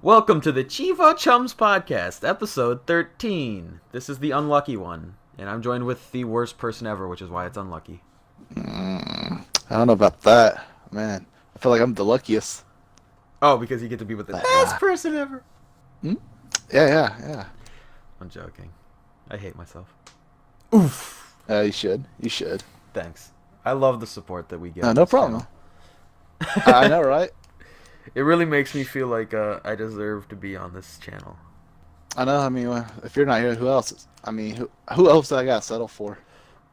Welcome to the Chievo Chums podcast, episode 13. This is the unlucky one, and I'm joined with the worst person ever, which is why it's unlucky. I don't know about that, man. I feel like I'm the luckiest. Oh, because you get to be with the best person ever. Yeah. I'm joking. I hate myself. Oof. You should. You should. Thanks. I love the support that we get. No problem. I know, right? It really makes me feel like I deserve to be on this channel. I know. I mean, if you're not here, who else is? I mean, who else did I got to settle for?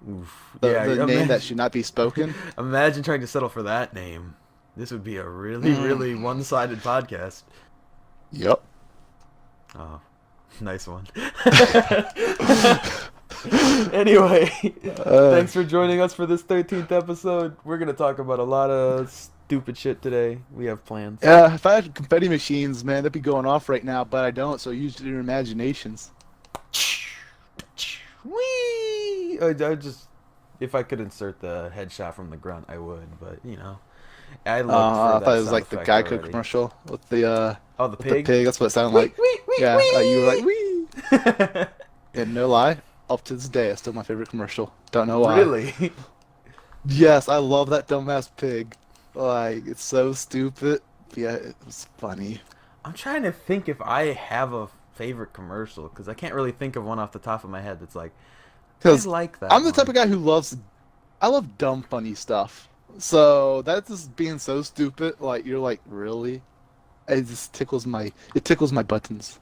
Oof. The name that should not be spoken. Imagine trying to settle for that name. This would be a really one-sided podcast. Yep. Oh, nice one. Anyway, thanks for joining us for this 13th episode. We're going to talk about a lot of stupid shit today. We have plans. Yeah, if I had confetti machines, man, they'd be going off right now, but I don't, so use your imaginations. Whee! If I could insert the headshot from the grunt, I would, but, you know. I thought it was like the Geico commercial with the the pig? That's what it sounded like. Yeah, you were like, wee! And no lie, up to this day, it's still my favorite commercial. Don't know why. Really? Yes, I love that dumbass pig. Like, it's so stupid. Yeah, it was funny. I'm trying to think if I have a favorite commercial, because I can't really think of one off the top of my head that's like, I like that I'm the type of guy who I love dumb funny stuff. So that's just being so stupid. Like, you're like, really? It just tickles my buttons.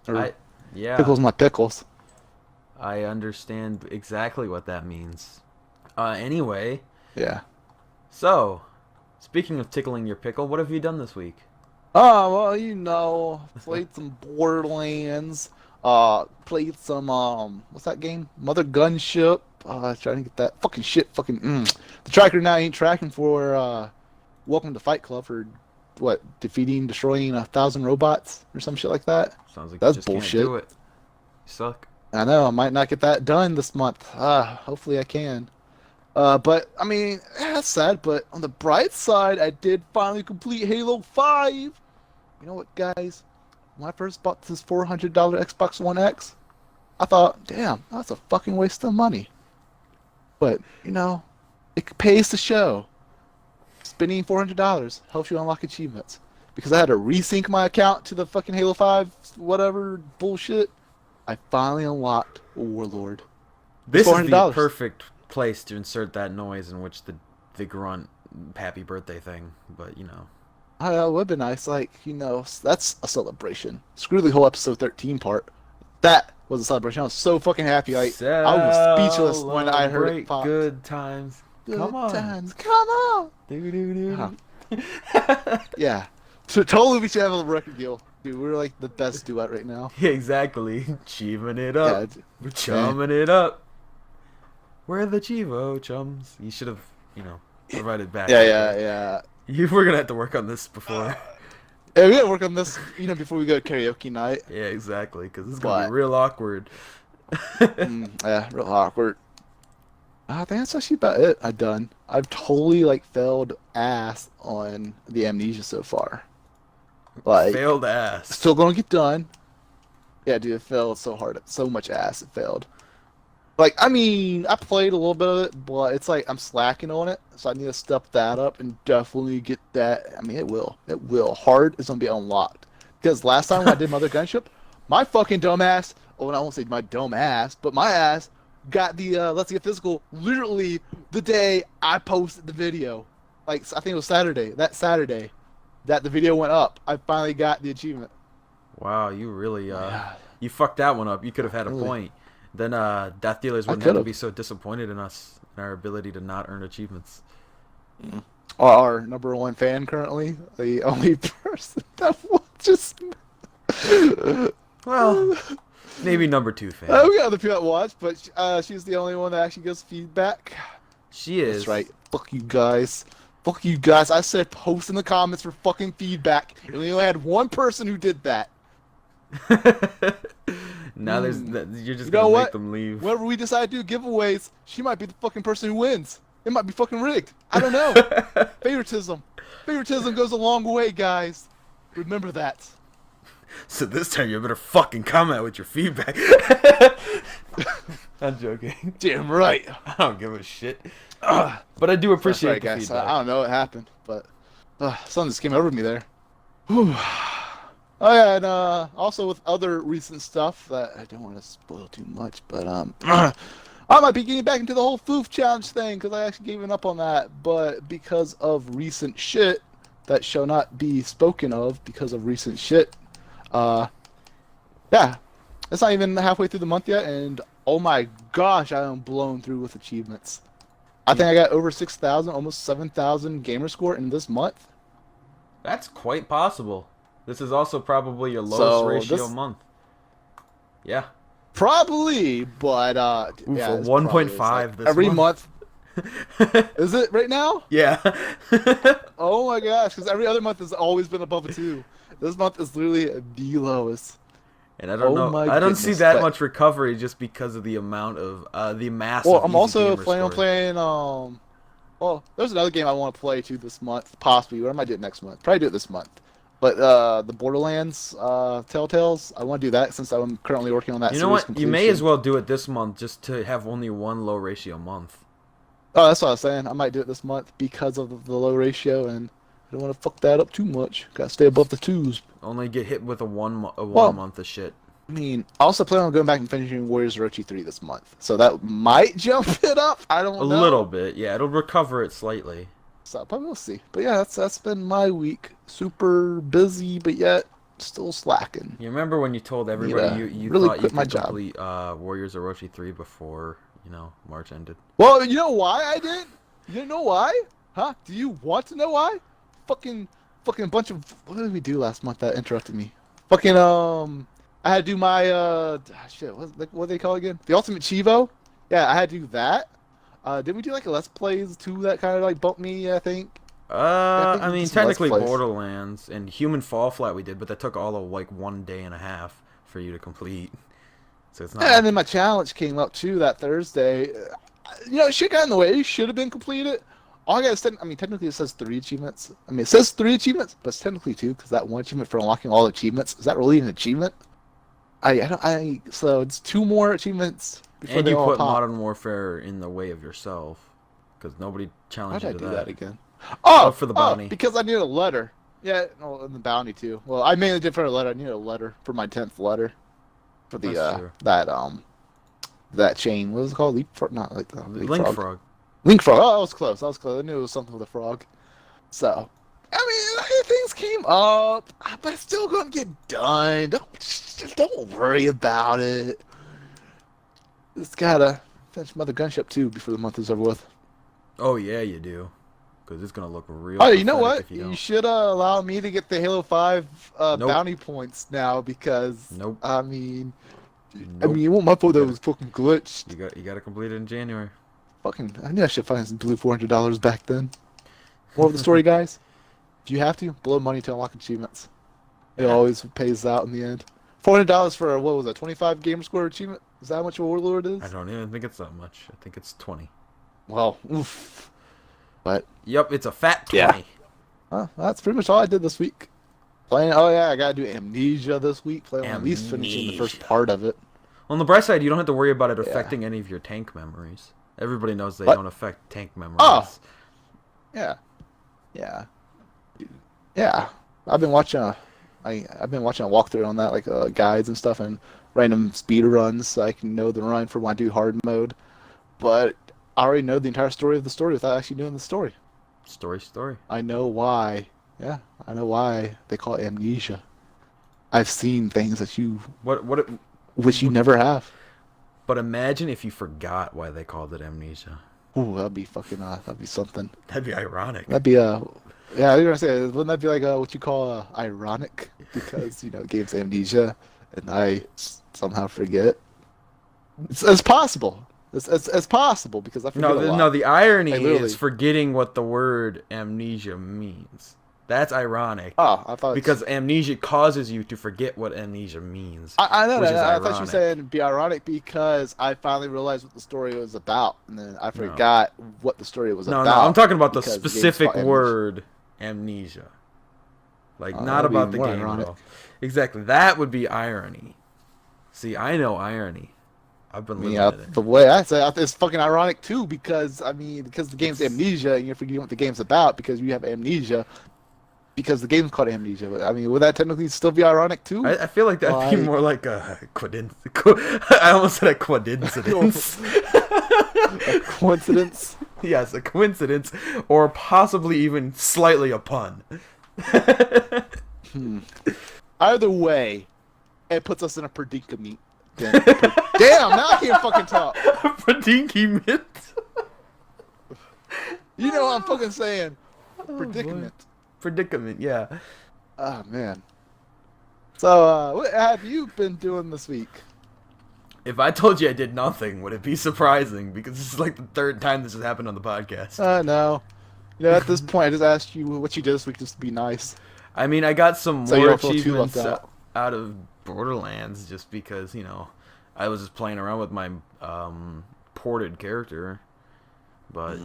Tickles my pickles. I understand exactly what that means. Anyway. Yeah. So, speaking of tickling your pickle, what have you done this week? Oh, well, you know, played some Borderlands. Played some, what's that game? Mother Gunship. Trying to get that fucking shit. The tracker now ain't tracking for, Welcome to Fight Club for, destroying 1,000 robots or some shit like that. Sounds like that's you just bullshit. Can't do it. You suck. I know, I might not get that done this month. Hopefully I can. But, I mean, that's sad, but on the bright side, I did finally complete Halo 5. You know what, guys? When I first bought this $400 Xbox One X, I thought, damn, that's a fucking waste of money. But, you know, it pays to show. Spending $400 helps you unlock achievements. Because I had to resync my account to the fucking Halo 5 whatever bullshit. I finally unlocked Warlord. This is the perfect place to insert that noise in which the grunt happy birthday thing, but you know. It would be nice, like, you know, that's a celebration. Screw the whole episode 13 part. That was a celebration. I was so fucking happy. Like, I was speechless when I heard it pop. Good times. Come on. Do. Yeah. So totally we should have a record deal. Dude, we're like the best duet right now. Yeah, exactly. Chiving it up. Yeah, we're chumming it up. We're the Chievo Chums. You should have, you know, provided back. Yeah. We're going to have to work on this before. Yeah, we got to work on this, you know, before we go to karaoke night. Yeah, exactly, because this is going to be real awkward. Yeah, real awkward. I think that's actually about it. I've totally, like, failed ass on the Amnesia so far. Like, failed ass. Still going to get done. Yeah, dude, it failed so hard. So much ass, it failed. Like, I mean, I played a little bit of it, but it's like I'm slacking on it, so I need to step that up and definitely get that. I mean, it will. Hard is going to be unlocked. Because last time when I did Mother Gunship, my fucking dumbass, I won't say my dumb ass, but my ass got the Let's Get Physical literally the day I posted the video. Like, I think it was Saturday. That Saturday that the video went up, I finally got the achievement. Wow, you really, you fucked that one up. You could have had a point. Then Death Dealers wouldn't have to be so disappointed in us and our ability to not earn achievements. Our number one fan currently, the only person that will just... Well, maybe number 2 fan. We got other people that watch, but she's the only one that actually gives feedback. She is. That's right. Fuck you guys. I said post in the comments for fucking feedback. And we only had one person who did that. Now you're just gonna make them leave. Whenever we decide to do giveaways, she might be the fucking person who wins. It might be fucking rigged. I don't know. Favoritism goes a long way, guys. Remember that. So this time you better fucking comment with your feedback. I'm joking. Damn right. I don't give a shit. But I do appreciate the feedback. I don't know what happened, but something just came over me there. Whew. Oh yeah, and also with other recent stuff that I don't want to spoil too much, but I might be getting back into the whole Foof challenge thing because I actually gave up on that, but because of recent shit that shall not be spoken of because of recent shit, yeah, it's not even halfway through the month yet, and oh my gosh, I am blown through with achievements. I think I got over 6,000, almost 7,000 Gamerscore in this month. That's quite possible. This is also probably your lowest ratio month. Yeah. Probably, but yeah, 1.5 this every month. Is it right now? Yeah. Oh my gosh, because every other month has always been above a 2. This month is literally the lowest. And I don't know. I don't see that much recovery just because of the amount of the mass. Well, I'm also planning on playing. Well, there's another game I want to play too this month, possibly. Or I might do it next month. Probably do it this month. But the Borderlands Telltales, I want to do that since I'm currently working on that. You know what? Completion. You may as well do it this month just to have only one low ratio month. Oh, that's what I was saying. I might do it this month because of the low ratio, and I don't want to fuck that up too much. Got to stay above the 2s. Only get hit with a one month of shit. I mean, I also plan on going back and finishing Warriors Orochi 3 this month, so that might jump it up. I don't know. A little bit, yeah. It'll recover it slightly. So, but we'll see. But yeah, that's been my week. Super busy, but yet still slacking. You remember when you told everybody you really thought you could complete Warriors Orochi 3 before, March ended? Well, you know why I did? You didn't know why? Huh? Do you want to know why? Fucking bunch of... What did we do last month that interrupted me? Fucking, I had to do my, shit, what do they call it again? The Ultimate Chievo? Yeah, I had to do that. Did we do like a Let's Plays too that kind of like bumped me, I think? I mean, technically Borderlands and Human Fall Flat we did, but that took all of like 1.5 days for you to complete. So it's not. Yeah, and then my challenge came up too that Thursday. Shit got in the way. It should have been completed. All I gotta say, I mean, technically it says 3 achievements. I mean, it says 3 achievements, but it's technically 2 because that 1 achievement for unlocking all achievements. Is that really an achievement? So it's 2 more achievements. And you put Modern Warfare in the way of yourself because nobody challenged you to that. Why did I do that again? Oh, for the bounty. Because I needed a letter. Yeah, and the bounty too. Well, I mainly did for a letter. I needed a letter for my 10th letter for the that chain. What was it called? Link frog. Link frog. Link frog. Oh, I was close. I knew it was something with a frog. So, I mean, things came up, but it's still gonna get done. Don't worry about it. Just gotta finish Mother Gunship too before the month is over with. Oh yeah, you do, because it's gonna look real. Oh, you know what? You should allow me to get the Halo 5 bounty points now because I mean, you want my photo was fucking glitched. You got to complete it in January. I knew I should find some blue $400 back then. More of the story, guys. Do you have to blow money to unlock achievements? It always pays out in the end. $400 for what was it? 25 Gamerscore achievement? Is that how much a Warlord is? I don't even think it's that much. I think it's 20. Well, oof. But yep, it's a fat 20. Yeah. That's pretty much all I did this week. Playing. Oh yeah, I gotta do Amnesia this week. Playing at least finishing the first part of it. On the bright side, you don't have to worry about it affecting any of your tank memories. Everybody knows they don't affect tank memories. Oh. Yeah. I've been watching a walkthrough on that, like guides and stuff, and random speed runs, so I can know the run for when I do hard mode. But I already know the entire story of the story without actually doing the story. Story. I know why. Yeah, I know why they call it amnesia. I've seen things that you which you never have. But imagine if you forgot why they called it amnesia. Ooh, that'd be fucking that'd be something. That'd be ironic. That'd be yeah, I was gonna say, wouldn't that be like what you call ironic? Because the game's amnesia, and I somehow forget. It's possible. It's possible because I forget a lot. No. The irony is forgetting what the word amnesia means. That's ironic. Oh, I thought because amnesia causes you to forget what amnesia means. I know that. I thought you were saying it'd be ironic because I finally realized what the story was about, and then I forgot what the story was about. No, I'm talking about the specific word amnesia. Like, not about the game at all. Exactly. That would be irony. See, I know irony. I've been living it. The way I say it's fucking ironic too, because because the game's Amnesia, and you're forgetting what the game's about because you have amnesia. Because the game's called Amnesia, but would that technically still be ironic too? I feel like that'd be more like a coincidence. I almost said a coincidence. A coincidence? Yes, a coincidence, or possibly even slightly a pun. Either way, it puts us in a predicament. Damn, now I can't fucking talk. Predicament. You know what I'm fucking saying. Predicament. Predicament, yeah. Oh, man. So, what have you been doing this week? If I told you I did nothing, would it be surprising? Because this is like the third time this has happened on the podcast. No. At this point, I just asked you what you did this week just to be nice. I mean, I got some more achievements out of Borderlands just because, I was just playing around with my ported character. But,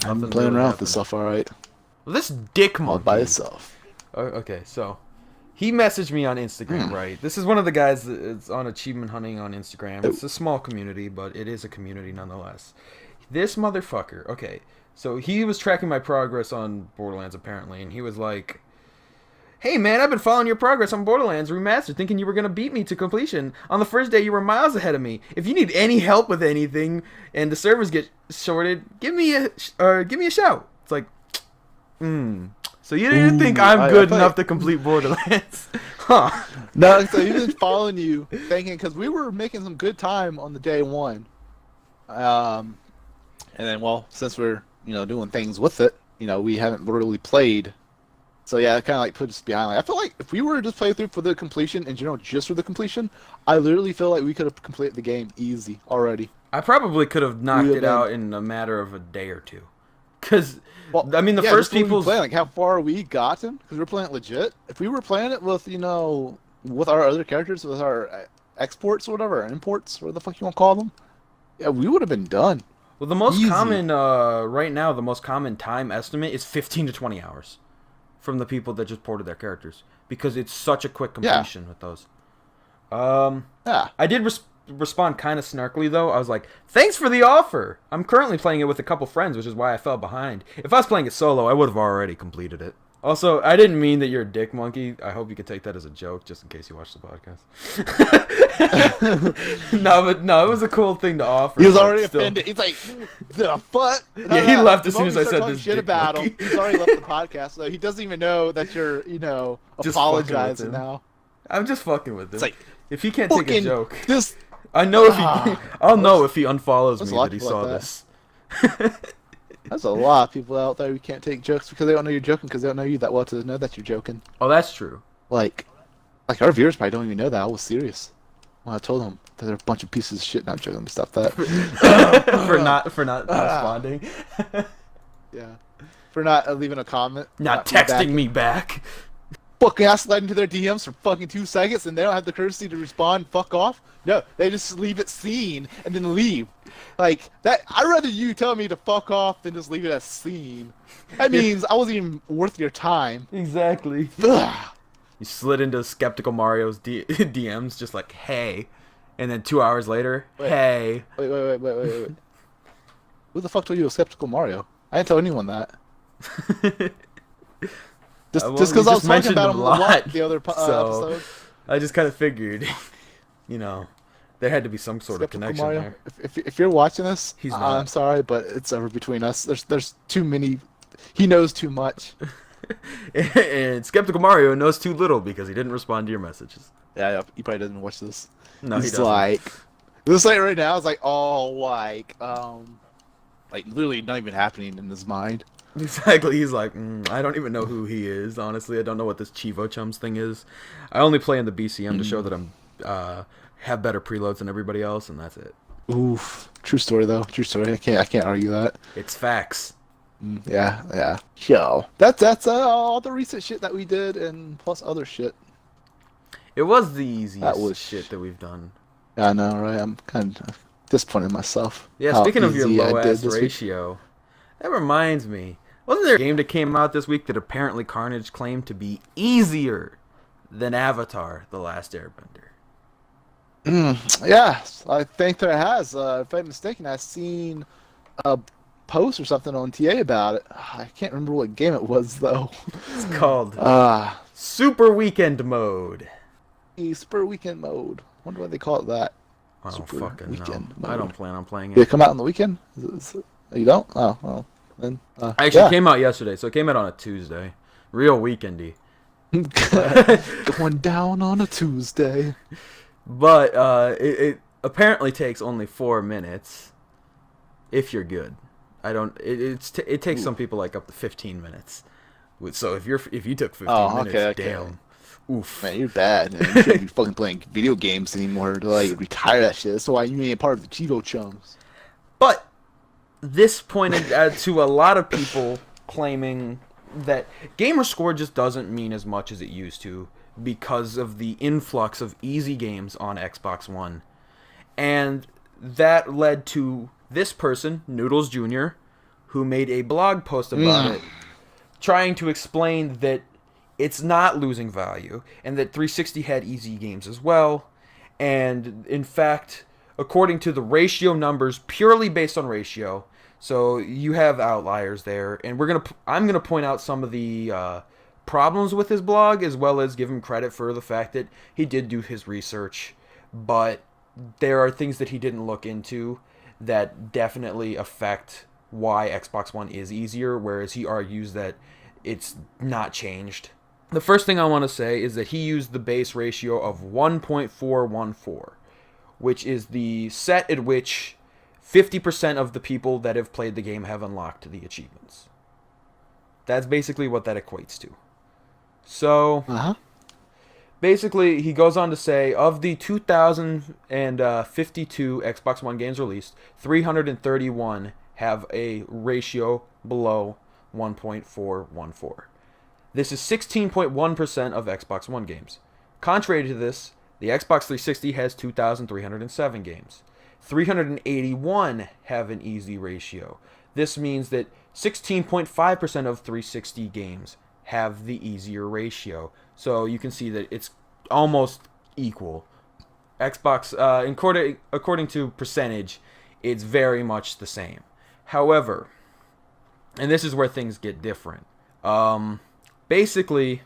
I'm playing around with this stuff, alright. Well, this dick monkey. All by itself. Okay, so he messaged me on Instagram, right? This is one of the guys that's on achievement hunting on Instagram. It's a small community, but it is a community nonetheless. This motherfucker, okay, so he was tracking my progress on Borderlands apparently, and he was like, "Hey man, I've been following your progress on Borderlands Remastered, thinking you were going to beat me to completion. On the first day, you were miles ahead of me. If you need any help with anything and the servers get shorted, give me a shout." It's like, so you didn't think I'm good enough to complete Borderlands? Huh. No, so he was following you, thinking, because we were making some good time on the day one. And then, since we're, doing things with it, we haven't really played. So yeah, it kind of like put us behind. I feel like if we were to just play through for the completion, in general, just for the completion, I literally feel like we could have completed the game easy already. I probably could have knocked it out in a matter of a day or two. Because, the first people playing, like how far we gotten, because we're playing it legit. If we were playing it with, with our other characters, with our exports or whatever, imports, what the fuck you want to call them, yeah, we would have been done. Well, the most common, right now, the most common time estimate is 15 to 20 hours from the people that just ported their characters. Because it's such a quick completion with those. I did respond kind of snarkily, though. I was like, "Thanks for the offer. I'm currently playing it with a couple friends, which is why I fell behind. If I was playing it solo, I would have already completed it." Also, I didn't mean that you're a dick monkey. I hope you could take that as a joke, just in case you watch the podcast. No, it was a cool thing to offer. He was already offended. He's like, "The fuck?" Yeah, he left as soon as I said this shit about him. He's already left the podcast, so he doesn't even know that you're, apologizing now. I'm just fucking with him. It's like, if he can't take a joke, I know if I'll know if he unfollows me that he saw this. There's a lot of people out there who can't take jokes because they don't know you're joking because they don't know you that well to know that you're joking. Oh, that's true. Like our viewers probably don't even know that I was serious when I told them that they're a bunch of pieces of shit. Not joking, stop that. for not responding. Yeah, for not leaving a comment. Not texting me back. Fucking slide into their DMs for fucking 2 seconds and they don't have the courtesy to respond. Fuck off. No, they just leave it seen and then leave. Like that. I'd rather you tell me to fuck off than just leave it as seen. That means I wasn't even worth your time. Exactly. Ugh. You slid into Skeptical Mario's DMs just like, "Hey," and then 2 hours later, "Hey." Wait. Who the fuck told you a Skeptical Mario? I didn't tell anyone that. Just because I was talking about him a lot the other episode. I just kind of figured, there had to be some sort of connection Mario. there. If you're watching this, He's not. I'm sorry, but it's over between us. There's too many. He knows too much. And Skeptical Mario knows too little because he didn't respond to your messages. Yeah, he probably doesn't watch this. No, he doesn't. Like, this like right now is like all like literally not even happening in his mind. Exactly. He's like, I don't even know who he is. Honestly, I don't know what this Chievo Chums thing is. I only play in the BCM to show that I'm have better preloads than everybody else, and that's it. Oof. True story though. True story. I can't argue that. It's facts. Yeah. Yo, that's all the recent shit that we did, and plus other shit. It was the easiest shit that we've done. Yeah, I know, right? I'm kind of disappointed in myself. Yeah, speaking of your low ass ratio, that reminds me. Wasn't there a game that came out this week that apparently Carnage claimed to be easier than Avatar: The Last Airbender? Yeah, I think there has. If I'm mistaken, I've seen a post or something on TA about it. I can't remember what game it was though. It's called Uh, Super Weekend Mode. Super Weekend Mode. Wonder why they call it that. I don't Super fucking Weekend know. Mode. I don't plan on playing Did it it. come out on the weekend? You don't? Oh, well. Then, Actually, yeah. it came out yesterday, so it came out on a Tuesday. Real weekendy. Going down on a Tuesday. But it apparently takes only 4 minutes if you're good. I don't. It takes some people like up to 15 minutes. So if you took 15 minutes, okay. damn, oof. Man, you're bad, man. You shouldn't be fucking playing video games anymore to like retire that shit. That's why you ain't part of the Chievo Chums. But this pointed to a lot of people claiming that Gamerscore just doesn't mean as much as it used to because of the influx of easy games on Xbox One. And that led to this person, Noodles Jr., who made a blog post about it, trying to explain that it's not losing value, and that 360 had easy games as well. And in fact, according to the ratio numbers, purely based on ratio, so you have outliers there, and I'm gonna point out some of the problems with his blog, as well as give him credit for the fact that he did do his research, but there are things that he didn't look into that definitely affect why Xbox One is easier, whereas he argues that it's not changed. The first thing I want to say is that he used the base ratio of 1.414, which is the set at which 50% of the people that have played the game have unlocked the achievements. That's basically what that equates to. So, basically, he goes on to say, of the 2,052 Xbox One games released, 331 have a ratio below 1.414. This is 16.1% of Xbox One games. Contrary to this, the Xbox 360 has 2,307 games. 381 have an easy ratio. This means that 16.5% of 360 games have the easier ratio. So you can see that it's almost equal. Xbox, according to percentage, it's very much the same. However, and this is where things get different. Basically,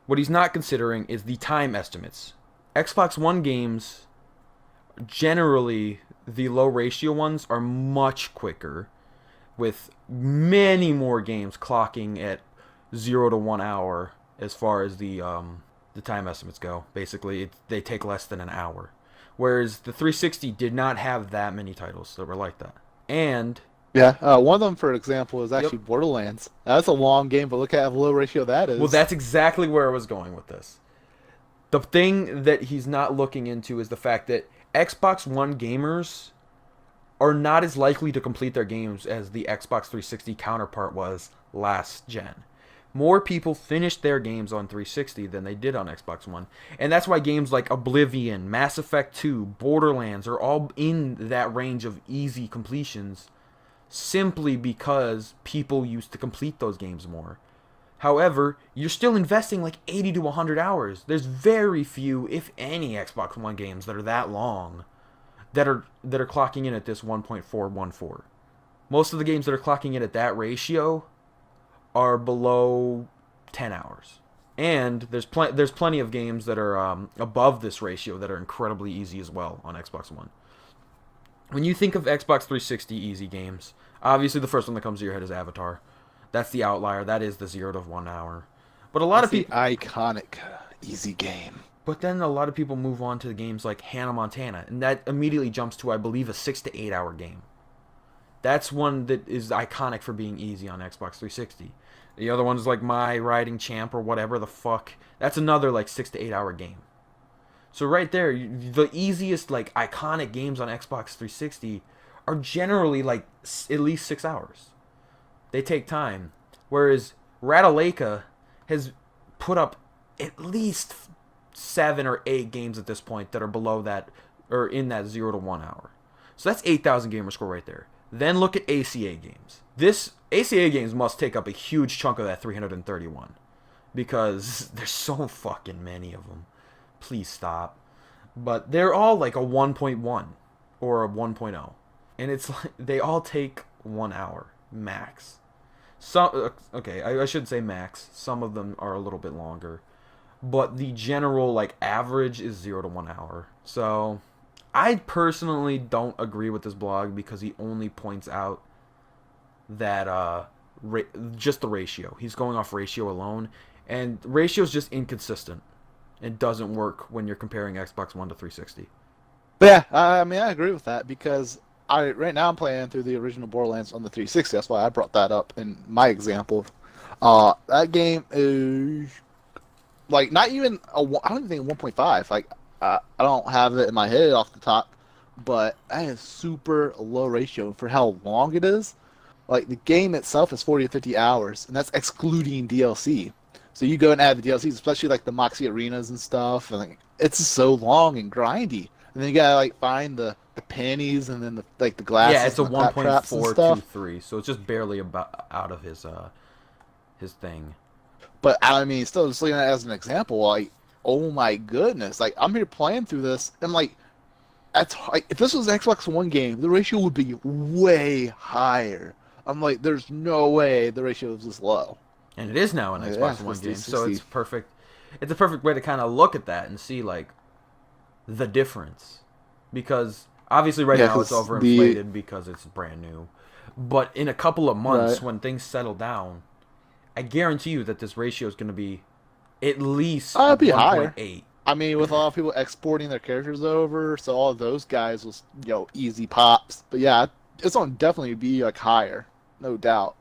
what he's not considering is the time estimates. Xbox One games, generally, the low ratio ones are much quicker, with many more games clocking at 0 to 1 hour as far as the time estimates go. Basically, they take less than an hour. Whereas the 360 did not have that many titles that were like that. And yeah, one of them, for example, is actually Borderlands. That's a long game, but look at how low ratio that is. Well, that's exactly where I was going with this. The thing that he's not looking into is the fact that Xbox One gamers are not as likely to complete their games as the Xbox 360 counterpart was last gen. More people finished their games on 360 than they did on Xbox One. And that's why games like Oblivion, Mass Effect 2, Borderlands are all in that range of easy completions, simply because people used to complete those games more. However, you're still investing like 80 to 100 hours. There's very few, if any, Xbox One games that are that long that are clocking in at this 1.414. Most of the games that are clocking in at that ratio are below 10 hours. And there's plenty of games that are above this ratio that are incredibly easy as well on Xbox One. When you think of Xbox 360 easy games, obviously the first one that comes to your head is Avatar. That's the outlier. That is the 0 to 1 hour. But a lot of people, iconic easy game. But then a lot of people move on to games like Hannah Montana, and that immediately jumps to, I believe, a 6 to 8 hour game. That's one that is iconic for being easy on Xbox 360. The other one's like My Riding Champ or whatever the fuck. That's another like 6 to 8 hour game. So right there, the easiest like iconic games on Xbox 360 are generally like at least 6 hours. They take time. Whereas Ratalaika has put up at least 7 or 8 games at this point that are below that, or in that 0 to 1 hour. So that's 8,000 gamer score right there. Then look at ACA games. This ACA games must take up a huge chunk of that 331 because there's so fucking many of them. Please stop. But they're all like a 1.1 or a 1.0, and it's like they all take 1 hour max. Some okay, I should say max. Some of them are a little bit longer, but the general like average is 0 to 1 hour. So I personally don't agree with this blog because he only points out that just the ratio. He's going off ratio alone, and ratio is just inconsistent. It doesn't work when you're comparing Xbox One to 360. But yeah, I mean, I agree with that because right now I'm playing through the original Borderlands on the 360. That's why I brought that up in my example. That game is like not even I don't even think 1.5. Like I don't have it in my head off the top, but that is super low ratio for how long it is. Like the game itself is 40 to 50 hours, and that's excluding DLC. So you go and add the DLCs, especially like the Moxie arenas and stuff, and like, it's so long and grindy. And then you gotta like find the pennies and then the glasses. Yeah, it's a and the traps and stuff. 1.423, so it's just barely about out of his thing. But I mean, still just looking at it as an example, like, oh my goodness, like I'm here playing through this, and like, that's like, if this was an Xbox One game, the ratio would be way higher. I'm like, there's no way the ratio is this low. And it is now an Xbox One game, so it's perfect. It's a perfect way to kind of look at that and see like the difference, because obviously right now it's overinflated because it's brand new, but in a couple of months when things settle down, I guarantee you that this ratio is going to be at least 1.8. I mean, with a lot of people exporting their characters over, so all of those guys will easy pops. But yeah, it's going to definitely be like higher, no doubt.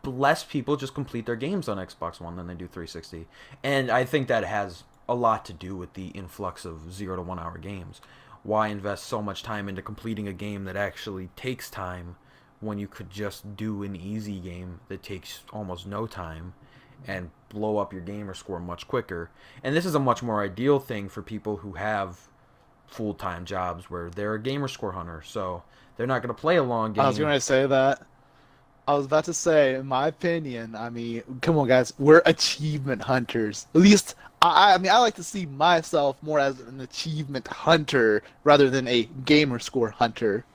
Less people just complete their games on Xbox One than they do 360, and I think that has a lot to do with the influx of 0 to 1 hour games. Why invest so much time into completing a game that actually takes time when you could just do an easy game that takes almost no time and blow up your gamer score much quicker? And this is a much more ideal thing for people who have full-time jobs where they're a gamer score hunter, so they're not going to play a long game. I was going to say that. I was about to say, in my opinion, I mean, come on, guys, we're achievement hunters. At least, I mean, I like to see myself more as an achievement hunter rather than a gamer score hunter.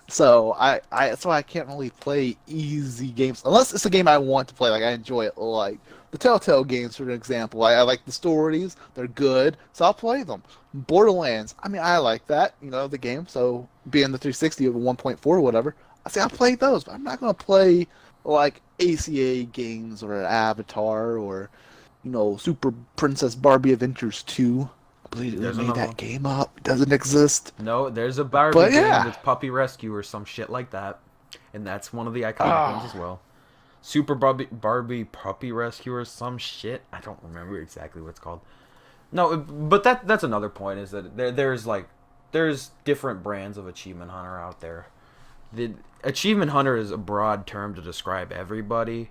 So that's why I can't really play easy games unless it's a game I want to play. Like I enjoy it, like the Telltale games, for example. I like the stories; they're good, so I'll play them. Borderlands, I mean, I like that, the game. So being the 360 of 1.4 or whatever. I say I'll play those, but I'm not gonna play like ACA games or Avatar or Super Princess Barbie Adventures 2. I believe they made that game up. It doesn't exist. No, there's a Barbie game that's Puppy Rescue or some shit like that, and that's one of the iconic ones as well. Super Barbie Puppy Rescue or some shit. I don't remember exactly what it's called. No, but that's another point, is that there's different brands of Achievement Hunter out there. The Achievement Hunter is a broad term to describe everybody,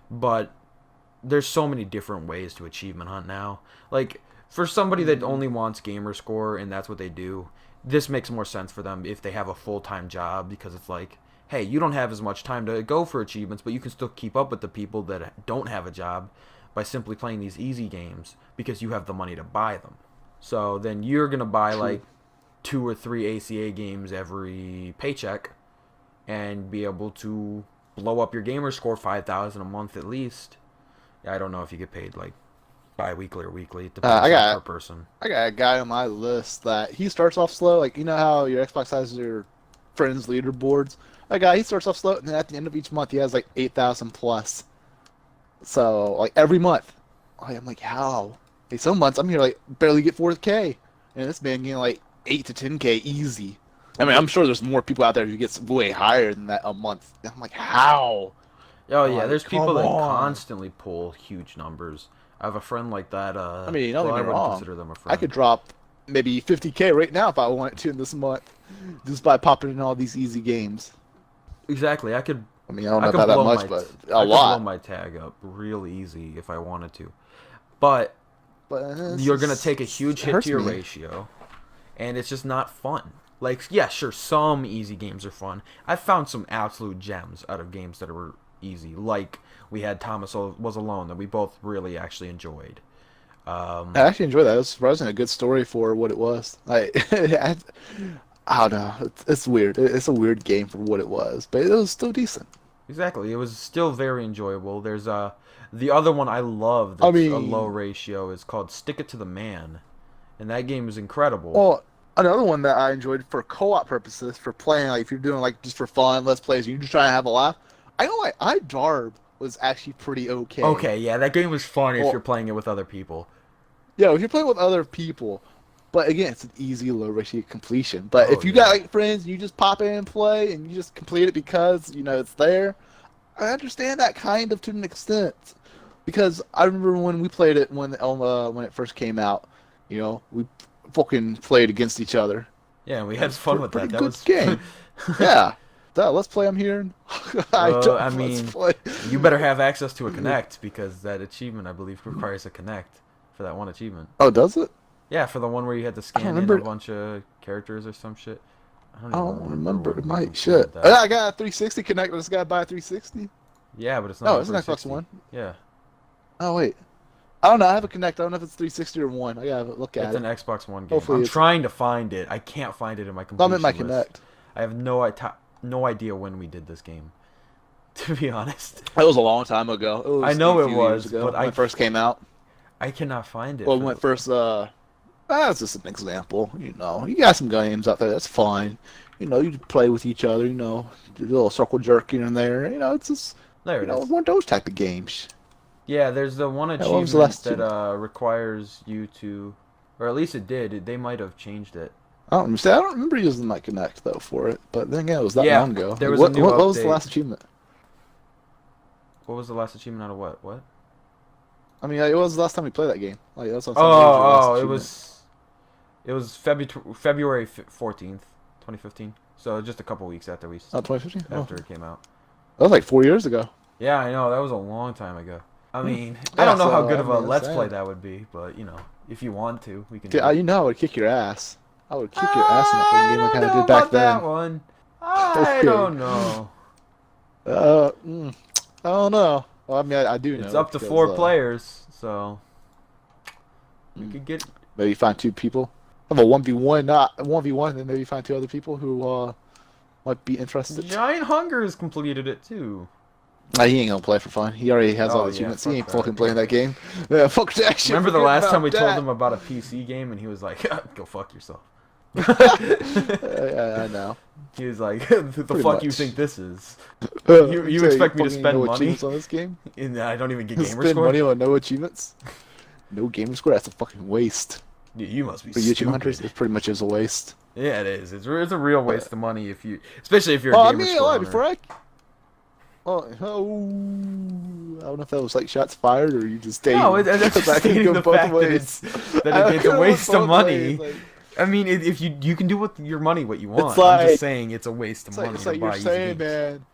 but there's so many different ways to achievement hunt now. Like, for somebody that only wants Gamerscore and that's what they do, this makes more sense for them if they have a full-time job, because it's like, hey, you don't have as much time to go for achievements, but you can still keep up with the people that don't have a job by simply playing these easy games because you have the money to buy them. So then you're going to buy like 2 or 3 ACA games every paycheck and be able to blow up your gamer score 5,000 a month at least. I don't know if you get paid like bi-weekly or weekly. It depends per person. I got a guy on my list that he starts off slow. Like, you know how your Xbox has your friends leaderboards? That guy, he starts off slow, and then at the end of each month, he has like 8,000 plus. So, like, every month. I'm like, how? Hey, some months I'm here like barely get 4K, and this man getting like 8 to 10K easy. I mean, I'm sure there's more people out there who gets way higher than that a month. I'm like, how? Oh yeah, there's people that constantly pull huge numbers. I have a friend like that. I mean, don't get me wrong. Consider them a friend. I could drop maybe 50K right now if I wanted to in this month, just by popping in all these easy games. Exactly. I could. I mean, I don't know about that much, but a lot. I could blow my tag up real easy if I wanted to, but you're gonna take a huge hit to your ratio, and it's just not fun. Like, yeah, sure, some easy games are fun. I've found some absolute gems out of games that were easy. Like, we had Thomas Was Alone that we both really actually enjoyed. I actually enjoyed that. It was surprisingly a good story for what it was. I don't know. It's weird. It's a weird game for what it was, but it was still decent. Exactly. It was still very enjoyable. There's the other one I love I that's a low mean, ratio is called Stick It to the Man. And that game is incredible. well, another one that I enjoyed for co-op purposes, for playing, like if you're doing like just for fun, let's play, so you're just trying to have a laugh. I know like iDarb was actually pretty okay. Okay, yeah, that game was fun if Well, you're playing it with other people. yeah, if you're playing with other people, but again, it's an easy low ratio completion. But Oh if you got yeah. like friends, you just pop in and play, and you just complete it because you know it's there. I understand that kind of to an extent, because I remember when we played it when it first came out. You know, we fucking played against each other. Yeah, we It had was fun with pretty that. That good was game. Yeah, let's play. I'm here. I Let's mean, play. you better have access to a Connect because that achievement I believe requires a Connect for that one achievement. Oh, does it? Yeah, for the one where you had to I scan don't in a remember. bunch of characters or some shit. I I don't don't even remember. what It we might concluded shit. that. I got a 360 Connect, but it's got to buy a 360. Yeah, but it's not No, on it's an Xbox 360. One. Yeah, Oh wait, I don't know. I have a Connect. I don't know if it's 360 or one. I gotta look it's at an it. Xbox One game. Hopefully I'm it's. trying to find it. I can't find it in my I'm in my completion list. Connect. I have no idea when we did this game, to be honest. It was a long time ago. It I was know a it few years was, ago but when it first came out. I cannot find it. Well, For when it first that's just an example. You know, you got some games out there. That's fine. You know, you play with each other. You know, do a little circle jerking in there. You know, it's just there you it know is. one of those type of games. Yeah, there's the one Yeah, what was the achievement last that achievement? requires you to, or at least it did. They might have changed it. I don't remember using my Connect though for it. But then again, it was that Yeah, long ago. there Like, was a new what was the update. last achievement? What was the last achievement out of what? What? I mean, it was the last time we played that game. Like that's what I'm saying. What was your last Oh, oh, achievement? it was February 14th, 2015. So just a couple weeks after Oh, 2015. Oh, after it came out. that was like 4 years ago. Yeah, I know that was a long time ago. I Hmm. mean, I Yeah, don't know how so good I of a mean, that's let's play sad. that would be, but you know, if you want to, we can Okay, do it. you know, I would kick your ass. I would kick your ass in that fucking I game like don't I know did back about that then. one. I Okay. don't know. I don't know. Well, I mean, I do It's know up to because 4 players, so we mm, could get. maybe find two people. Have a 1v1, not a 1v1, and then maybe find two other people who might be interested. Giant Hunger has completed it too. Nah, he ain't gonna play for fun. He already has all Oh the yeah, achievements. He fuck ain't that. fucking playing that game. Yeah, fuck that shit. Remember the Forget last time we about told that. him about a PC game and he was like, "Go fuck yourself." I know. He was like, "The Pretty fuck you much. think this is? You You say expect me to fucking spend no money? achievements on this game? And I don't even get Spend money Gamerscore? on no achievements? No Gamerscore? That's a fucking waste. You must be For YouTube hunters, stupid." it pretty much is a waste. Yeah, it is. It's a real waste of money if you, especially if you're a Oh, I Gamerscore mean, hunter. before I. Oh, I don't know if that was like shots fired or you just stated. No, that's because just I could stating go the both fact that ways. it's a waste of money. Like, I mean, if you can do with your money what you want. It's I'm just like- saying it's a waste of money it's to like buy you're easy saying, games. man.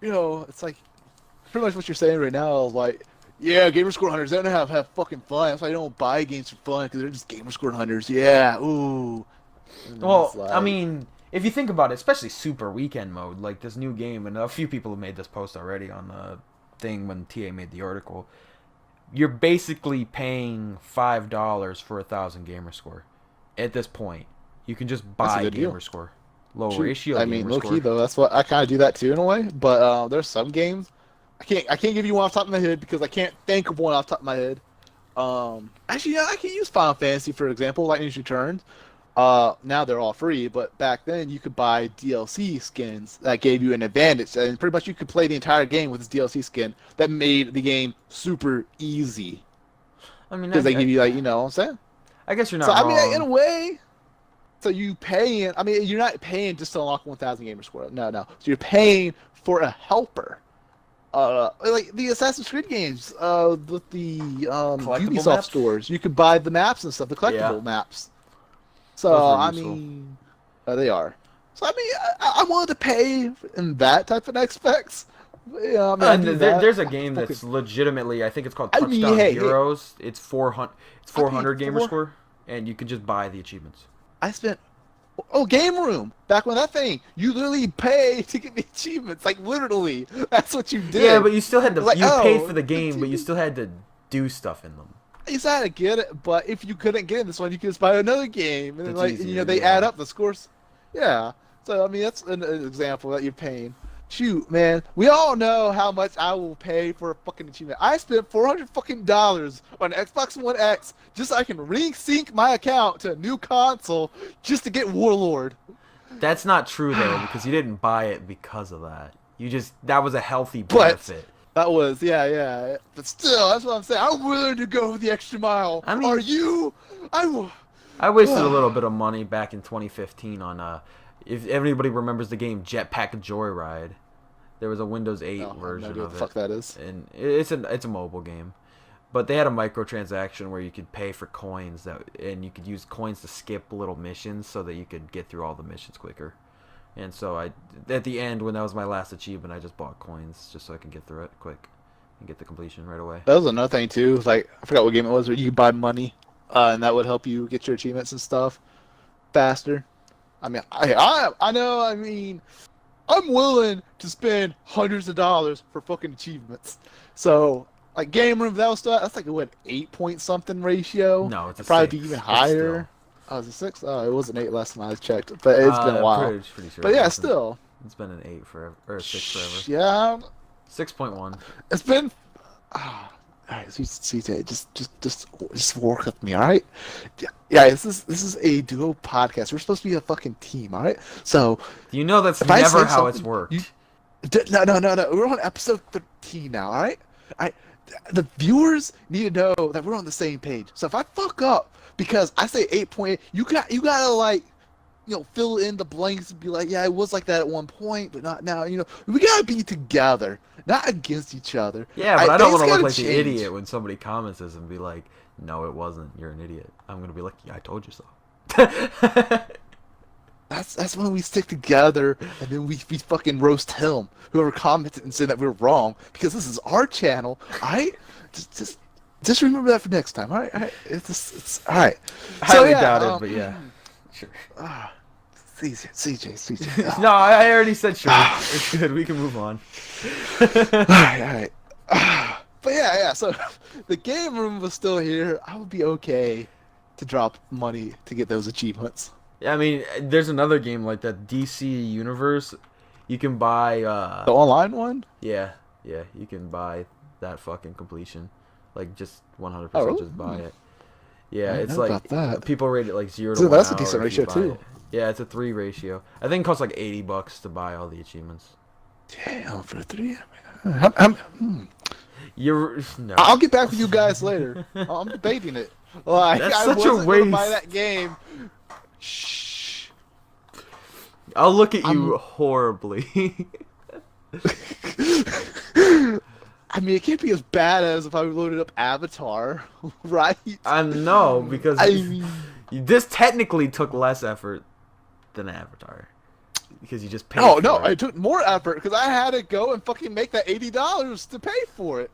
You know, it's like pretty much what you're saying right now. Like, yeah, Gamerscore hunters, they don't have fucking fun. That's why they don't buy games for fun because they're just Gamerscore hunters. Yeah, ooh. And Well, it's like- I mean, if you think about it, especially Super Weekend Mode, like this new game, and a few people have made this post already on the thing when TA made the article, you're basically paying $5 for 1,000 Gamerscore. At this point, you can just That's a buy good deal. Gamerscore. Low Shoot, ratio I mean, low Gamerscore. key though, that's what I kind of do that too in a way. But there's some games I can't give you one off the top of my head because I can't think of one off the top of my head. Actually, yeah, I can use Final Fantasy for example, Lightning's Returns. Now they're all free, but back then you could buy DLC skins that gave you an advantage, and pretty much you could play the entire game with this DLC skin that made the game super easy I mean, because they give you like you know what I'm saying. I guess you're not So I wrong. mean, in a way, so you paying. I mean, you're not paying just to unlock 1,000 gamer score. No, no. So you're paying for a helper. Like the Assassin's Creed games, with the Collectible Ubisoft maps? stores, you could buy the maps and stuff, the collectible Yeah. maps. So Those were I useful. mean, they are. So I mean, I wanted to pay in that type of aspects. Yeah, I mean, I And do that. there's a game Fucking- that's legitimately, I think it's called I mean, Touchdown hey, Heroes. It's 400 gamer four- score, and you can just buy the achievements. I spent Oh, Game Room. Back when that thing, you literally pay to get the achievements. Like, literally. That's what you Yeah, did. but you still had It's to. like, You paid for oh, the game, but you 15. still had to do stuff in them. You had to get it, but if you couldn't get in this one, you could just buy another game. And then, That's like, you know, easier. they add Yeah. up the scores. Yeah. So, I mean, that's an example that you're paying. Shoot, man. We all know how much I will pay for a fucking achievement. I spent $400 fucking dollars on Xbox One X just so I can re-sync my account to a new console just to get Warlord. That's not true though, because you didn't buy it because of that. You just that was a healthy But benefit. that was, yeah. But still, that's what I'm saying. I'm willing to go the extra mile. I Are mean, you? I will. I wasted a little bit of money back in 2015 on if anybody remembers the game Jetpack Joyride. There was a Windows 8 No, I have no version idea what of the it, fuck that is. and it's a mobile game. But they had a microtransaction where you could pay for coins and you could use coins to skip little missions so that you could get through all the missions quicker. And so at the end, when that was my last achievement, I just bought coins just so I can get through it quick and get the completion right away. That was another thing too. Like I forgot what game it was, where you could buy money, and that would help you get your achievements and stuff faster. I mean, I know. I mean, I'm willing to spend hundreds of dollars for fucking achievements. So like Game Room, that was stuff. That's like a what 8 point something ratio. No, it's a It'd probably 6. be even It's higher. still. Oh, was it 6? Oh, it was an 8 last time I checked, but it's been a while. Pretty sure. But yeah, still. It's been an 8 forever or a 6 forever. Yeah, 6.1. it's been. Ah, all right, CJ, just work with me, all right? Yeah, this is a duo podcast. We're supposed to be a fucking team, all right? So You know that's if I never say how it's something, worked. no. We're on episode 13 now, all right? I the viewers need to know that we're on the same page. So if I fuck up because I say 8.8, you gotta like fill in the blanks and be like, yeah, it was like that at one point, but not now. We gotta be together, not against each other. Yeah, but I don't want to look gotta like the change. idiot when somebody comments this and be like, "No, it wasn't. You're an idiot." I'm gonna be like, "Yeah, I told you so." That's when we stick together, and then we fucking roast him, whoever commented and said that we're wrong, because this is our channel. All right, just remember that for next time. All right, it's all right. Highly doubt it, but yeah, sure. CJ. No, I already said sure. It's good. We can move on. All right. But yeah. So the game room was still here. I would be okay to drop money to get those achievements. Yeah, I mean, there's another game like that, DC Universe. You can buy. The online one? Yeah, you can buy that fucking completion, like just 100%. Oh, really? Just buy it. Yeah, I didn't it's know like about that. people rate it like 0 to So 1 that's a hour decent if you ratio, buy too. it. Yeah, it's a 3 ratio. I think it costs like $80 to buy all the achievements. Damn, for 3. You're no. I'll get back with you guys later. I'm debating it. Like, That's I such a wasn't gonna buy waste. that game. Shh. I'll look at you horribly. I mean, it can't be as bad as if I loaded up Avatar, right? No, because I mean, this technically took less effort than Avatar. Because you just paid oh for no, it. I took more effort because I had to go and fucking make that $80 to pay for it.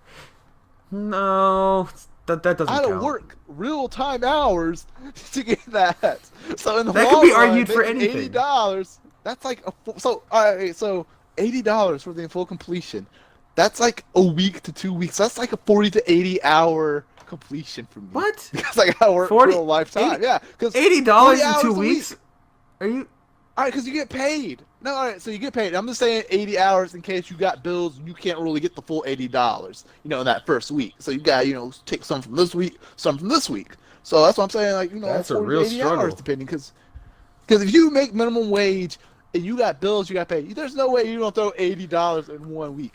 No, that doesn't I had to count. work real time hours to get that. So in the That long could be run, argued for making anything. $80. That's like so. All right, so $80 for the full completion. That's like a week to 2 weeks. That's like a 40 to 80 hour completion for me. What? Because I gotta work 40 for a lifetime. 80 Yeah, because $80 in 2 weeks? Are you? All right, because you get paid. No, all right, so you get paid. I'm just saying 80 hours in case you got bills and you can't really get the full $80, in that first week. So you got, take some from this week, some from this week. So that's what I'm saying, like, That's a 40 to real 80 struggle. hours depending, because if you make minimum wage and you got bills, you got paid. There's no way you don't throw $80 in 1 week.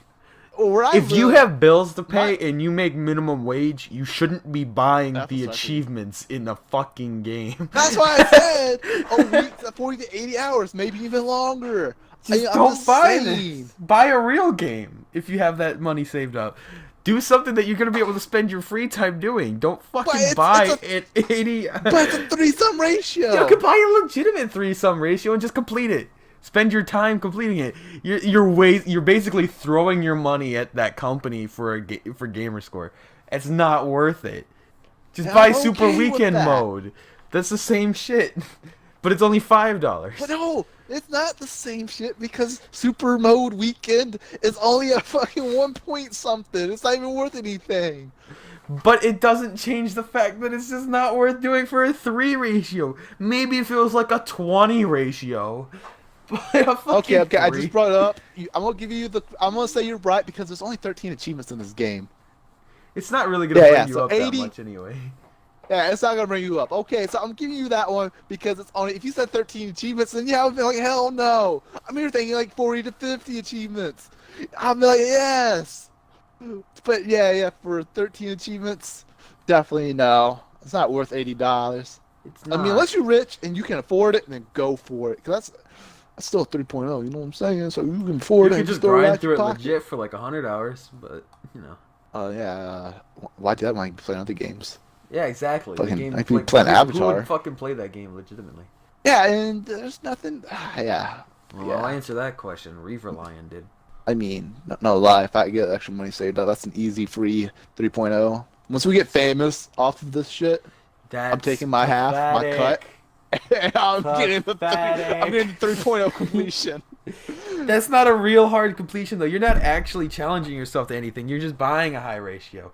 If you have bills to pay and you make minimum wage, you shouldn't be buying the achievements in the fucking game. That's why I said a week, 40 to 80 hours, maybe even longer. Don't buy this. Buy a real game if you have that money saved up. Do something that you're going to be able to spend your free time doing. Don't fucking buy it 80. But it's a 3-sum ratio. You could buy a legitimate 3-sum ratio and just complete it. Spend your time completing it. You're basically throwing your money at that company for Gamerscore. It's not worth it. Just buy Super Weekend mode. That's the same shit. But it's only $5. But no, it's not the same shit because Super Mode Weekend is only a fucking 1 point something. It's not even worth anything. But it doesn't change the fact that it's just not worth doing for a 3 ratio. Maybe if it was like a 20 ratio. Okay, I just brought it up. I'm gonna give you I'm gonna say you're right because there's only 13 achievements in this game. It's not really gonna bring you up 80, that much anyway. Yeah, it's not gonna bring you up. Okay, so I'm giving you that one because it's only if you said 13 achievements, then yeah, I'd be like, hell no. I'm here thinking like 40 to 50 achievements. I'll be like, yes. But yeah, for 13 achievements, definitely no. It's not worth $80. It's not. I mean, unless you're rich and you can afford it, then go for it. Cause that's still 3.0. You know what I'm saying? So you can afford it. You can just grind through it legit for like 100 hours, but you know. Oh yeah. Why do that when I can play other games? Yeah, exactly. Fucking, the game, I can play an Avatar. Who would fucking play that game legitimately? Yeah, and there's nothing. Yeah. Well, I'll answer that question. Reaver Lion did. I mean, no lie. If I get extra money saved up, that's an easy free 3.0. Once we get famous off of this shit, I'm taking my half, my cut. And I'm getting the 3.0 completion. That's not a real hard completion though. You're not actually challenging yourself to anything. You're just buying a high ratio.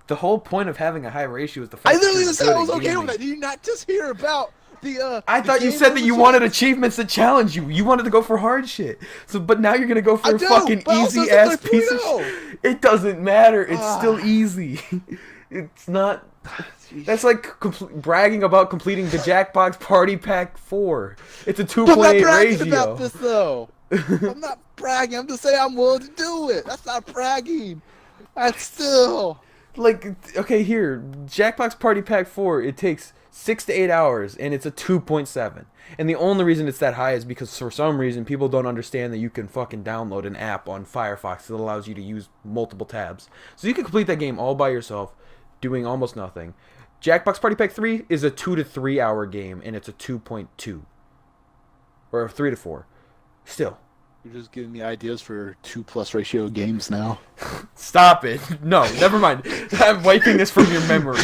The whole point of having a high ratio is the fact I literally said I was okay with that. Did you not just hear about the I thought you said that you wanted achievements that challenge you. You wanted to go for hard shit. So but now you're going to go for a fucking easy ass piece of shit. It doesn't matter. It's still easy. It's not. That's like bragging about completing the Jackbox Party Pack 4. It's a 2.8 ratio. About this though. I'm not bragging. I'm just saying I'm willing to do it. That's not bragging. That's still like okay. Here, Jackbox Party Pack 4. It takes 6 to 8 hours, and it's a 2.7. And the only reason it's that high is because for some reason people don't understand that you can fucking download an app on Firefox that allows you to use multiple tabs. So you can complete that game all by yourself, doing almost nothing. Jackbox Party Pack 3 is a 2 to 3 hour game, and it's a 2.2. Or a 3 to 4. Still. You're just giving me ideas for 2+ ratio games now. Stop it. No, never mind. I'm wiping this from your memory.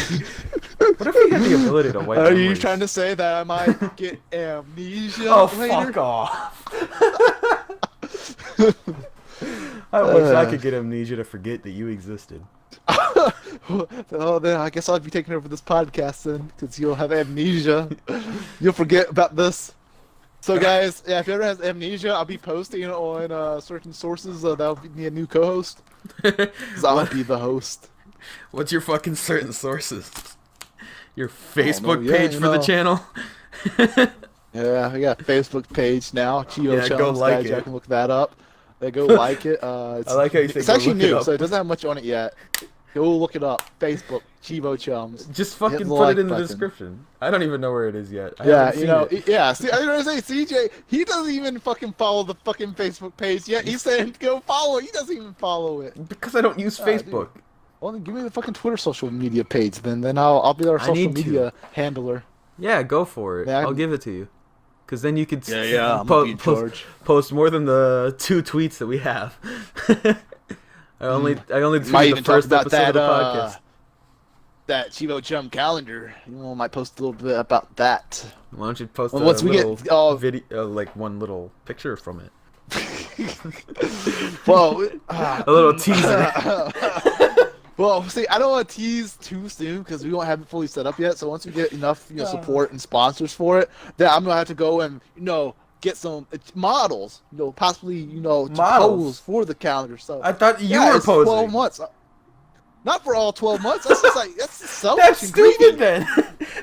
What if you had the ability to wipe Are you trying to say that I might get amnesia later? Fuck off. I wish I could get amnesia to forget that you existed. Oh, then I guess I'll be taking over this podcast then, because you'll have amnesia. You'll forget about this. So guys, yeah, if you ever has amnesia, I'll be posting on certain sources. That'll be a new co-host. Because I'll be the host. What's your fucking certain sources? Your Facebook page for the channel? Yeah, I got a Facebook page now. Chievo Chums, go like guys, it. I can look that up. Go like it. I like how you say it's actually new, so it doesn't have much on it yet. Go look it up. Facebook, Chievo Chums. Just fucking put it in the description. I don't even know where it is yet. Yeah, See, I was gonna say CJ. He doesn't even fucking follow the fucking Facebook page yet. He's saying go follow it. He doesn't even follow it. Because I don't use Facebook. Dude. Well, then give me the fucking Twitter social media page. Then I'll be our social media handler. Yeah, go for it. I'll give it to you. Because then you could post more than the 2 tweets that we have. I only tweeted the first episode of the podcast. That Chievo Chum calendar. I might post a little bit about that. Why don't you post a little video, like one little picture from it? Well, a little teaser. Well, see, I don't want to tease too soon because we don't have it fully set up yet. So once we get enough, support and sponsors for it, then I'm gonna have to go and get some models, possibly to pose for the calendar. So I thought you were posing. 12 months. Not for all 12 months. That's just like that's so That's stupid. Then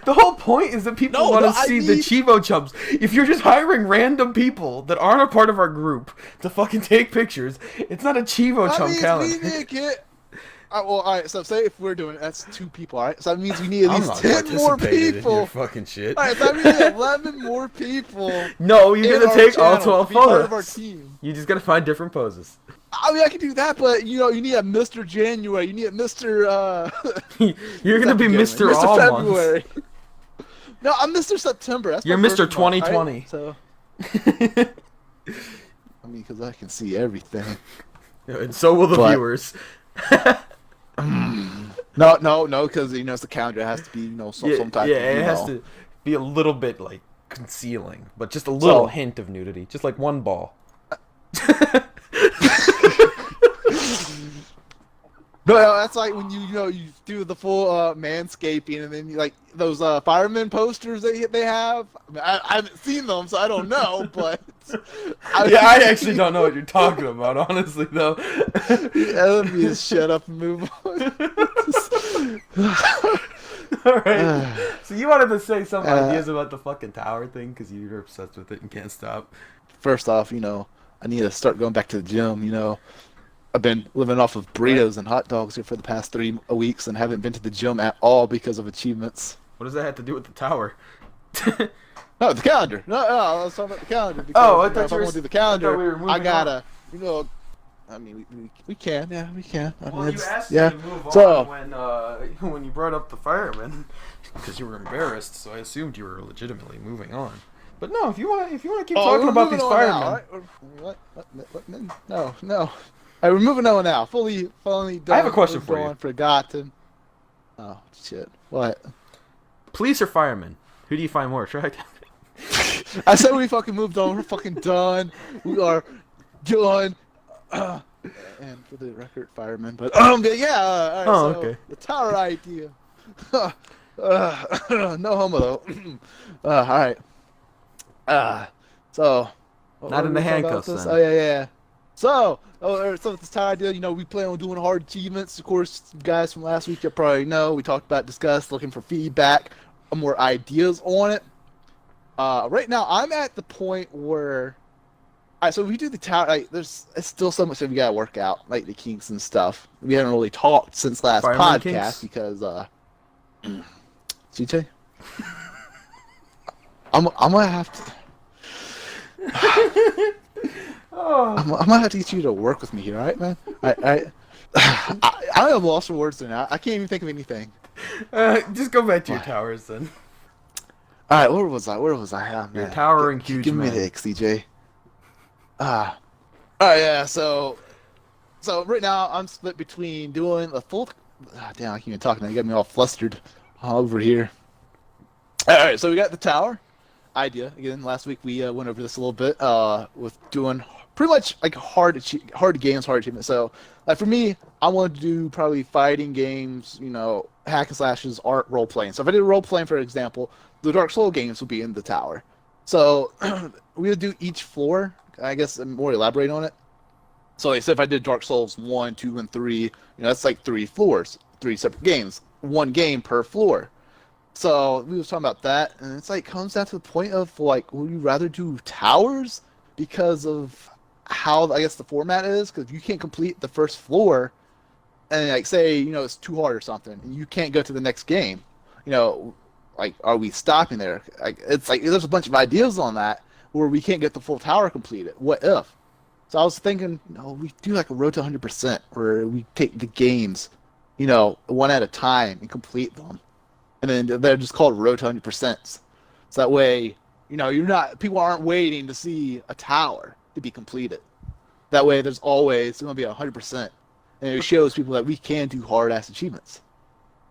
the whole point is that people want to see the Chievo Chums. If you're just hiring random people that aren't a part of our group to fucking take pictures, it's not a Chievo Chum calendar. Well, all right. So say if we're doing it, that's 2 people. All right. So that means we need at least 10 more people. In your fucking shit. All right. So that means 11 more people. No, you're gonna take all 12 photos. Part of our team. You just gotta find different poses. I mean, I can do that, but you need a Mr. January. You need a Mr. You're gonna be Mr. All February. No, I'm Mr. September. You're Mr. 2020. Right? So. I mean, because I can see everything. And so will the viewers. No, because it's the calendar. It has to be some type of. Yeah, it has to be a little bit like concealing, but just a little So- hint of nudity, just like one ball. No, that's like when you do the full manscaping, and then you like those fireman posters they have. I mean, I haven't seen them, so I don't know. But I actually don't know what you're talking about, honestly, though. Yeah, let me just shut up and move on. All right. So you wanted to say some ideas about the fucking tower thing because you're obsessed with it and can't stop. First off, I need to start going back to the gym. I've been living off of burritos and hot dogs here for the past 3 weeks and haven't been to the gym at all because of achievements. What does that have to do with the tower? No, the calendar. No, I was talking about the calendar. Because, Oh, I thought if you I were- want to do the I thought calendar, we were moving I gotta, on. I mean, we can. Yeah, we can. I mean, Well, you it's- asked yeah. me to move So, on when you brought up the fireman because you were embarrassed, so I assumed you were legitimately moving on. But no, if you want to keep talking we're about moving these on firemen, now, right? What? No. All right, we're moving on now. Fully done. I have a question moved for you. on, Forgotten. Oh shit! What? police or firemen, who do you find more attractive? I said we fucking moved on. We're fucking done. We are done. And for the record, fireman. But yeah. All right, Oh, so okay. The tower idea. No homo though. All right. So. what Not were in the we talking about handcuffs, with this? then. Oh yeah. So with this tower idea, we plan on doing hard achievements. Of course, you guys from last week, you probably know we talked about, discussed, looking for feedback, more ideas on it. Right now, I'm at the point where, so we do the tower. Like, it's still so much that we gotta work out, like the kinks and stuff. We haven't really talked since last Fireman podcast kinks? because, CJ, I'm gonna have to. Oh. I'm gonna have to get you to work with me here, all right, man? I am lost for words right now. I can't even think of anything. Just go back to your towers then. All right, where was I? Oh, You're man. towering huge Give me man. the ick, CJ. All right, yeah. So right now I'm split between doing the full. Damn, I can't even talk now. You got me all flustered all over here. All right, so we got the tower idea again. Last week we went over this a little bit with doing pretty much like hard games, hard achievements. So like for me, I wanted to do probably fighting games, hack and slashes, art, role playing. So if I did role playing, for example, the Dark Souls games would be in the tower. So we would do each floor. I guess and more elaborate on it. So like, say if I did Dark Souls 1, 2, and 3, that's like 3 floors, 3 separate games, 1 game per floor. So we was talking about that, and it's like comes down to the point of like, would you rather do towers because of how I guess the format is? Because you can't complete the first floor, and like say it's too hard or something, and you can't go to the next game. Like are we stopping there? Like it's like there's a bunch of ideas on that where we can't get the full tower completed. What if? So I was thinking, we do like a road to 100%, where we take the games, one at a time and complete them. And then they're just called road to 100%. So that way, people aren't waiting to see a tower to be completed. That way there's always going to be 100%. And it shows people that we can do hard-ass achievements.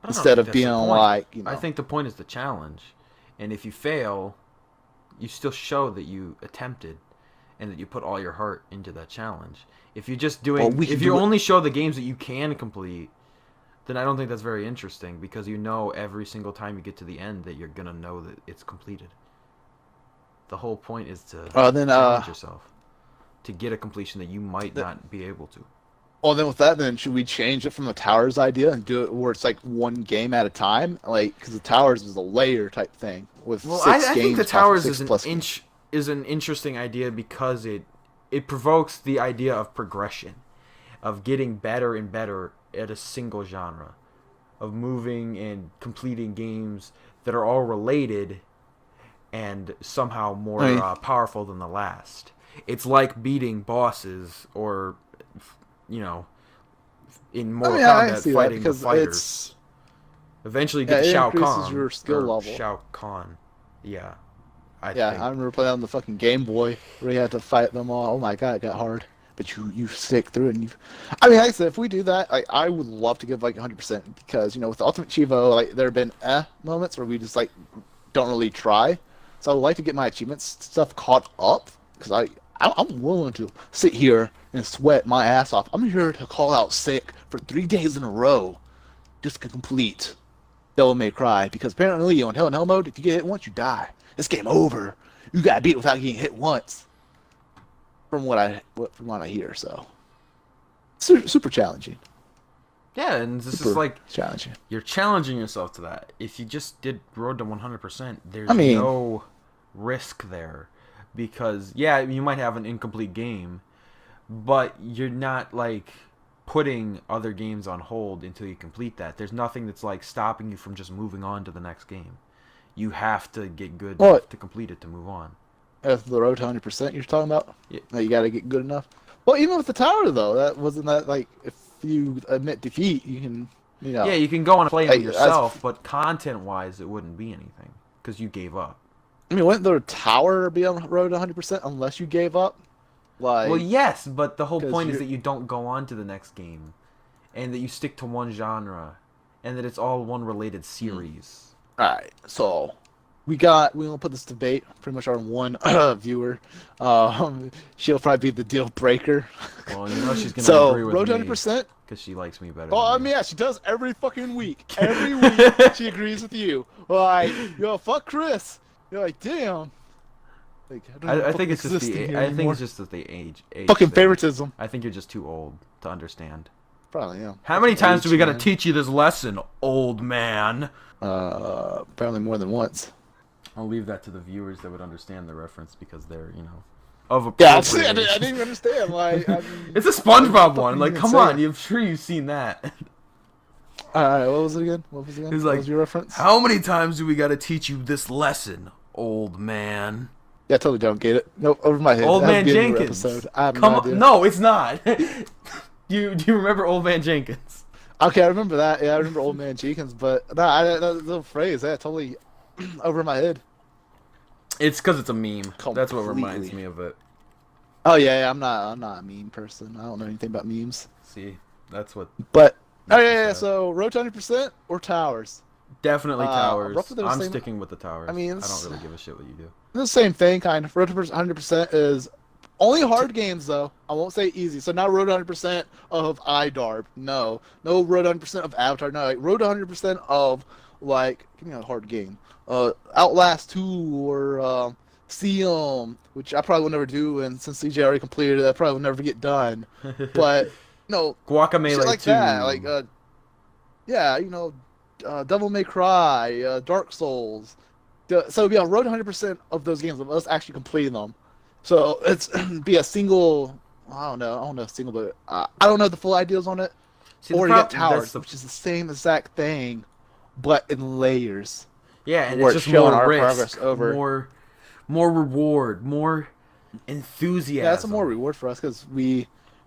I don't Instead think of that's being the point. like, I think the point is the challenge, and if you fail, you still show that you attempted, and that you put all your heart into that challenge. If you're just doing, if you only show the games that you can complete, then I don't think that's very interesting, because every single time you get to the end that you're gonna know that it's completed. The whole point is to challenge yourself to get a completion that you might not be able to. Well, then with that, then should we change it from the towers idea and do it where it's like 1 game at a time? Like, because the towers is a layer type thing with 6 games. I think the towers is is an interesting idea because it provokes the idea of progression, of getting better and better at a single genre, of moving and completing games that are all related and somehow more powerful than the last. It's like beating bosses or in Mortal Kombat fighting the fighters. Eventually you get to Shao Kahn. Your skill level. Shao Kahn. Yeah. I remember playing on the fucking Game Boy where you had to fight them all. Oh my god, it got hard. But you stick through it and like I said, if we do that, I would love to give like 100% because, with the Ultimate Chievo, like there have been moments where we just like don't really try. So I would like to get my achievements stuff caught up because I'm willing to sit here and sweat my ass off. I'm here to call out sick for 3 days in a row just to complete Devil May Cry, because apparently on Hell in Hell mode, if you get hit once, you die. It's game over. You gotta beat it without getting hit once. From what I hear, so super challenging. Yeah, and this Super is like challenging. You're challenging yourself to that. If you just did Road to 100%, there's no risk there, because yeah, you might have an incomplete game, but you're not like putting other games on hold until you complete that. There's nothing that's like stopping you from just moving on to the next game. You have to get good to complete it to move on. If the Road to 100% you're talking about, yeah. You got to get good enough. Well, even with the tower though, that like if you admit defeat, you can Yeah, you can go and play it yourself, but content-wise, it wouldn't be anything because you gave up. I mean, wouldn't the tower be on Road to 100% unless you gave up? Like, well, yes, but the whole point is that you don't go on to the next game, and that you stick to one genre, and that it's all one related series. All right, so we gonna put this debate pretty much on one viewer. She'll probably be the deal breaker. Well, you know she's gonna agree with Road me. to 100%. Because she likes me better. Oh, I mean, yeah, she does every fucking week. Every week she agrees with you. Like, fuck Chris. You're like, damn. Like, I think it's just it's just that they age fucking favoritism. I think you're just too old to understand. Probably, yeah. How many times do we gotta teach you this lesson, old man? Apparently more than once. I'll leave that to the viewers that would understand the reference, because they're, of a I didn't even understand. Like, it's a SpongeBob one. Like, come on, I'm sure you've seen that. Alright, what was it again? It's like, what was your reference? How many times do we gotta teach you this lesson, old man? Yeah, I totally don't get it. Nope, over my head. Old Man Jenkins. I have Come no idea. on. No, it's not. Do you remember Old Man Jenkins? Okay, I remember that. Yeah, I remember Old Man Jenkins, but that little phrase, totally over my head. It's because it's a meme. Completely. That's what reminds me of it. Oh yeah, I'm not a meme person. I don't know anything about memes. See, that's what. But yeah. So Road to 100% or towers? Definitely towers. I'm same... sticking with the towers. I mean, I don't really give a shit what you do. The same thing, kind of. Road to 100% is only hard games, though. I won't say easy. So not Road to 100% of iDarb. No Road to 100% of Avatar. No, like Road to 100% of like, give me a hard game. Outlast 2 or which I probably will never do, and since CJ already completed it, I probably will never get done. But Guacamelee shit like 2. that, like Devil May Cry, Dark Souls. So it'd be on Road to 100% of those games of us actually completing them. So it's be a single. I don't know single, but I don't know the full ideas on it. See, or you got towers, which is the same exact thing, but in layers. Yeah, and it's just showing more our risk, progress over. More reward, more enthusiasm. Yeah, that's a more reward for us because we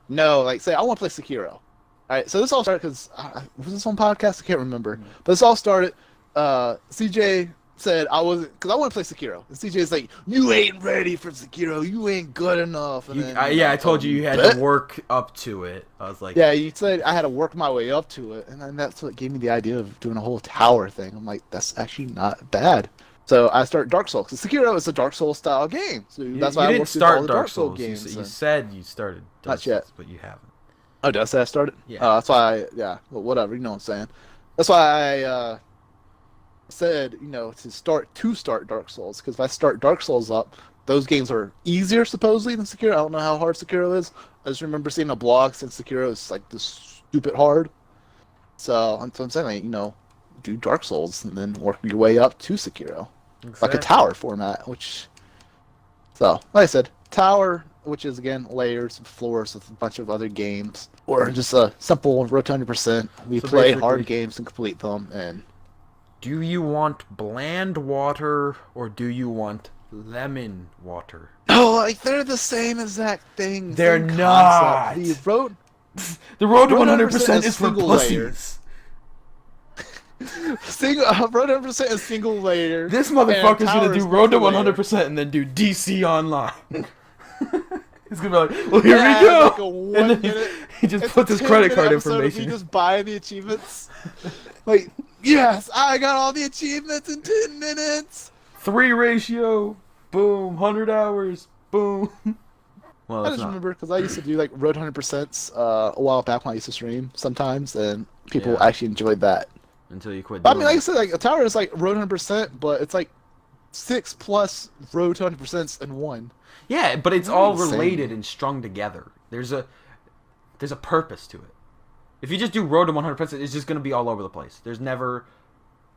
know, like, say, I want to play Sekiro. All right, so this all started because was this on podcast? I can't remember, but this all started. CJ said I wasn't, because I want to play Sekiro, and CJ's like, "You ain't ready for Sekiro. You ain't good enough." And I told you had to work up to it. I was like, yeah, you said I had to work my way up to it, and then that's what gave me the idea of doing a whole tower thing. I'm like, that's actually not bad. So I start Dark Souls. Because Sekiro is a Dark Souls style game, so that's why I worked through all the Dark Souls games. You said you started Dark Souls, but you haven't. Oh, did I say I started? Yeah. That's why. Well, whatever. You know what I'm saying. That's why I said to start Dark Souls, because if I start Dark Souls up, those games are easier supposedly than Sekiro. I don't know how hard Sekiro is. I just remember seeing a blog saying Sekiro is like this stupid hard. So I'm saying, like, do Dark Souls and then work your way up to Sekiro, like a tower format. So like I said, tower, which is again layers and floors with a bunch of other games, or just a simple Road to 100%. We play hard games and complete them. And do you want bland water or do you want lemon water? No, like they're the same exact thing. They're not. The road to 100% is for pussies. Road to 100% is single layer. This motherfucker's gonna do Road to 100% and then do DC Online. He's gonna be like, well, here we go. Like and then he just puts his credit card information. You just buy the achievements. Like, yes, I got all the achievements in 10 minutes. 3 ratio, boom, 100 hours, boom. Well, I it's just not. remember because I used to do like Road 100% a while back when I used to stream sometimes, and people Yeah. actually enjoyed that. Until you quit But I doing mean, like I it. said, like a tower is like Road 100%, but it's like 6+ Road 100% in one. Yeah, but it's It's really all the same. related and strung together. There's a purpose to it. If you just do Road to 100%, it's just gonna be all over the place. There's never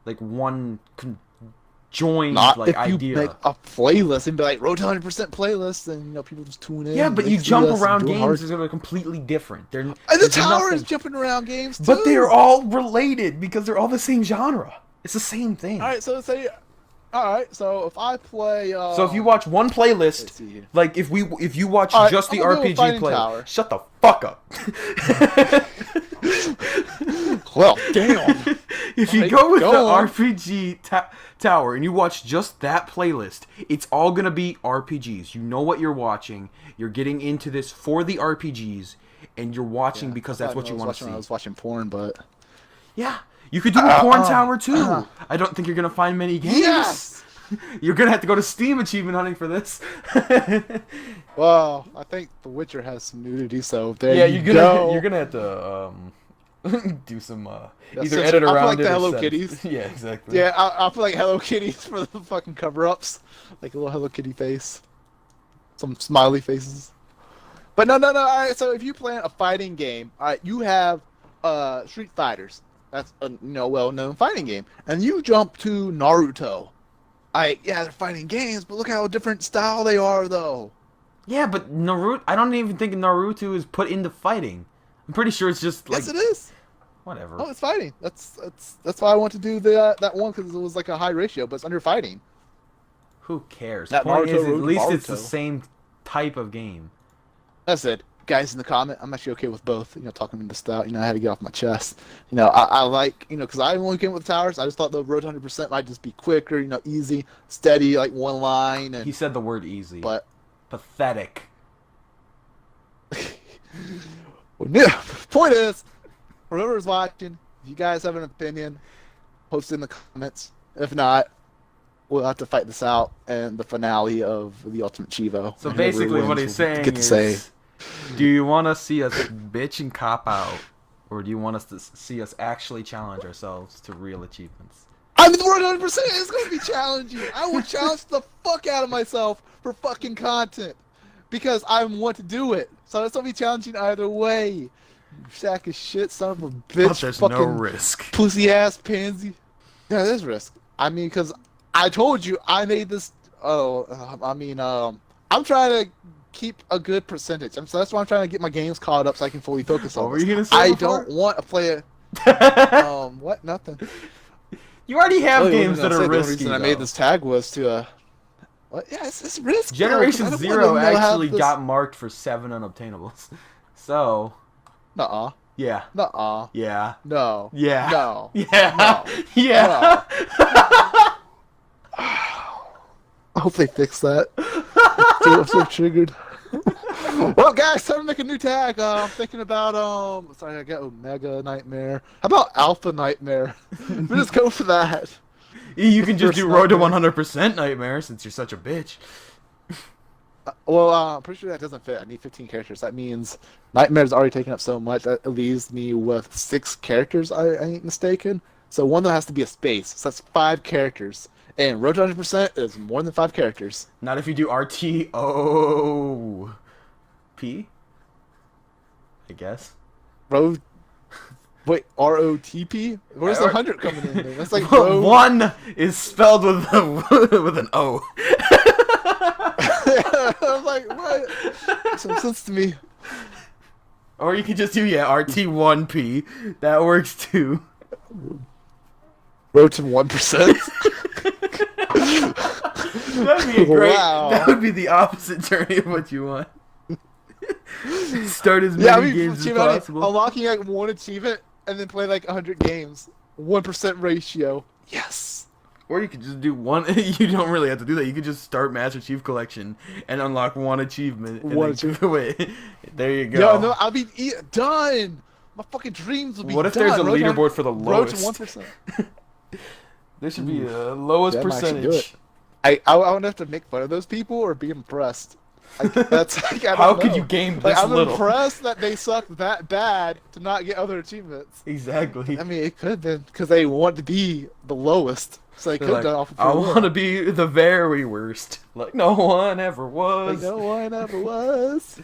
like one conjoined Not like if you idea. make a playlist and be like Road to 100% playlist, and people just tune in. Yeah, but you they see jump us around doing games hard. is gonna be completely different. And the there's tower is nothing- jumping around games too. But they're all related because they're all the same genre. It's the same thing. All right. So say, all right. So if I play, So if you watch one let's playlist, see here. like if you watch All right, just the I'm gonna go with RPG Fighting play, Tower. shut the fuck up. Well, damn. If you Alright, go with go the on. RPG tower and you watch just that playlist, it's all gonna be RPGs. You know what you're watching. You're getting into this for the RPGs, and you're watching because that's what you want to see. I was watching porn, but Yeah, you could do a porn tower too. I don't think you're gonna find many games. yes. You're gonna have to go to Steam achievement hunting for this. Well, I think The Witcher has some nudity, so there Yeah, you you're go. gonna have to do some either since- edit I feel around like it the or Hello set- Kitties. Yeah, exactly. Yeah, I'll put like Hello Kitties for the fucking cover-ups, like a little Hello Kitty face, some smiley faces. But no. All right, so if you play a fighting game, all right, you have Street Fighters. That's a well-known fighting game, and you jump to Naruto. Yeah, they're fighting games, but look how different style they are, though. Yeah, but Naruto. I don't even think Naruto is put into fighting. I'm pretty sure it's just like Yes, it is. whatever. Oh, it's fighting. That's why I want to do that one because it was like a high ratio, but it's under fighting. Who cares? That Point Naruto is, at Road to least it's the Naruto. same type of game. That's it. Guys in the comment, I'm actually okay with both. Talking in the style. I had to get off my chest. I like, because I only came with towers. I just thought the Road 100% might just be quicker, easy, steady, like one line. He said the word easy. But Pathetic. well, yeah, point is, whoever's watching, if you guys have an opinion, post it in the comments. If not, we'll have to fight this out and the finale of the Ultimate Chievo. So And whoever basically, what wins he's will saying get to is, say. do you want to see us bitch and cop out, or do you want us to see us actually challenge ourselves to real achievements? I mean, the word 100% is going to be challenging. I will challenge the fuck out of myself for fucking content because I want to do it. So it's going to be challenging either way. You sack of shit, son of a bitch. But there's fucking no risk. pussy ass pansy. Yeah, there's risk. I mean, because I told you I made this. I'm trying to keep a good percentage. So that's why I'm trying to get my games caught up so I can fully focus on What were this. you gonna say I before? don't want to play it. What? Nothing. You already have Really, games that are the only risky. reason I made though. this tag was to what? Yeah, it's risky. Generation though, 'cause I don't Zero wanna know how actually this- got marked for 7 unobtainables. So, Nuh-uh. yeah. Nuh-uh. Yeah. No. Yeah. No. Yeah. No. Yeah. I hope they fix that. I'm so triggered. Well, guys, time to make a new tag. I'm thinking about sorry, I got Omega Nightmare. How about Alpha Nightmare? We just go for that. You can just First do Road to Nightmare. 100% Nightmare since you're such a bitch. Well, I'm pretty sure that doesn't fit. I need 15 characters. That means Nightmare's already taken up so much that it leaves me with 6 characters. I ain't mistaken. So one that has to be a space. So that's 5 characters. And Road to 100% is more than 5 characters. Not if you do RTOP. I guess. Road. Wait, ROTP? Where's the Or- 100 coming in there? That's like road. One is spelled with with an O. I'm like, what? Makes no sense to me. Or you could just do RT1P. That works too. Road to 1%. That'd be a great. Wow. That would be the opposite journey of what you want. Start as many Yeah, I mean, games as achievement, possible. unlocking like one achievement and then play like 100 games. 1% ratio. Yes. Or you could just do one. You don't really have to do that. You could just start Master Chief Collection and unlock one achievement. And One then achievement. Wait, there you go. Yeah, no, I'll be done. My fucking dreams will be done. What if there's a Road to leaderboard for the Road to lowest? 1%. There should be a lowest That might actually do percentage. I would have to make fun of those people or be impressed. That's like, I don't How know. could you game this Like, I'm little? impressed that they suck that bad to not get other achievements. Exactly. I mean, it could have been because they want to be the lowest, so they They're could have like, done off. I want to be the very worst, like no one ever was. Like no one ever was.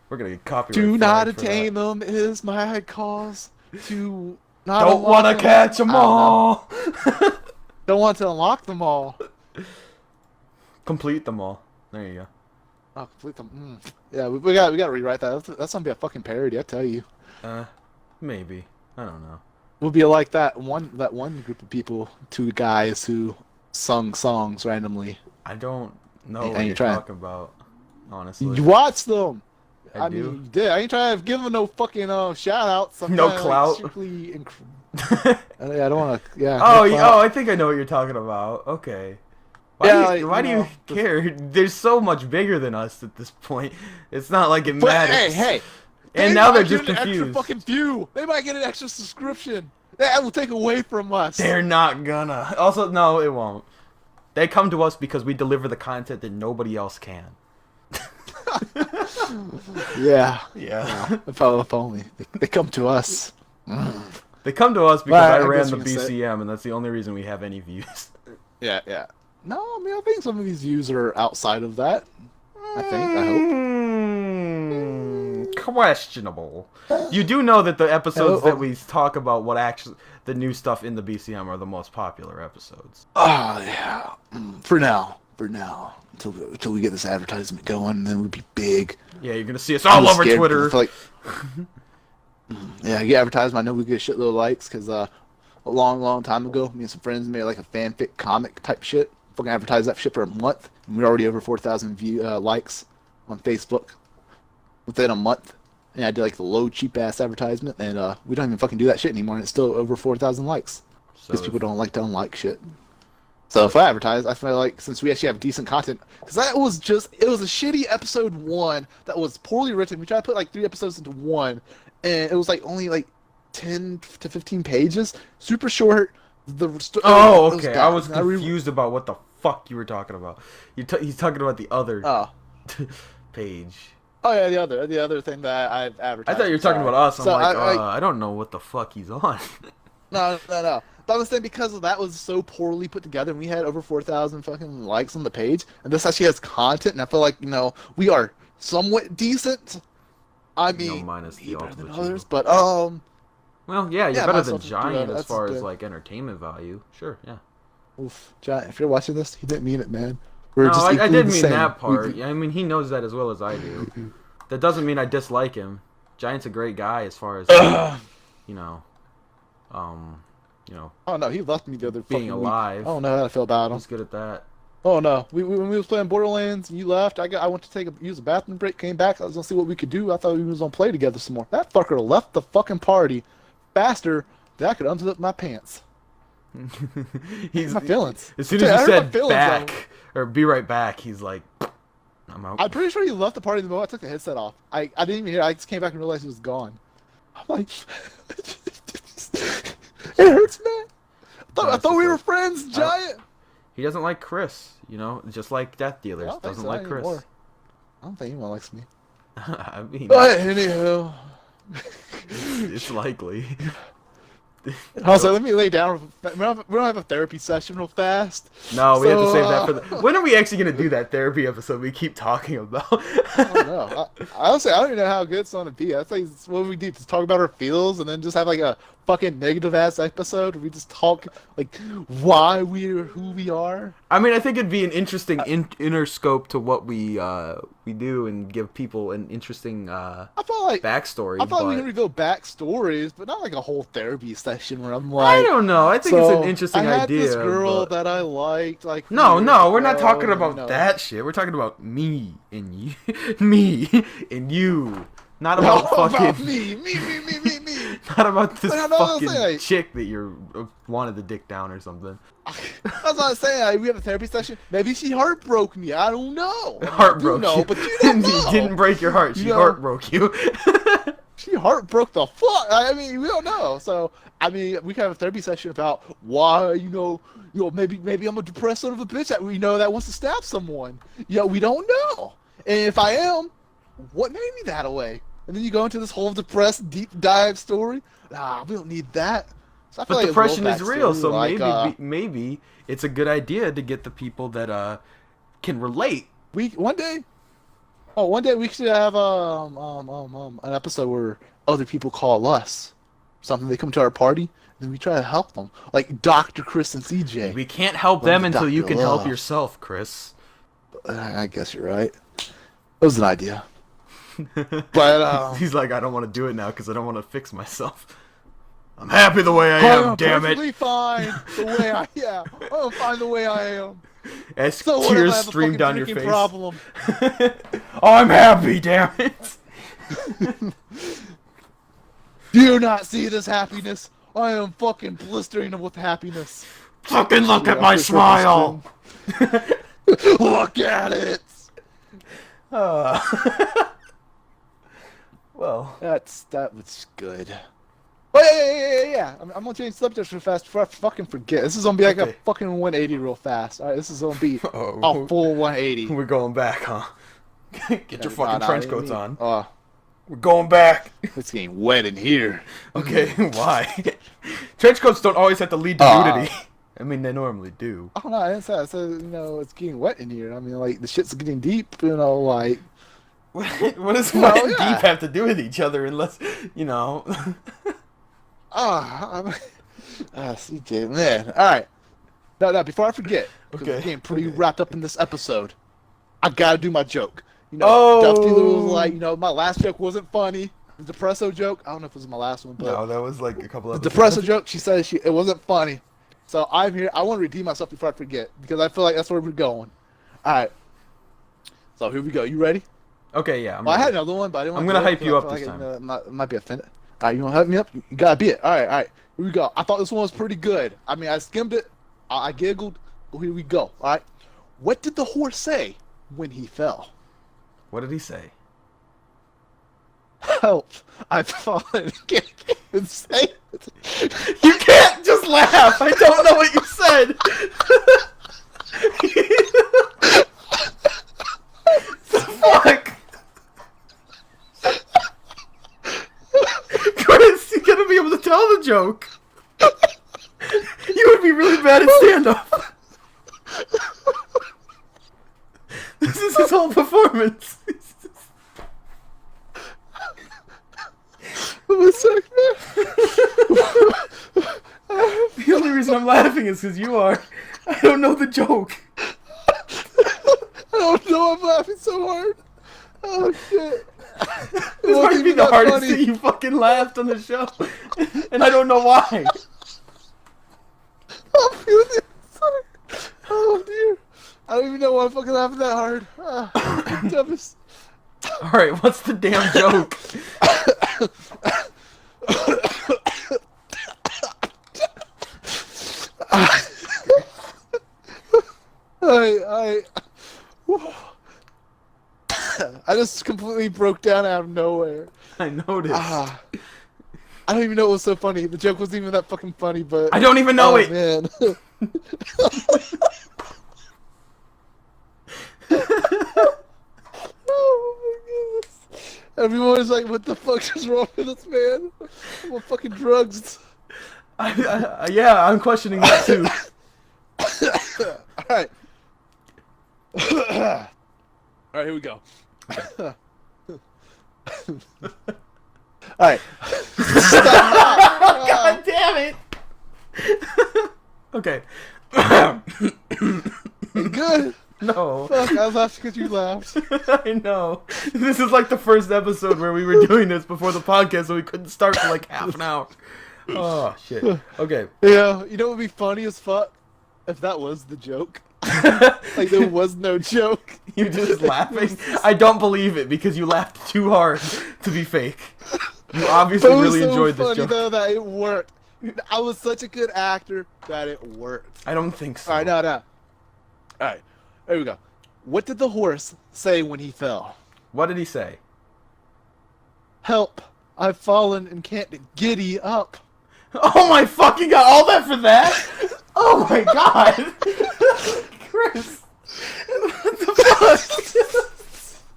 We're gonna get copyright. Do not flagged for attain that. them is my cause. To not Don't want to unlock them. catch them I don't know. all. Don't want to unlock them all. Complete them all. There you go. Oh, complete them. Yeah, we got to rewrite that. That's gonna be a fucking parody. I tell you. Maybe. I don't know. We'll be like that one group of people, two guys who sung songs randomly. I don't know Ain't what you're trying. talking about. Honestly. You watch them. I mean, do. you did. I ain't trying to give them no fucking shout outs. No clout. Yeah, I don't want to. Yeah. Oh, no clout. I think I know what you're talking about. Okay. Why Yeah, do you, like, why you do know, you care? They're so much bigger than us at this point. It's not like it But matters. hey, And they now might they're get just an extra confused. fucking view. They might get an extra subscription. That will take away from us. They're not gonna. Also, no, it won't. They come to us because we deliver the content that nobody else can. Yeah. Yeah. If only they come to us. They come to us because Well, I I ran guess the you can say- BCM, and that's the only reason we have any views. Yeah, yeah. No, I mean I think some of these views are outside of that. I hope. Questionable. You do know that the episodes Oh. that we talk about what actually the new stuff in the BCM are the most popular episodes. Oh yeah. For now. Until we get this advertisement going, then we'll be big. Yeah, you're gonna see us all over scared Twitter. because I feel like, yeah, get advertised. I know we get a shitload of likes because a long time ago, me and some friends made like a fanfic comic type shit. Fucking advertised that shit for a month, and we're already over 4,000 likes on Facebook within a month. And I did like the low cheap ass advertisement, and we don't even fucking do that shit anymore, and it's still over 4,000 likes So because people don't like to unlike shit. So if I advertise, I feel like since we actually have decent content, because it was a shitty episode 1 that was poorly written. We tried to put like 3 episodes into one, and it was like only like 10 to 15 pages, super short. Oh, okay. I was confused about what the fuck you were talking about. He's talking about the other page. Oh yeah, the other thing that I've advertised. I thought you were talking about us. I'm So like, I I don't know what the fuck he's on. No. But I was saying because that was so poorly put together, and we had over 4,000 fucking likes on the page, and this actually has content, and I feel like we are somewhat decent. I mean, minus the better than ultimate others, Chievo. but Well, yeah, you're Yeah, better than myself, Giant as that's far as good. like entertainment value. Sure, yeah. oof, John, if you're watching this, he didn't mean it, man. We're No, just I equally did the mean same. that part. I mean, he knows that as well as I do. That doesn't mean I dislike him. Giant's a great guy as far as you know, Oh no, he left me the other being fucking alive. week. I don't know how I feel about him. He's good at that. Oh no, when we was playing Borderlands and you left, I went to use a bathroom break, came back, I was gonna see what we could do. I thought we was gonna play together some more. That fucker left the fucking party faster than I could unzip my pants. He's My feelings. As soon as I you hurt my said feelings, back or be right back, he's like, I'm out. I'm pretty sure he left the party the moment I took the headset off. I didn't even hear. I just came back and realized he was gone. I'm like, it hurts, man. I thought we were friends, Giant. He doesn't like Chris, just like Death Dealers. I don't think Doesn't so like Chris. anymore. I don't think anyone likes me. I mean, But anywho, it's likely. also let me lay down. We don't have a therapy session real fast. No, we have to save that for So, the. When are we actually gonna do that therapy episode we keep talking about? I don't know. Honestly, I don't even know how good it's gonna be. I think it's what we do. Just talk about our feels and then just have like a fucking negative ass episode where we just talk like why we're who we are. I mean, I think it'd be an interesting inner scope to what we do and give people an interesting I felt like backstory. I thought we but were gonna go back stories, but not like a whole therapy session where I'm like, I don't know. I think it's an interesting I had idea. this girl but- that I liked, like No, years we're not ago, talking and, about that shit. We're talking about me and you, me and you. Not about No, fucking. about me. Not about this Like, I know what I'm fucking saying. chick that you wanted to dick down or something. That's what I'm saying. Like, we have a therapy session. Maybe she heartbroke me. I don't know. Heartbroke you know, you. but you don't know. She didn't break your heart. She You know. heartbroke you. She heartbroke the fuck. I mean, we don't know. So I mean, we can have a therapy session about why maybe I'm a depressed son of a bitch that wants to stab someone. We don't know. And if I am, what made me that way? And then you go into this whole depressed deep dive story. We don't need that. So I feel But like depression is real, backstory, so like, maybe it's a good idea to get the people that can relate. one day we should have an episode where other people call us something. They come to our party, and then we try to help them, like Dr. Chris and CJ. We can't help them until you can help yourself, Chris. I guess you're right. It was an idea. But he's like, I don't want to do it now because I don't want to fix myself. I'm happy the way I am, damn it. I'm fine the way I am. I'm fine the way I am. As tears stream down your face. Problem. Oh, I'm happy, damn it. Do you not see this happiness? I am fucking blistering with happiness. Fucking look at my smile. Look at it. Well, that was good. Oh yeah. I'm gonna change subjects real fast before I fucking forget. This is gonna be like a fucking 180 real fast. All right, this is gonna be a full 180. We're going back, huh? Get your fucking trench coats on. We're going back. It's getting wet in here. Okay, why? Trench coats don't always have to lead to nudity. I mean, they normally do. I don't know. I didn't say that. So it's getting wet in here. I mean, like the shit's getting deep. Like. What does wet and deep have to do with each other? Unless CJ, man. All right. No, before I forget, because we're getting pretty wrapped up in this episode, I gotta do my joke. Duff Dealer was like, my last joke wasn't funny. The Depresso joke, I don't know if it was my last one, but no, that was like a couple of the Depresso joke. She said it wasn't funny, so I'm here. I want to redeem myself before I forget because I feel like that's where we're going. All right. So here we go. You ready? Okay, yeah. I had another one, but I didn't. I'm gonna hype you up this time. Might be offended. All right, you wanna hype me up? You gotta be it. All right. Here we go. I thought this one was pretty good. I mean, I skimmed it. I giggled. Here we go. All right. What did the horse say when he fell? What did he say? Help! I've fallen. Can't even say it. You can't just laugh. I don't know what you said. Fuck. Chris, you gotta be able to tell the joke. You would be really bad at stand-up. This is his whole performance. The only reason I'm laughing is because you are. I don't know the joke. I don't know. I'm laughing so hard. Oh shit. This might be the hardest thing you fucking laughed on the show. And I don't know why. I'm feeling it. Oh dear. I don't even know why I'm fucking laughing that hard. Alright, what's the damn joke? I just completely broke down out of nowhere. I noticed. I don't even know what was so funny. The joke wasn't even that fucking funny, but... I don't even know it! Man. Oh my goodness. Everyone is like, what the fuck is wrong with this man? I'm on fucking drugs. Yeah, I'm questioning that too. Alright. Alright, here we go. Alright. God damn it! Okay. Good. No. Fuck, I laughed because you laughed. I know. This is like the first episode where we were doing this before the podcast, so we couldn't start for like half an hour. Oh, shit. Okay. Yeah, you know what would be funny as fuck? If that was the joke. Like, there was no joke. You're just laughing? I don't believe it because you laughed too hard to be fake. You obviously really enjoyed this joke. It was so funny, though, that it worked. I was such a good actor that it worked. I don't think so. Alright, no. Alright, here we go. What did the horse say when he fell? What did he say? Help. I've fallen and can't giddy up. Oh my fucking god! All that for that? Oh my god! Chris, what the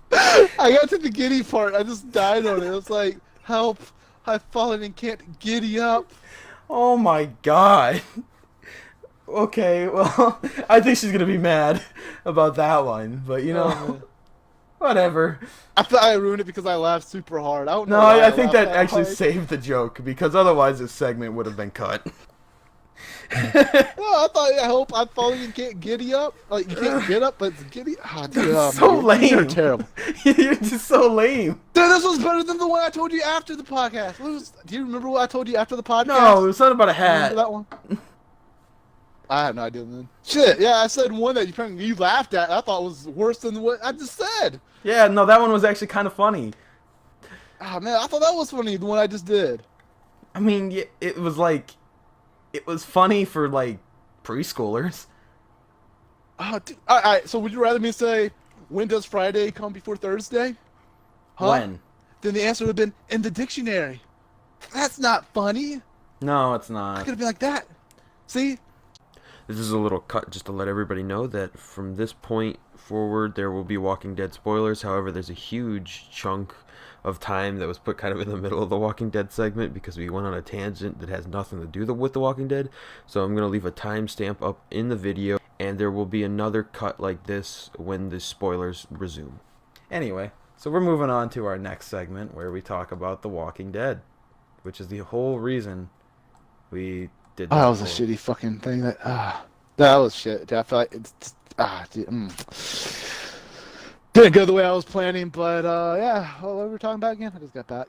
fuck? I got to the giddy part. I just died on it. It was like, help! I've fallen and can't giddy up. Oh my god. Okay, well, I think she's gonna be mad about that one, but you know, whatever. I thought I ruined it because I laughed super hard. I don't know No, why I think laughed that actually hard. saved the joke because otherwise this segment would have been cut. Oh, I thought, I hope I'm falling and can't giddy up. Like, you can't get up, but it's giddy. Oh, dude, oh, So man, lame. You're terrible. You're just so lame. Dude, this was better than the one I told you after the podcast. Do you remember what I told you after the podcast? No, it was something about a hat. Remember that one? I have no idea, man. Shit, yeah, I said one that you laughed at. I thought was worse than what I just said. Yeah, no, that one was actually kind of funny. Oh, man, I thought that was funny, the one I just did. I mean, it was like, it was funny for like preschoolers. Oh, dude. All right, so would you rather me say, when does Friday come before Thursday? Huh? When? Then the answer would have been, in the dictionary. That's not funny. No, it's I not. could have been like that. See? This is a little cut just to let everybody know that from this point forward there will be Walking Dead spoilers. However, there's a huge chunk of time that was put kind of in the middle of the Walking Dead segment because we went on a tangent that has nothing to do with the Walking Dead. So I'm going to leave a timestamp up in the video, and there will be another cut like this when the spoilers resume. Anyway, so we're moving on to our next segment where we talk about the Walking Dead, which is the whole reason we did this. Oh, that was a before. shitty fucking thing. That was shit. Dude, I feel like it's just, dude, didn't go the way I was planning, but yeah. What were we talking about again? I just got back.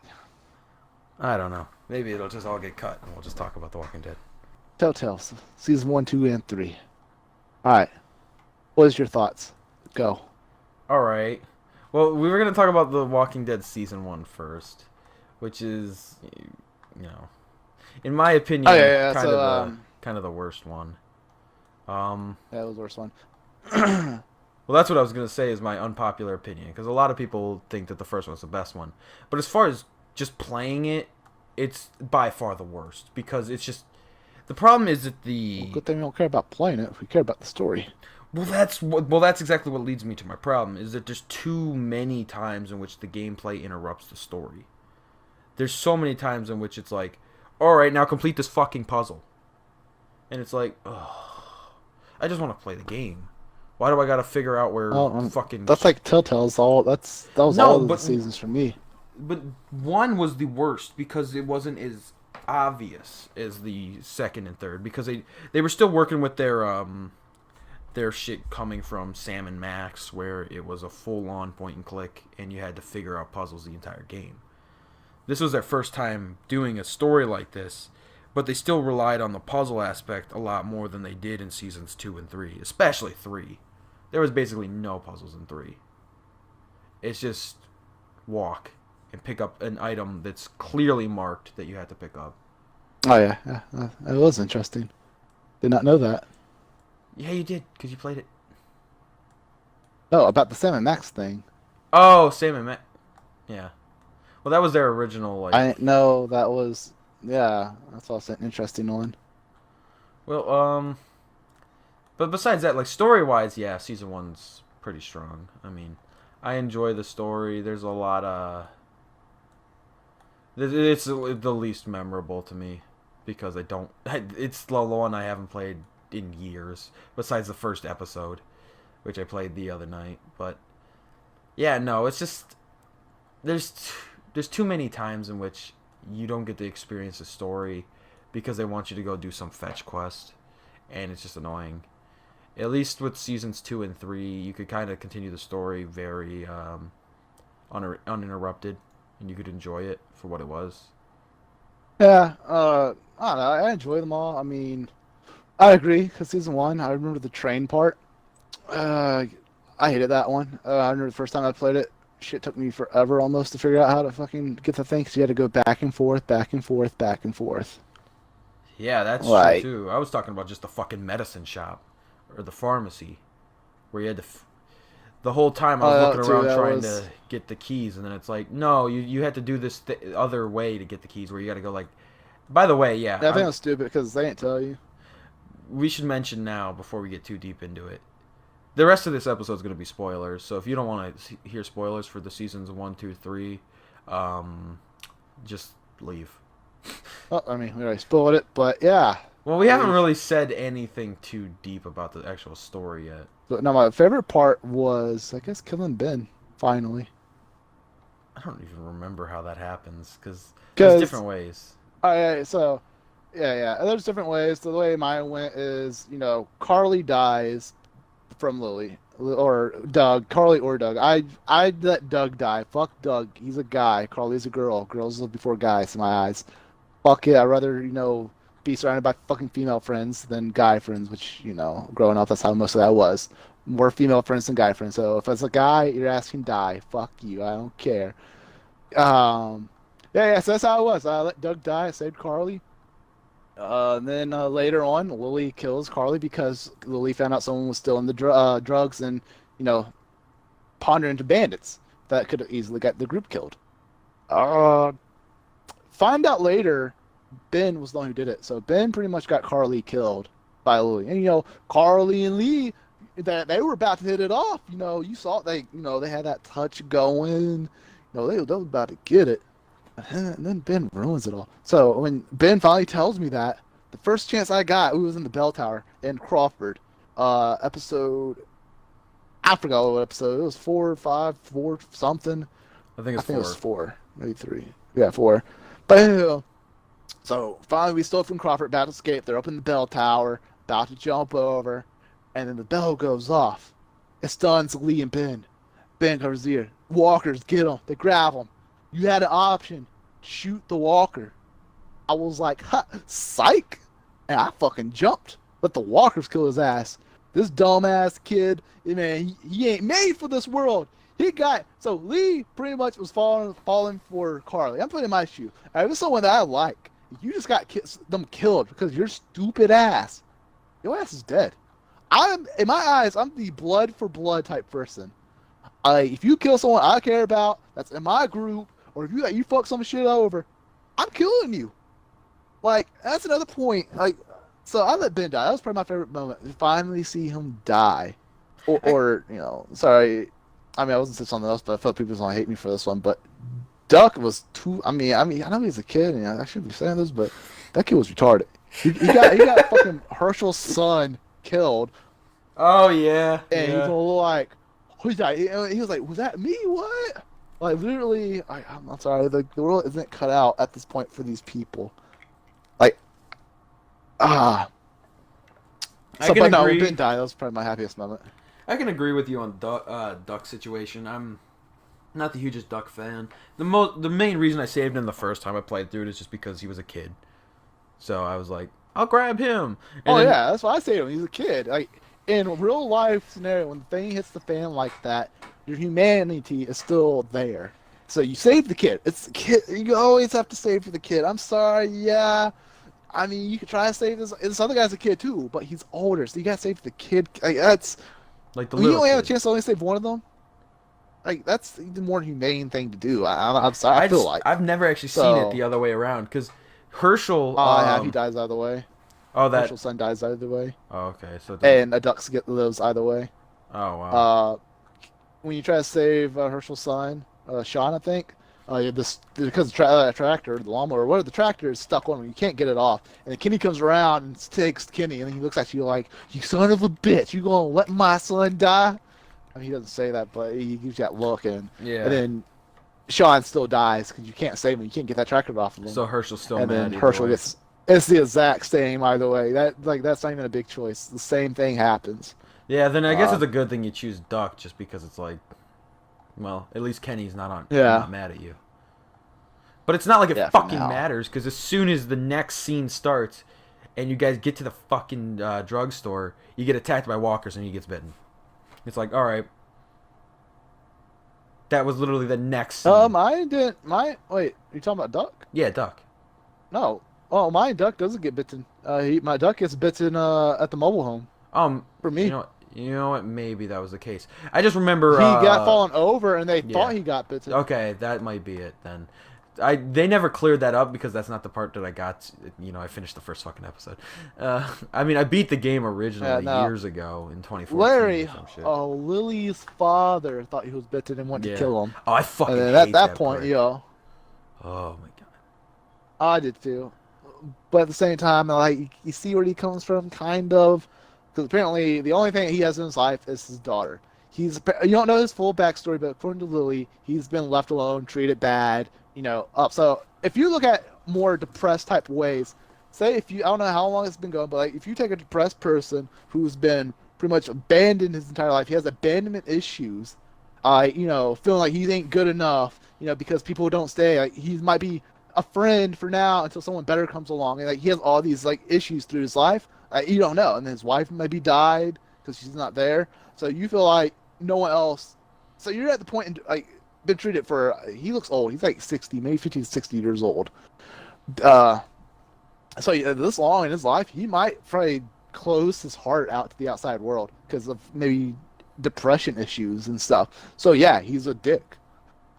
I don't know. Maybe it'll just all get cut and we'll just talk about The Walking Dead. Telltale season 1, 2, and 3. All right. What is your thoughts? Go. Alright. Well, we were going to talk about The Walking Dead season 1 first, which is, you know, in my opinion, kind of the worst one. That was the worst one. Well, that's what I was going to say is my unpopular opinion, because a lot of people think that the first one's the best one. But as far as just playing it, it's by far the worst, because it's just... The problem is that Well, good thing we don't care about playing it. If we care about the story. Well, that's exactly what leads me to my problem, is that there's too many times in which the gameplay interrupts the story. There's so many times in which it's like, alright, now complete this fucking puzzle. And it's like, oh, I just want to play the game. Why do I gotta figure out where fucking... That's like Telltale's all... That was all of the seasons for me. But 1 was the worst because it wasn't as obvious as the second and third, because they were still working with their shit coming from Sam and Max, where it was a full-on point and click and you had to figure out puzzles the entire game. This was their first time doing a story like this, but they still relied on the puzzle aspect a lot more than they did in seasons 2 and 3, especially 3. There was basically no puzzles in 3. It's just walk and pick up an item that's clearly marked that you had to pick up. Oh, yeah. It was interesting. Did not know that. Yeah, you did, because you played it. Oh, about the Sam and Max thing. Oh, Sam and Max. Yeah. Well, that was their original, like... I didn't know that was... Yeah, that's also an interesting one. Well, but besides that, like, story-wise, yeah, season 1's pretty strong. I mean, I enjoy the story. There's a lot of... It's the least memorable to me, because it's the one I haven't played in years, besides the first episode, which I played the other night. But, yeah, no, it's just... There's too many times in which you don't get to experience the story because they want you to go do some fetch quest, and it's just annoying. At least with seasons 2 and 3, you could kind of continue the story very uninterrupted, and you could enjoy it for what it was. Yeah, I don't know. I enjoy them all. I mean, I agree, because season 1, I remember the train part. I hated that one. I remember the first time I played it, shit took me forever almost to figure out how to fucking get the thing, because you had to go back and forth, back and forth, back and forth. Yeah, that's true, too. I was talking about just the fucking medicine shop, or the pharmacy, where you had to... The whole time I was looking Too, around that trying was... to get the keys, and then it's like, no, you had to do this other way to get the keys, where you got to go like. By the way, yeah, I think that's stupid because they didn't tell you. we should mention now before we get too deep into it. The rest of this episode is going to be spoilers, so if you don't want to hear spoilers for the seasons 1, 2, 3, just leave. Oh, I mean, we already spoiled it, but yeah. Well, we haven't really said anything too deep about the actual story yet. But no, my favorite part was, I guess, killing Ben, finally. I don't even remember how that happens, because Cause, there's different ways. Alright, so, yeah. There's different ways. The way mine went is, you know, Carly dies from Lily. Or Doug. Carly or Doug. I'd let Doug die. Fuck Doug. He's a guy. Carly's a girl. Girls live before guys in my eyes. Fuck it. I'd rather, you know, be surrounded by fucking female friends than guy friends, which, you know, growing up, that's how most of that was. More female friends than guy friends. So if it's a guy, your ass can die. Fuck you. I don't care. Yeah, so that's how it was. I let Doug die. I saved Carly. And then later on, Lily kills Carly because Lily found out someone was still in the drugs and, you know, pondering into bandits that could have easily got the group killed. Find out later, Ben was the one who did it. So Ben pretty much got Carly killed by Lily. And, you know, Carly and Lee, that they were about to hit it off. You know, you saw they had that touch going. You know, they were about to get it. And then Ben ruins it all. So when Ben finally tells me that, the first chance I got, we was in the bell tower in Crawford. Episode, I forgot what episode. It was 4 or 5, 4 something. I think it was 4, maybe 3. Yeah, 4. But so finally we stole from Crawford, about to escape. They're up in the bell tower, about to jump over, and then the bell goes off. It stuns Lee and Ben. Ben covers the ear. Walkers get him. They grab him. You had an option. Shoot the walker. I was like, ha, psych. And I fucking jumped. Let the walkers kill his ass. This dumbass kid, man, he ain't made for this world. So Lee pretty much was falling for Carly. I'm putting in my shoe. If it's someone that I like, you just got them killed because your stupid ass. Your ass is dead. In my eyes, I'm the blood for blood type person. If you kill someone I care about, that's in my group, or if you fuck some shit over, I'm killing you. Like, that's another point. Like, so I let Ben die. That was probably my favorite moment. To finally see him die. Or you know, sorry. I mean, I wasn't saying something else, but I felt people was gonna hate me for this one. But Duck was too. I mean, I know he's a kid, and I shouldn't be saying this, but that kid was retarded. He got fucking Herschel's son killed. Oh yeah. And he's all like, "Who's that?" He was like, "Was that me? What?" Like, literally, I'm sorry, the world isn't cut out at this point for these people. Like, I can but no, agree. Ben died. That was probably my happiest moment. I can agree with you on Duck situation. I'm not the hugest Duck fan. The main reason I saved him the first time I played through it is just because he was a kid. So I was like, I'll grab him. And then, yeah, that's why I saved him. He's a kid. Like, in a real life scenario, when the thing hits the fan like that, your humanity is still there. So you save the kid. It's the kid. You always have to save for the kid. I'm sorry, yeah. I mean, you could try to save this other guy's a kid too, but he's older, so you gotta save the kid. Like, that's like the when you little only kid. have a chance to only save one of them. Like, that's the more humane thing to do. I'm sorry. I feel like I've never actually seen it the other way around because Herschel. he dies either way. Oh, that Herschel's son dies either way. Oh, okay. So and a Ducks lives either way. Oh wow. When you try to save Herschel's son, Sean, I think, because the tractor, the lawnmower, whatever, the tractor is stuck on him. You can't get it off. And then Kenny comes around and takes Kenny, and then he looks at you like, "You son of a bitch! You gonna let my son die?" I mean, he doesn't say that, but he gives you that look, and then Sean still dies because you can't save him. You can't get that tractor off of him. So Herschel's still and mad. then Herschel gets. It's the exact same either way. That's not even a big choice. The same thing happens. Yeah, then I guess it's a good thing you choose Duck just because it's like, well, at least Kenny's not mad at you. But it's not like it fucking matters because as soon as the next scene starts and you guys get to the fucking drugstore, you get attacked by walkers and he gets bitten. It's like, all right. That was literally the next scene. Mine didn't. Wait, you talking about Duck? Yeah, Duck. No. Oh, my Duck doesn't get bitten. My Duck gets bitten at the mobile home. For me. You know what? Maybe that was the case. I just remember He got fallen over, and they yeah. thought he got bitten. Okay, that might be it then. They never cleared that up because that's not the part that I got. You know, I finished the first fucking episode. I mean, I beat the game originally years ago in 2014. Larry, or some shit. Lily's father thought he was bitten and wanted to kill him. Oh, I fucking and then hate at that point, prick. yo. Oh my god. I did too, but at the same time, like you see where he comes from, kind of, because apparently the only thing he has in his life is his daughter. You don't know his full backstory, but according to Lily, he's been left alone, treated bad, up. So if you look at more depressed type ways, say I don't know how long it's been going, but like if you take a depressed person who's been pretty much abandoned his entire life, he has abandonment issues, feeling like he ain't good enough, because people don't stay. Like he might be a friend for now until someone better comes along, and like he has all these like issues through his life. You don't know, and his wife maybe died because she's not there. So you feel like no one else. So you're at the point in, like been treated for. He looks old. He's like 60, maybe 50 to 60 years old. So this long in his life, he might probably close his heart out to the outside world because of maybe depression issues and stuff. So yeah, he's a dick.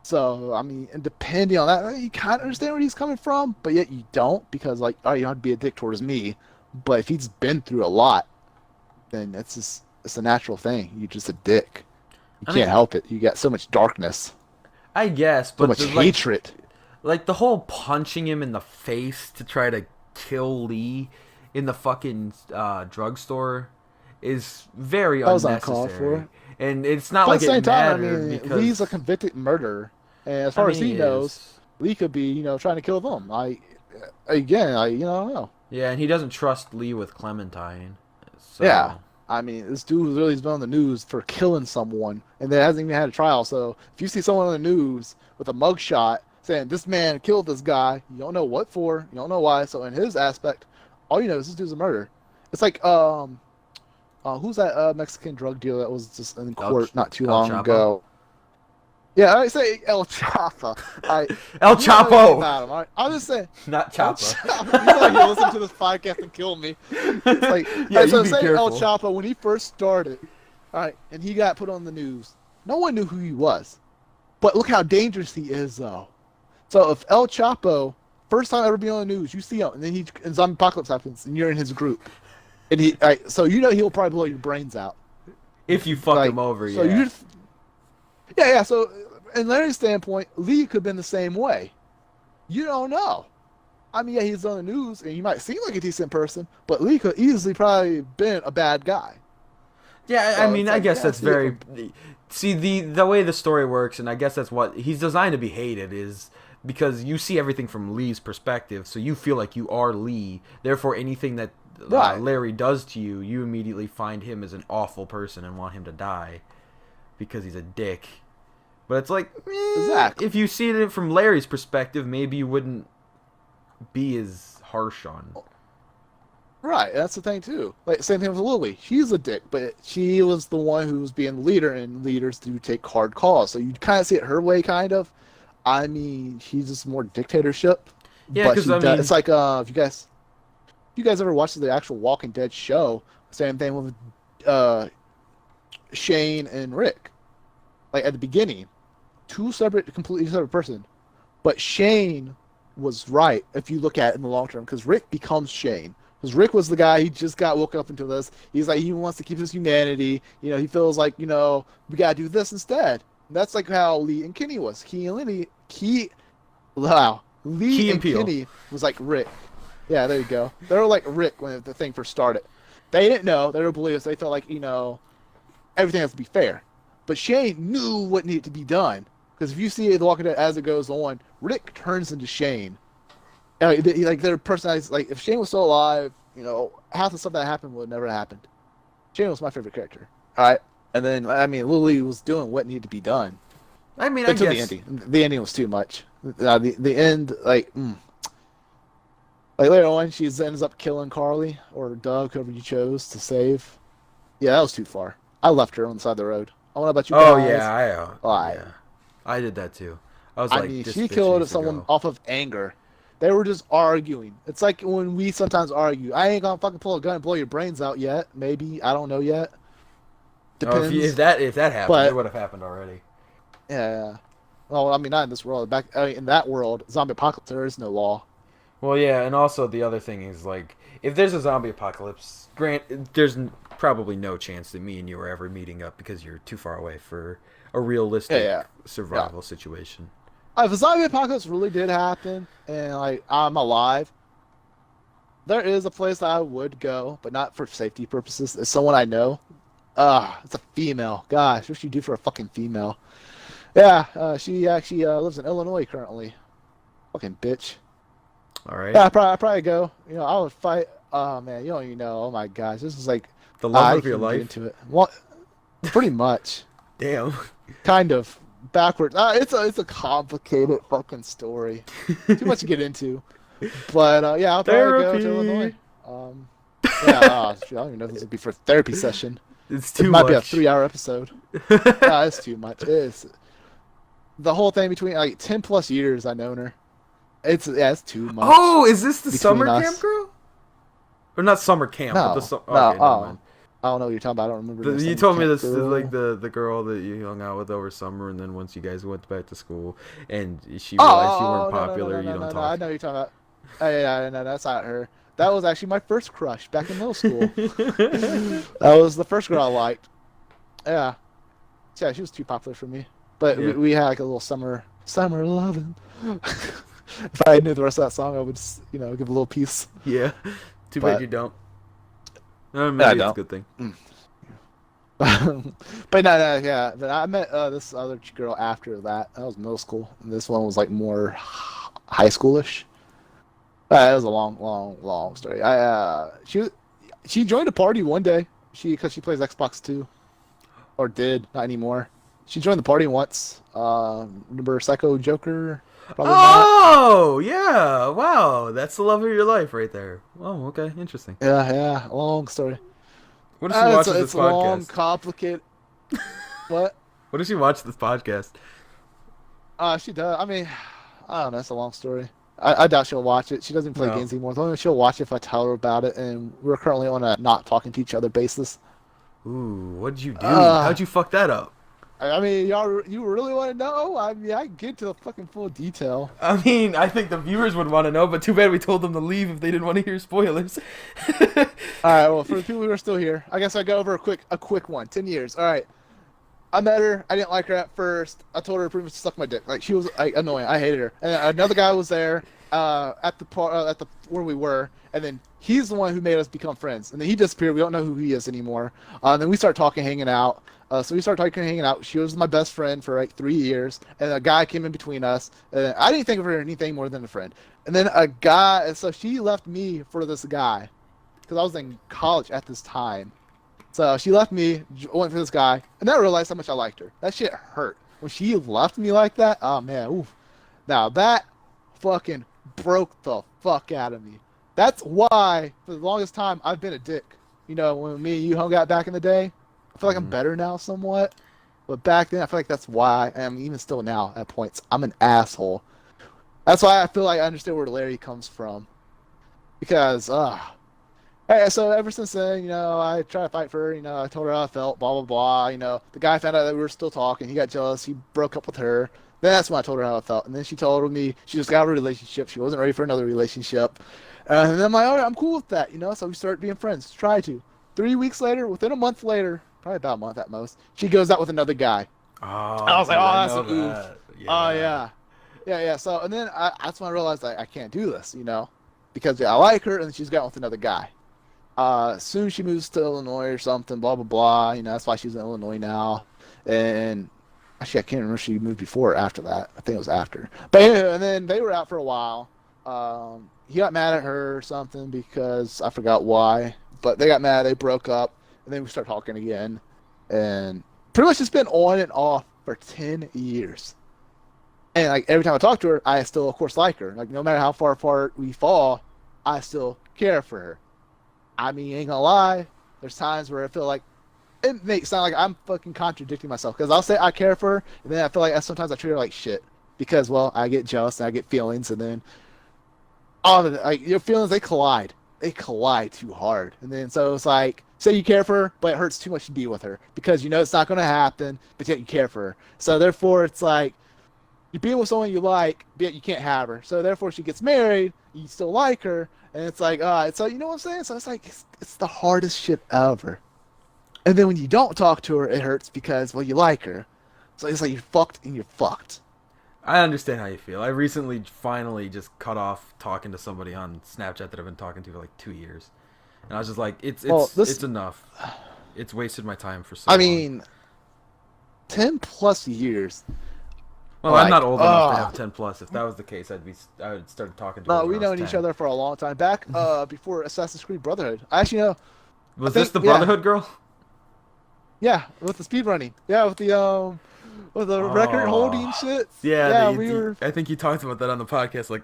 So I mean, and depending on that, you kind of understand where he's coming from, but yet you don't because like, oh, you don't have to be a dick towards me. But if he's been through a lot, then it's a natural thing. You're just a dick. You can't help it. You got so much darkness. I guess, but so much hatred. Like the whole punching him in the face to try to kill Lee in the fucking drugstore is very unnecessary. And it's not like it mattered because Lee's a convicted murderer, and as far as he knows, Lee could be trying to kill them. I don't know. Yeah, and he doesn't trust Lee with Clementine. So. Yeah. I mean, this dude really has been on the news for killing someone, and they hasn't even had a trial. So if you see someone on the news with a mugshot saying this man killed this guy, you don't know what for, you don't know why. So in his aspect, all you know is this dude's a murderer. It's like who's that Mexican drug dealer that was just in court not too long ago? Yeah, I say El Chapo. El Chapo. About him, all right? I'm just saying. Not Chapo. You know, he'll listen to this podcast and kill me. It's like, yeah, so be say careful. El Chapo, when he first started, all right, and he got put on the news, no one knew who he was. But look how dangerous he is, though. So if El Chapo, first time ever be on the news, you see him, and then and zombie apocalypse happens, and you're in his group, and so he'll probably blow your brains out if you fuck him over. So yeah. So, in Larry's standpoint, Lee could have been the same way. You don't know. I mean, yeah, he's on the news, and he might seem like a decent person, but Lee could easily probably been a bad guy. Yeah, I mean, I guess that's very. See, the way the story works, and I guess that's what he's designed to be hated is because you see everything from Lee's perspective, so you feel like you are Lee. Therefore, anything that Larry does to you, you immediately find him as an awful person and want him to die because he's a dick. But it's like, exactly. If you see it from Larry's perspective, maybe you wouldn't be as harsh on. Right, that's the thing too. Like same thing with Lily. She's a dick, but she was the one who was being the leader, and leaders do take hard calls. So you kind of see it her way, kind of. I mean, she's just more dictatorship. Yeah, because it's like if you guys ever watched the actual Walking Dead show, same thing with Shane and Rick. Like at the beginning, completely separate person, but Shane was right if you look at it in the long term, because Rick becomes Shane. Because Rick was the guy, he just got woke up into this. He's like, he wants to keep his humanity. He feels like, we gotta do this instead. And that's like how Lee and Kenny was. Lee and Kenny was like Rick. Yeah, there you go. They were like Rick when the thing first started. They didn't know. They were oblivious. They felt like, everything has to be fair. But Shane knew what needed to be done. Because if you see The Walking Dead as it goes on, Rick turns into Shane. Like their personalities, like if Shane was still alive, half the stuff that happened would never have happened. Shane was my favorite character. All right, and then Lily was doing what needed to be done. I mean, I guess the ending was too much. The end, like later on, she ends up killing Carly or Doug, whoever you chose to save. Yeah, that was too far. I left her on the side of the road. I don't know about you guys. Oh yeah, I did that too. I mean, she killed someone off of anger. They were just arguing. It's like when we sometimes argue. I ain't gonna fucking pull a gun and blow your brains out yet. Maybe. I don't know yet. Oh, Depends. if that happened, But it would have happened already. yeah. Well, I mean, not in this world. In that world, zombie apocalypse, there is no law. Well, yeah, and also the other thing is like, if there's a zombie apocalypse, there's probably no chance that me and you are ever meeting up because you're too far away for a Yeah, realistic yeah, yeah. survival situation. If a zombie apocalypse really did happen and like I'm alive, there is a place that I would go, but not for safety purposes. It's someone I know. It's a female. Gosh, what should you do for a fucking female? Yeah, she actually lives in Illinois currently. Fucking bitch. All right, Yeah, I'd probably go. You know, I would fight. Oh man, you don't even know. Oh my gosh, this is like the love I of your can get life. into it. Well, pretty much. Damn. Kind of backwards. It's a complicated fucking story. Too much to get into. But yeah, I'll probably go to Illinois. Yeah, shoot, I don't even know if this would be for a therapy session. It's It too might be a much. 3-hour episode. It's too much. It's the whole thing between like 10 plus years I've known her. It's too much. Oh, is this the between summer us. camp girl? Or not summer camp, but No, the okay, no. never mind. I don't know what you're talking about. I don't remember. You summer told me camp this is girl. like the girl that you hung out with over summer, and then once you guys went back to school, and she realized you weren't popular, you don't no, talk. I know what you're talking about. Yeah, no, that's not her. That was actually my first crush back in middle school. That was the first girl I liked. Yeah, she was too popular for me. But Yeah. we had like a little summer loving. If I knew the rest of that song, I would just, give a little piece. Yeah. Too But- bad you don't. Maybe I it's a don't. good thing. But no, yeah. But I met this other girl after that. That was middle school. And this one was like more high schoolish. It was a long story. She joined a party one day. Because she plays Xbox too, or did, not anymore. She joined the party once. Remember Psycho Joker? Probably not. Oh, yeah. Wow. That's the love of your life right there. Oh, okay. Interesting. Yeah. Long story. What if she watches It's this long, podcast? complicated. What? What if she watched this podcast? She does. I mean, I don't know. It's a long story. I doubt she'll watch it. She doesn't play No. games anymore. The only way she'll watch it if I tell her about it, and we're currently on a not talking to each other basis. Ooh, what'd you do? Uh, How'd you fuck that up? I mean, you really want to know? I mean, I can get to the fucking full detail. I mean, I think the viewers would want to know, but too bad we told them to leave if they didn't want to hear spoilers. All right. Well, for the people who are still here, I guess I go over a quick one. 10 years. All right. I met her. I didn't like her at first. I told her pretty much to suck my dick. Like, she was like annoying. I hated her. And another guy was there at the where we were, and then he's the one who made us become friends. And then he disappeared. We don't know who he is anymore. And then we started talking, hanging out. So we started talking, hanging out. She was my best friend for like 3 years, and a guy came in between us. And I didn't think of her anything more than a friend. And then a guy. So she left me for this guy, because I was in college at this time. So she left me, went for this guy, and then I realized how much I liked her. That shit hurt. When she left me like that, oh man, oof. Now that fucking broke the fuck out of me. That's why, for the longest time, I've been a dick. You know, when me and you hung out back in the day, I feel like I'm better now somewhat. But back then, I feel like that's why I am, even still now, at points, I'm an asshole. That's why I feel like I understand where Larry comes from. Because, hey, so ever since then, I tried to fight for her, I told her how I felt, blah, blah, blah, the guy found out that we were still talking, he got jealous, he broke up with her, then that's when I told her how I felt, and then she told me she just got a relationship, she wasn't ready for another relationship, and then I'm like, alright, I'm cool with that, so we started being friends, try to. 3 weeks later, within a month later, probably about a month at most, she goes out with another guy. Oh, I was like, oh, that's an oof. that. Oh, yeah, so, and then that's when I realized I can't do this, because I like her, and she's got with another guy. Soon she moves to Illinois or something, blah, blah, blah. That's why she's in Illinois now. And actually, I can't remember if she moved before or after that. I think it was after. But anyway, and then they were out for a while. He got mad at her or something because I forgot why. But they got mad, they broke up, and then we started talking again. And pretty much it's been on and off for 10 years. And like every time I talk to her, I still, of course, like her. Like no matter how far apart we fall, I still care for her. I mean, ain't gonna lie. There's times where I feel like it makes sound like I'm fucking contradicting myself because I'll say I care for her, and then I feel like sometimes I treat her like shit because, well, I get jealous and I get feelings, and then all of it, like your feelings, they collide too hard, and then so it's like say you care for her, but it hurts too much to be with her because you know it's not going to happen, but yet you care for her. So therefore, it's like you're being with someone you like, but yet you can't have her. So therefore, she gets married, you still like her, and it's like, so you know what I'm saying? So it's like it's the hardest shit ever. And then when you don't talk to her, it hurts because well, you like her. So it's like you're fucked and you're fucked. I understand how you feel. I recently finally just cut off talking to somebody on Snapchat that I've been talking to for like 2 years, and I was just like, it's enough. It's wasted my time for so long. I mean, 10 plus years. Well, like, I'm not old enough to have 10 plus. If that was the case, I would start talking to her. No, we known each other for a long time. Back before Assassin's Creed Brotherhood. I actually know. Was this the Brotherhood girl? Yeah, with the speedrunning. Yeah, with the record holding shit. Yeah, we were. I think you talked about that on the podcast, like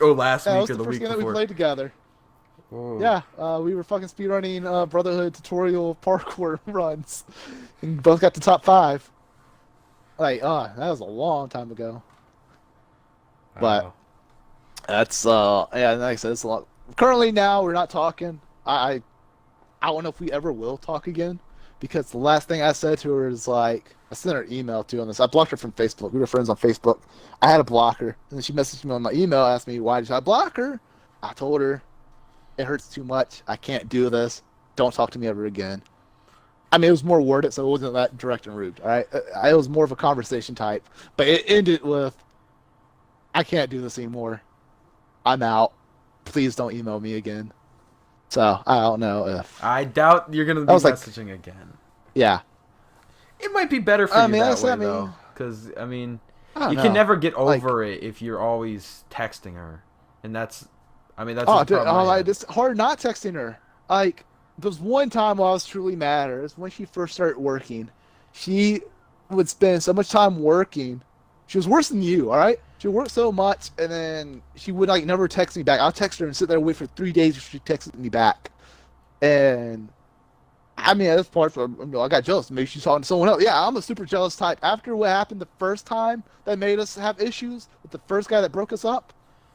last week or the week before. That we played together. Whoa. Yeah, we were fucking speedrunning Brotherhood tutorial parkour runs, and both got to top 5. Like, that was a long time ago. But that's like I said, it's a lot. Currently, now we're not talking. I don't know if we ever will talk again, because the last thing I said to her is like, I sent her an email too on this. I blocked her from Facebook. We were friends on Facebook. I had to block her, and then she messaged me on my email, asked me why did I block her. I told her it hurts too much. I can't do this. Don't talk to me ever again. I mean, it was more worded, so it wasn't that direct and rude. All right, it was more of a conversation type, but it ended with, "I can't do this anymore. I'm out. Please don't email me again." So I don't know if I doubt you're gonna be messaging again. Yeah, it might be better for you that way though, because I mean, you can never get over it if you're always texting her, and that's the problem. It's hard not texting her. Like, there was one time while I was truly mad at her. It was when she first started working. She would spend so much time working. She was worse than you, all right? She worked so much, and then she would like never text me back. I'll text her and sit there and wait for 3 days before she texted me back. And I mean, at this point, I got jealous. Maybe she's talking to someone else. Yeah, I'm a super jealous type. After what happened the first time that made us have issues with the first guy that broke us up,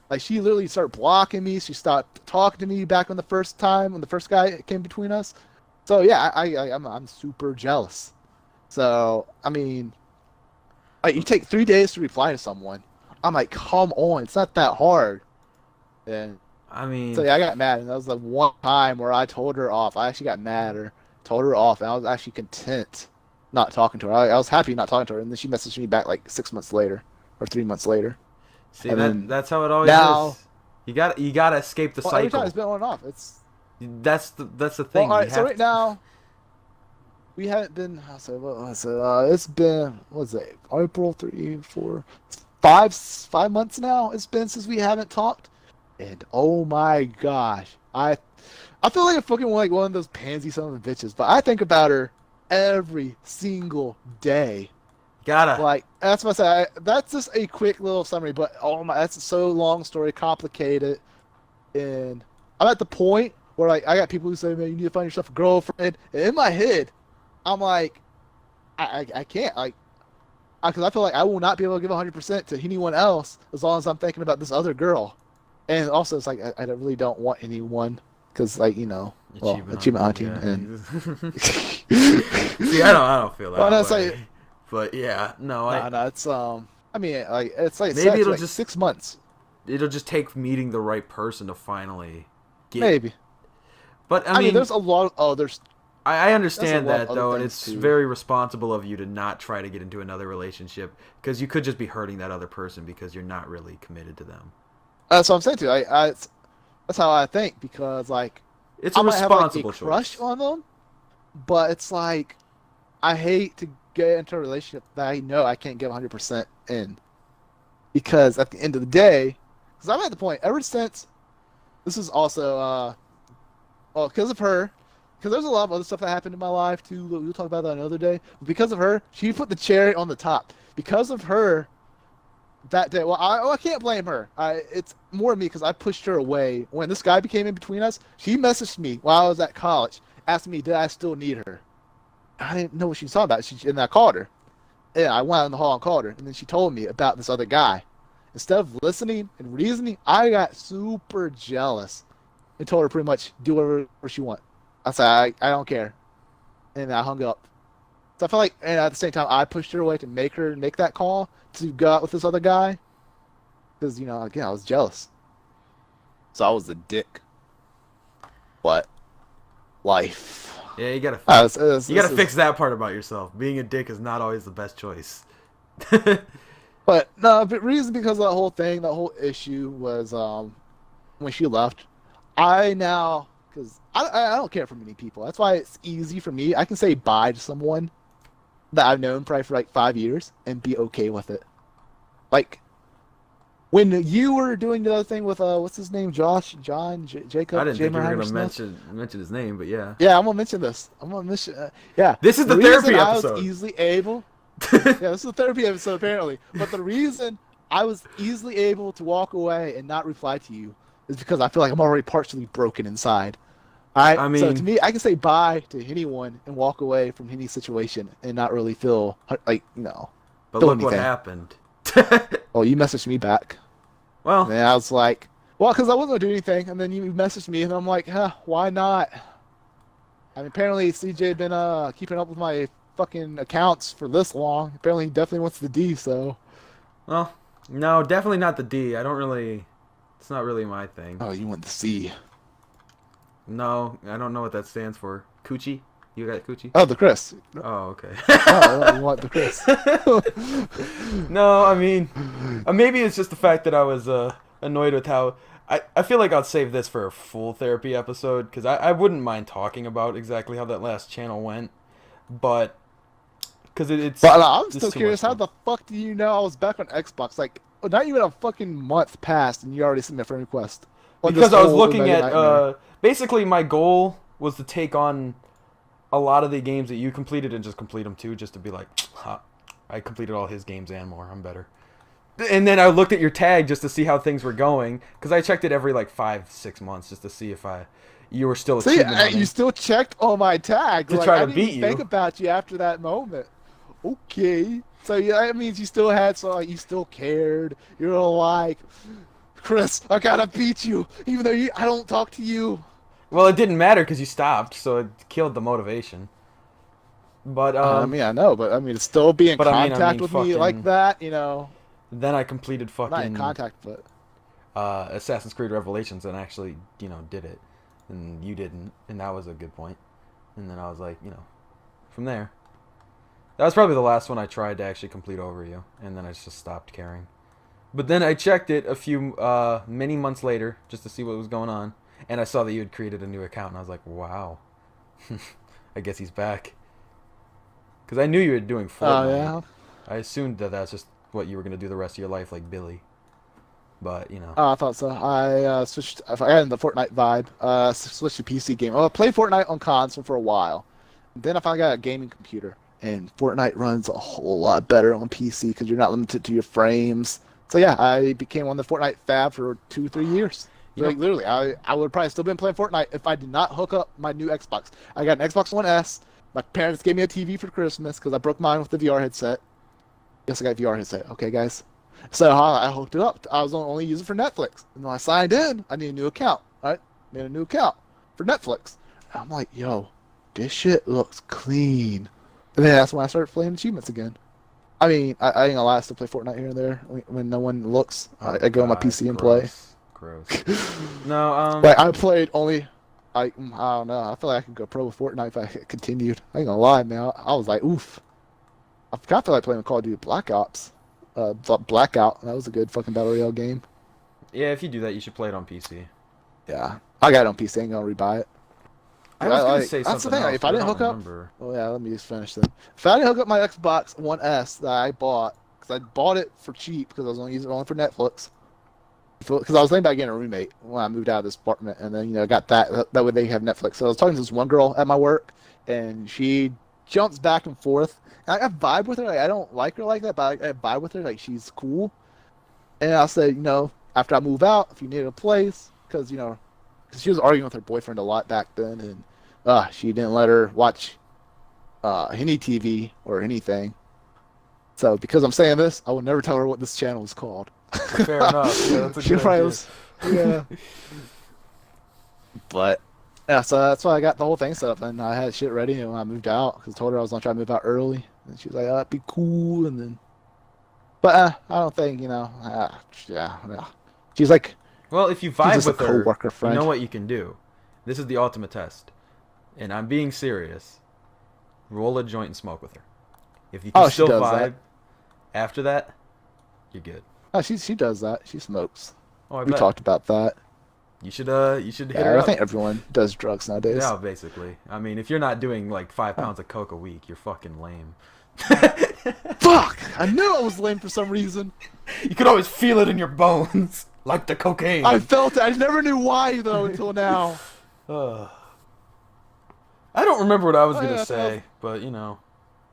like, she literally started blocking me. She stopped talking to me back on the first time when the first guy came between us. So yeah, I'm super jealous. So I mean, like, you take 3 days to reply to someone. I'm like, come on, it's not that hard. And I mean, so yeah, I got mad, and that was the one time where I told her off. I actually got mad, or told her off, and I was actually content not talking to her. I was happy not talking to her, and then she messaged me back like 6 months later or 3 months later. See, that's how it always is. You gotta escape the cycle. Every time it's been on and off. That's the thing. All right, so right now we haven't been. It's been, what's it? April 3, 4, 5 months now. It's been since we haven't talked, and oh my gosh, I feel like I'm fucking like one of those pansy son of bitches. But I think about her every single day. Like, that's what I say. That's just a quick little summary, but oh my, that's so long story, complicated, and I'm at the point where, like, I got people who say, "Man, you need to find yourself a girlfriend." And in my head, I'm like, I can't, like, because I feel like I will not be able to give 100% to anyone else as long as I'm thinking about this other girl. And also, it's like I really don't want anyone, because, like, you know, achievement hunting, yeah. And see, I don't feel that way. Like, but yeah, no, it's I mean, like, it's like maybe it'll like just 6 months. It'll just take meeting the right person to finally get. Maybe. But I mean, there's a lot of others. I understand that though, and it's very responsible of you to not try to get into another relationship, because you could just be hurting that other person because you're not really committed to them. That's what I'm saying too. That's how I think, because like it's a responsible choice. Crush on them, but it's like I hate to get into a relationship that I know I can't give 100% in, because at the end of the day, because I'm at the point ever since this is also because of her, because there's a lot of other stuff that happened in my life too. We'll talk about that another day. But because of her, she put the cherry on the top. Because of her, that day, well, I can't blame her. It's more me, because I pushed her away. When this guy became in between us, she messaged me while I was at college, asking me, did I still need her? I didn't know what she was talking about. And I called her. And I went out in the hall and called her. And then she told me about this other guy. Instead of listening and reasoning, I got super jealous and told her pretty much do whatever she wants. I said, I don't care. And I hung up. So I felt like, and at the same time, I pushed her away to make her make that call to go out with this other guy. Because, again, I was jealous. So I was a dick. But life. Yeah, you gotta fix that part about yourself. Being a dick is not always the best choice. But no, the reason because of that whole thing, that whole issue was when she left. Because I don't care for many people. That's why it's easy for me. I can say bye to someone that I've known probably for like 5 years and be okay with it. Like when you were doing the other thing with what's his name, Josh, John, Jacob. I didn't think you were gonna mention his name, but yeah. Yeah, I'm gonna mention this. Yeah. This is the therapy I episode. was easily able. Yeah, this is a therapy episode apparently. But the reason I was easily able to walk away and not reply to you is because I feel like I'm already partially broken inside. All right. I mean, so to me, I can say bye to anyone and walk away from any situation and not really feel like But feel look anything. what happened. Oh, you messaged me back. Well, and I was like, well, because I wasn't gonna do anything, and then you messaged me, and I'm like, why not? I mean, apparently CJ had been keeping up with my fucking accounts for this long. Apparently, he definitely wants the D. So. Well, no, definitely not the D. I don't really. It's not really my thing. Oh, you want the C? No, I don't know what that stands for. Coochie? You got Coochie? Oh, the Chris. Oh, okay. Oh, you want the Chris? No, I mean, maybe it's just the fact that I was annoyed with how. I feel like I'll save this for a full therapy episode because I wouldn't mind talking about exactly how that last channel went, but because it's. But I'm still too curious. much How the fuck do you know I was back on Xbox? Like, not even a fucking month passed, and you already sent me a friend request. Because I was looking at basically my goal was to take on a lot of the games that you completed and just complete them too, just to be like, I completed all his games and more. I'm better. And then I looked at your tag just to see how things were going, because I checked it every like 5-6 months just to see if you were still See, achieving you still checked all my tags to try to I didn't beat even you. Think about you after that moment. Okay, so yeah, that means you still had you still cared. You're like, Chris, I gotta beat you, even though I don't talk to you. Well, it didn't matter because you stopped, so it killed the motivation. But I mean, I know, but I mean, still be in contact with me like that, Then I completed fucking. Not in contact, but Assassin's Creed Revelations and actually, did it, and you didn't, and that was a good point. And then I was like, from there, that was probably the last one I tried to actually complete over you, and then I just stopped caring. But then I checked it a few many months later just to see what was going on. And I saw that you had created a new account, and I was like, wow. I guess he's back. Because I knew you were doing Fortnite. Oh, yeah? I assumed that that's just what you were going to do the rest of your life, like Billy. But, Oh, I thought so. I switched. I got in the Fortnite vibe. Switched to PC game. I played Fortnite on console for a while. Then I finally got a gaming computer. And Fortnite runs a whole lot better on PC because you're not limited to your frames. So, yeah, I became on the Fortnite fab for 2-3 years. Like, literally, I would probably still been playing Fortnite if I did not hook up my new Xbox. I got an Xbox One S. My parents gave me a TV for Christmas because I broke mine with the VR headset. Yes, I got a VR headset. Okay, guys. So I hooked it up. I was only using it for Netflix. And when I signed in, I need a new account. Right? Made a new account for Netflix. And I'm like, yo, this shit looks clean. And then that's when I started playing achievements again. I mean, I ain't gonna lie, I still play Fortnite here and there when no one looks. I go on my PC and play. Gross. No, Like I played only. I don't know. I feel like I could go pro with Fortnite if I continued. I ain't gonna lie, man. I was like, oof. I kind of feel like playing Call of Duty Black Ops. Blackout. That was a good fucking battle royale game. Yeah, if you do that, you should play it on PC. Yeah, I got it on PC. I ain't gonna rebuy it. I was gonna say that's something the thing. else, If I didn't hook up, well, yeah, let me just finish then. If I didn't hook up my Xbox One S that I bought, because I bought it for cheap because I was only using it only for Netflix. Because I was thinking about getting a roommate when I moved out of this apartment, and then got that way they have Netflix. So I was talking to this one girl at my work, and she jumps back and forth. And I vibe with her. Like, I don't like her like that, but I vibe with her. Like she's cool. And I said, after I move out, if you need a place, because she was arguing with her boyfriend a lot back then, and she didn't let her watch any TV or anything. So because I'm saying this, I will never tell her what this channel is called. Fair enough. Yeah, that's a good idea. Yeah. But Yeah, so that's why I got the whole thing set up, and I had shit ready when I moved out because I told her I was gonna try to move out early, and she was like, "Oh, that'd be cool." And then, but I don't think yeah. She's like, Well, if you she's vibe just a with her, co-worker you friend. know what you can do. This is the ultimate test, and I'm being serious. Roll a joint and smoke with her. If you can Oh, she still does that. vibe after that, you're good. Oh, she does that. She smokes. Oh, I We bet. talked about that. You should hit her Yeah, I up. think everyone does drugs nowadays. Yeah, basically. I mean, if you're not doing like 5 pounds of coke a week, you're fucking lame. Fuck! I knew I was lame for some reason. You could always feel it in your bones, like the I cocaine. felt it. I never knew why though until now. Ugh. I don't remember what I was Oh gonna yeah, say, but you know,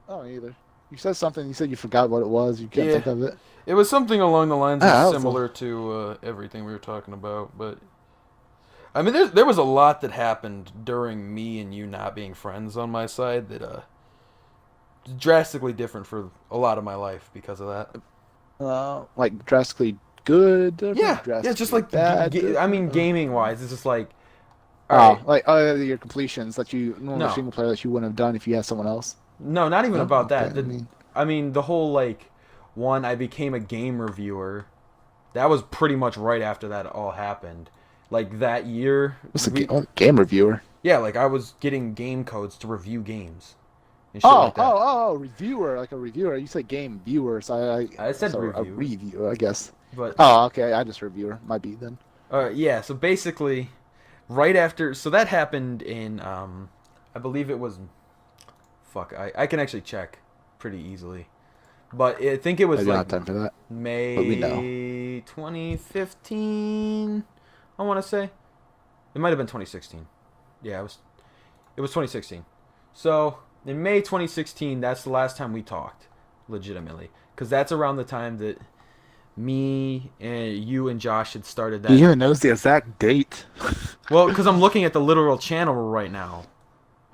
I don't either. You said something. You said you forgot what it was. You can't yeah, think of it. it was something along the lines of Ah, that was similar to everything we were talking about. But I mean, there was a lot that happened during me and you not being friends on my side that drastically different for a lot of my life because of that. like drastically good, Yeah, different, yeah, just drastically like bad. I mean, Different. gaming wise, it's just like, all right, Like your completions that you normal no, single player that you wouldn't have done if you had someone else. no, not even No, about okay. that. I mean, the whole like one, I became a game reviewer. That was pretty much right after that all happened. Like that year, What's a game reviewer? yeah, like I was getting game codes to review games and shit like that. Reviewer, like a reviewer. You said game viewer, so I said so a review, reviewer, I guess. but Oh, okay, I just reviewer. Might be then. yeah. So basically, right after, so that happened in, I believe it was, fuck, I can actually check pretty easily, but I think it I was don't like have time for that, but we know. May 2015. I want to say it might have been 2016. Yeah, it was 2016. So in May 2016, that's the last time we talked, legitimately, because that's around the time that me and you and Josh had started He that. even knows the exact date. Well, because I'm looking at the literal channel right now.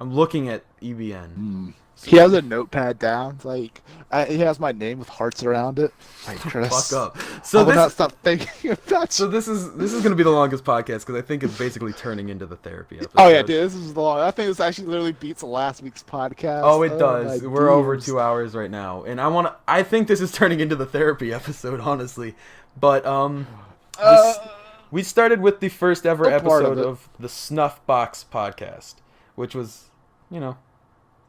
I'm looking at EBN. Hmm. So, He has a notepad down. Like he has my name with hearts around it. Like Chris, fuck up. I So will not this, stop thinking about so you. this is gonna be the longest podcast because I think it's basically turning into the therapy episode. Oh yeah, dude, this is long. I think this actually literally beats last week's podcast. Oh, it Oh does. my We're over dears. 2 hours right now, and I think this is turning into the therapy episode, honestly. But Uh, we started with the first ever a part of episode it. of the Snuff Box podcast, which was, you know,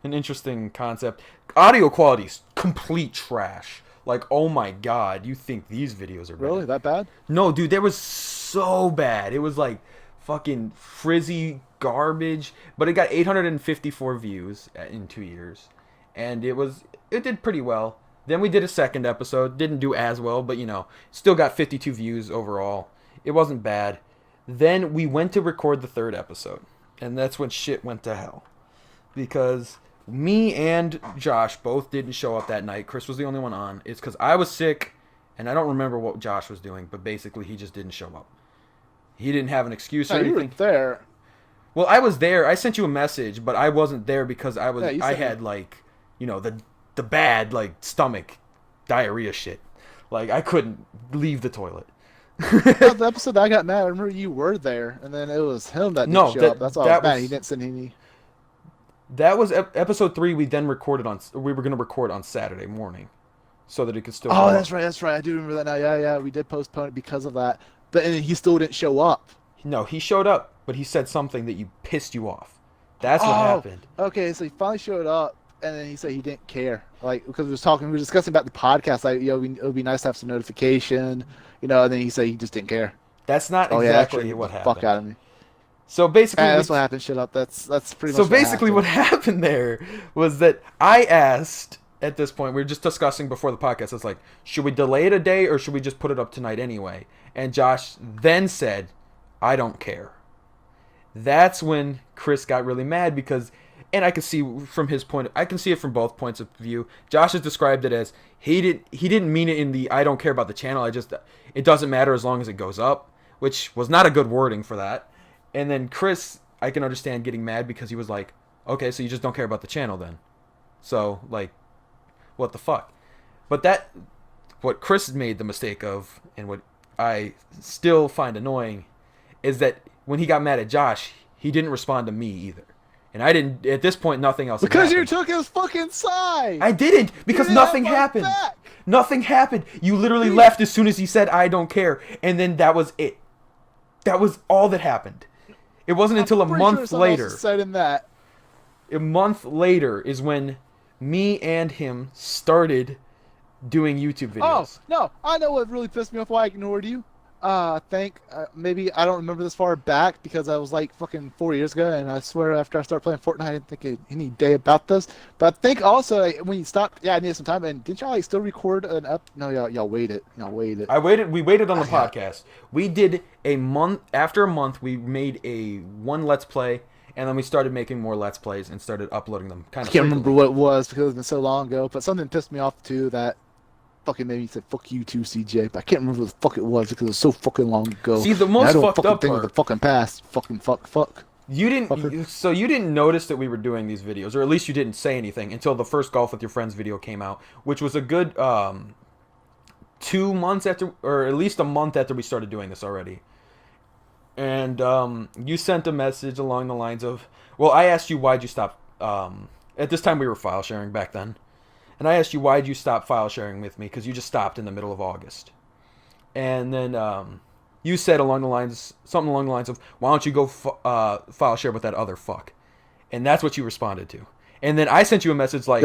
an interesting concept. Audio quality is complete trash. Like, oh my god, you think these videos are bad? Really, that bad? No, dude, they was so bad. It was like fucking frizzy garbage, but it got 854 views in 2 years, and it did pretty well. Then we did a second episode, didn't do as well, but still got 52 views overall. It wasn't bad. Then we went to record the third episode, and that's when shit went to hell because me and Josh both didn't show up that night. Chris was the only one on. It's because I was sick, and I don't remember what Josh was doing, but basically he just didn't show up. He didn't have an excuse No, or you were anything. there. Well, I was there. I sent you a message, but I wasn't there because Yeah, you I sent had me. like, the bad like stomach diarrhea shit. Like I couldn't leave the toilet. No, the episode that I got mad, I remember you were there, and then it was him that didn't No, show up. That's why I that was mad. was He didn't send any. that was episode 3 we then recorded on we were going to record on Saturday morning so that it could still go Oh, up. that's right. That's right. I do remember that now. Yeah, yeah. We did postpone it because of that, but and he still didn't show up. No, he showed up, but he said something that you pissed you off. That's what happened. Okay. So he finally showed up, and then he said he didn't care, like because we were discussing about the podcast. Like, it would be nice to have some notification, and then he said he just didn't care. That's not Oh yeah, that exactly triggered what the happened. fuck out of me. So basically, That's what happened. Shut up. That's pretty So much. basically, what happened there was that I asked. At this point, we were just discussing before the podcast. It's like, should we delay it a day or should we just put it up tonight anyway? And Josh then said, "I don't care." That's when Chris got really mad because, and I can see from his point. I can see it from both points of view. Josh has described it as he didn't mean it in the "I don't care about the channel. It doesn't matter as long as it goes up," which was not a good wording for that. And then Chris, I can understand getting mad because he was like, okay, so you just don't care about the channel then. So, like, what the fuck? But what Chris made the mistake of, and what I still find annoying, is that when he got mad at Josh, He didn't respond to me either. And I didn't, at this point, nothing else had Because you happened. took his fucking side. I didn't, because nothing happened. Nothing happened. You literally left as soon as he said, I don't care. And then that was it. That was all that happened. It wasn't until a month later. Said in that. A month later is when me and him started doing YouTube videos. Oh, no. I know what really pissed me off why I ignored you. I think maybe I don't remember this far back because I was like fucking 4 years ago, and I swear after I started playing Fortnite, I didn't think any day about this. But I think also when you stopped, I needed some time. And didn't y'all like still record an up? No, y'all waited. We waited on the podcast. We did a month. After a month, we made one Let's Play, and then we started making more Let's Plays and started uploading them. I can't remember what it was because it's been so long ago. But something pissed me off too that fucking made me say "fuck you too, CJ." But I can't remember what the fuck it was because it was so fucking long ago. See, the most fucked up thing part of the fucking past. Fucking fuck. You didn't notice that we were doing these videos, or at least you didn't say anything until the first Golf with Your Friends video came out, which was a good 2 months after, or at least a month after we started doing this already. And you sent a message along the lines of, well, I asked you why'd you stop. At this time we were file sharing back then. And I asked you, why'd you stop file sharing with me? Because you just stopped in the middle of August. And then you said something along the lines of, why don't you go file share with that other fuck? And that's what you responded to. And then I sent you a message like,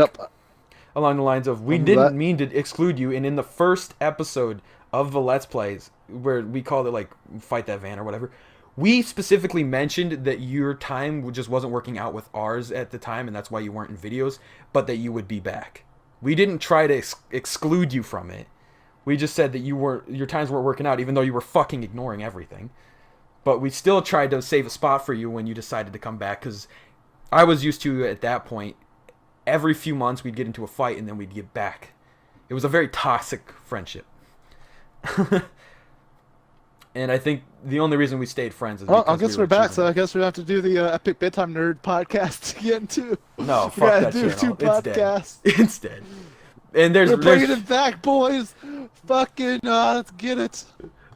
along the lines of, we didn't mean to exclude you. And in the first episode of the Let's Plays, where we called it like Fight That Van or whatever, we specifically mentioned that your time just wasn't working out with ours at the time, and that's why you weren't in videos, but that you would be back. We didn't try to exclude you from it. We just said that your times weren't working out, even though you were fucking ignoring everything. But we still tried to save a spot for you when you decided to come back, because I was used to, at that point, every few months we'd get into a fight and then we'd get back. It was a very toxic friendship. And I think the only reason we stayed friends is because I guess we're back, so I guess we have to do the Epic Bedtime Nerd podcast again, too. No, fuck that channel. Two podcasts. It's dead. And we're bringing it back, boys. Fucking, let's get it.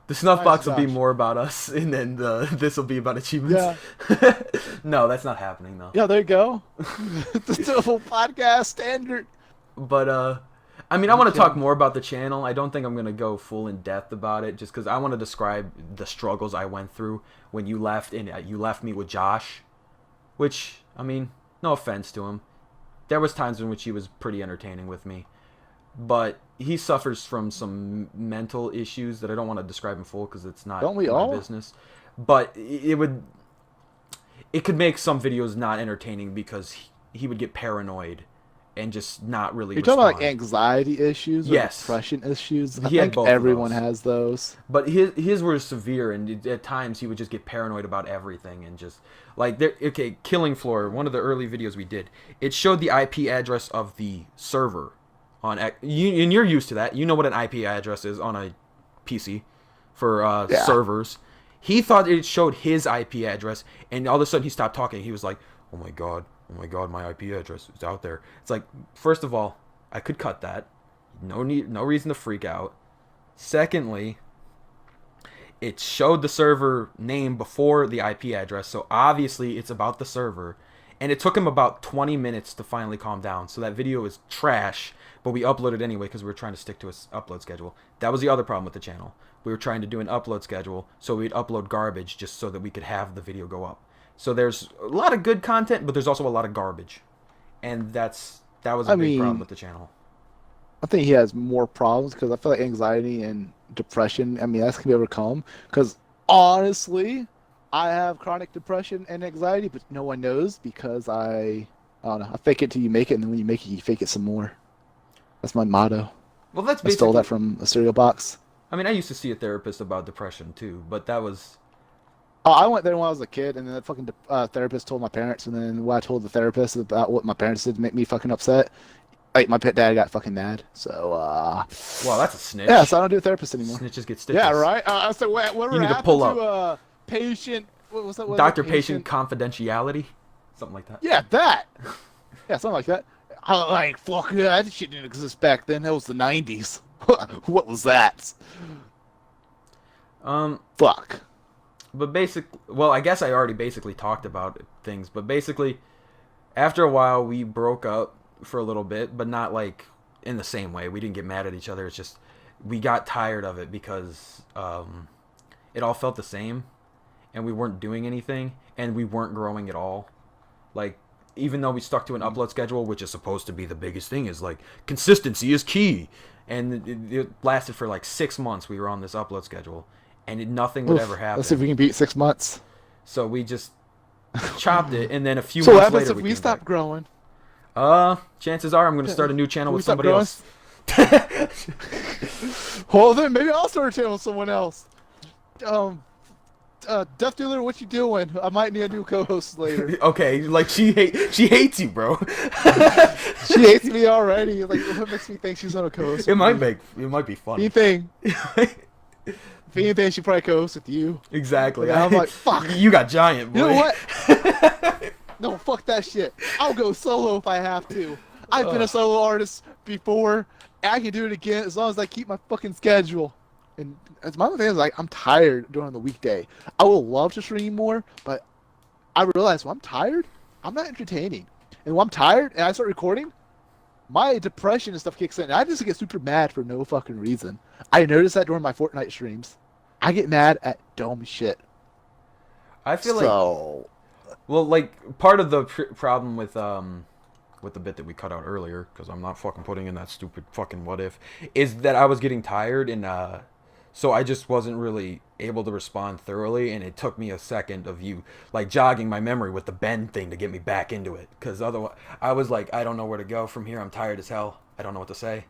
The snuff box will be more about us, and then this will be about achievements. Yeah. No, that's not happening, though. Yeah, there you go. The double podcast standard. But, I mean, I want to talk more about the channel. I don't think I'm going to go full in depth about it, just because I want to describe the struggles I went through when you left, and you left me with Josh. Which, I mean, no offense to him. There was times in which he was pretty entertaining with me. But he suffers from some mental issues that I don't want to describe in full because it's not my business. But it could make some videos not entertaining because he would get paranoid and just not really respond. You're talking about like anxiety issues or depression issues? I think everyone has those. But his were severe, and at times he would just get paranoid about everything and just like Killing Floor, one of the early videos we did, it showed the IP address of the server on and you're used to that. You know what an IP address is on a PC for servers. He thought it showed his IP address, and all of a sudden he stopped talking. He was like, "Oh my god, my IP address is out there." It's like, first of all, I could cut that. No reason to freak out. Secondly, it showed the server name before the IP address, so obviously it's about the server. And it took him about 20 minutes to finally calm down. So that video is trash, but we uploaded anyway because we were trying to stick to an upload schedule. That was the other problem with the channel. We were trying to do an upload schedule, so we'd upload garbage just so that we could have the video go up. So there's a lot of good content, but there's also a lot of garbage. And that was a big problem with the channel. I think he has more problems because I feel like anxiety and depression, that can be overcome. Because honestly, I have chronic depression and anxiety, but no one knows because I don't know. I fake it till you make it, and then when you make it, you fake it some more. That's my motto. Well, that's basically... I stole that from a cereal box. I mean, I used to see a therapist about depression too, but that was... Oh, I went there when I was a kid, and then the fucking therapist told my parents, and then when I told the therapist about what my parents did to make me fucking upset, like my pet dad got fucking mad. So, Well, that's a snitch. Yeah, so I don't do a therapist anymore. Snitches get stitches. Yeah, right? So whatever you need happened to pull up. To patient... What was that? Doctor-patient confidentiality? Something like that. Yeah, that. Yeah, something like that. Like, fuck yeah, that shit didn't exist back then. That was the 90s. What was that? Fuck. But well, I guess I already basically talked about things. But basically, after a while, we broke up for a little bit, but not like in the same way. We didn't get mad at each other. It's just we got tired of it because it all felt the same, and we weren't doing anything, and we weren't growing at all. Like, even though we stuck to an upload schedule, which is supposed to be the biggest thing, is like consistency is key. And it lasted for like 6 months. We were on this upload schedule, and nothing would ever happen. Let's see if we can beat 6 months. So we just chopped it, and then a few So months what happens later if we stop growing? Chances are I'm going to start a new channel with somebody else. Well, then maybe I'll start a channel with someone else. Death Dealer, what you doing? I might need a new co-host later. Okay, like she hates you, bro. She hates me already. Like, what makes me think she's not a co-host? It might be funny. Anything. If anything, she probably co-hosts with you. Exactly. And I'm like, fuck. You got giant, boy. You know what? No, fuck that shit. I'll go solo if I have to. I've been a solo artist before. I can do it again as long as I keep my fucking schedule. And as my other thing is, like, I'm tired during the weekday. I would love to stream more, but I realize when I'm tired, I'm not entertaining. And when I'm tired and I start recording, my depression and stuff kicks in. And I just get super mad for no fucking reason. I notice that during my Fortnite streams. I get mad at dumb shit. I feel like... Well, like, part of the problem with the bit that we cut out earlier, because I'm not fucking putting in that stupid fucking what if, is that I was getting tired, and so I just wasn't really able to respond thoroughly, and it took me a second of you, like, jogging my memory with the Ben thing to get me back into it, because otherwise, I was like, I don't know where to go from here, I'm tired as hell, I don't know what to say,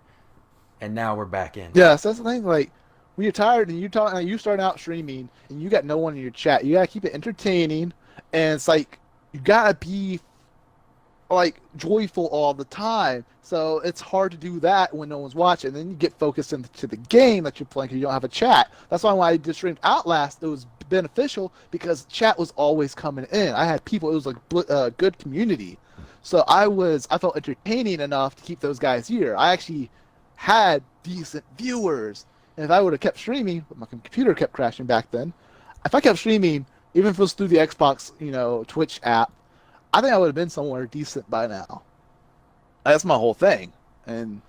and now we're back in. Yeah, so that's the thing, like, when you're tired and you start out streaming, and you got no one in your chat, you gotta keep it entertaining, and it's like, you gotta be like joyful all the time, so it's hard to do that when no one's watching. And then you get focused into the game that you're playing because you don't have a chat. That's why when I did streamed Outlast, it was beneficial because chat was always coming in. I had people. It was like a good community, so I felt entertaining enough to keep those guys here. I actually had decent viewers, and if I would have kept streaming, but my computer kept crashing back then. If I kept streaming, even if it was through the Xbox, Twitch app, I think I would have been somewhere decent by now. That's my whole thing. And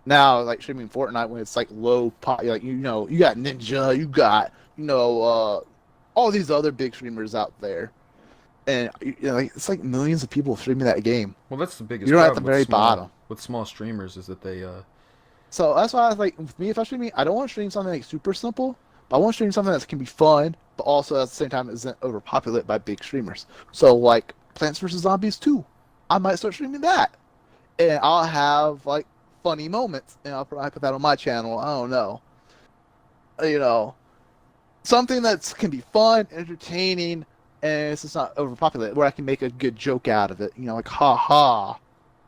now, like, streaming Fortnite when it's like low pot, like, you got Ninja, you got, all these other big streamers out there. And, like, it's like millions of people streaming that game. Well, that's the biggest You're problem at the very bottom. with small streamers is that they, So that's why I was like, with me, if I'm streaming, I don't want to stream something like super simple, but I want to stream something that can be fun, but also at the same time isn't overpopulated by big streamers. So, like, Plants vs. Zombies 2. I might start streaming that. And I'll have, like, funny moments. And I'll probably put that on my channel. I don't know. Something that can be fun, entertaining, and it's just not overpopulated, where I can make a good joke out of it. Like, ha-ha.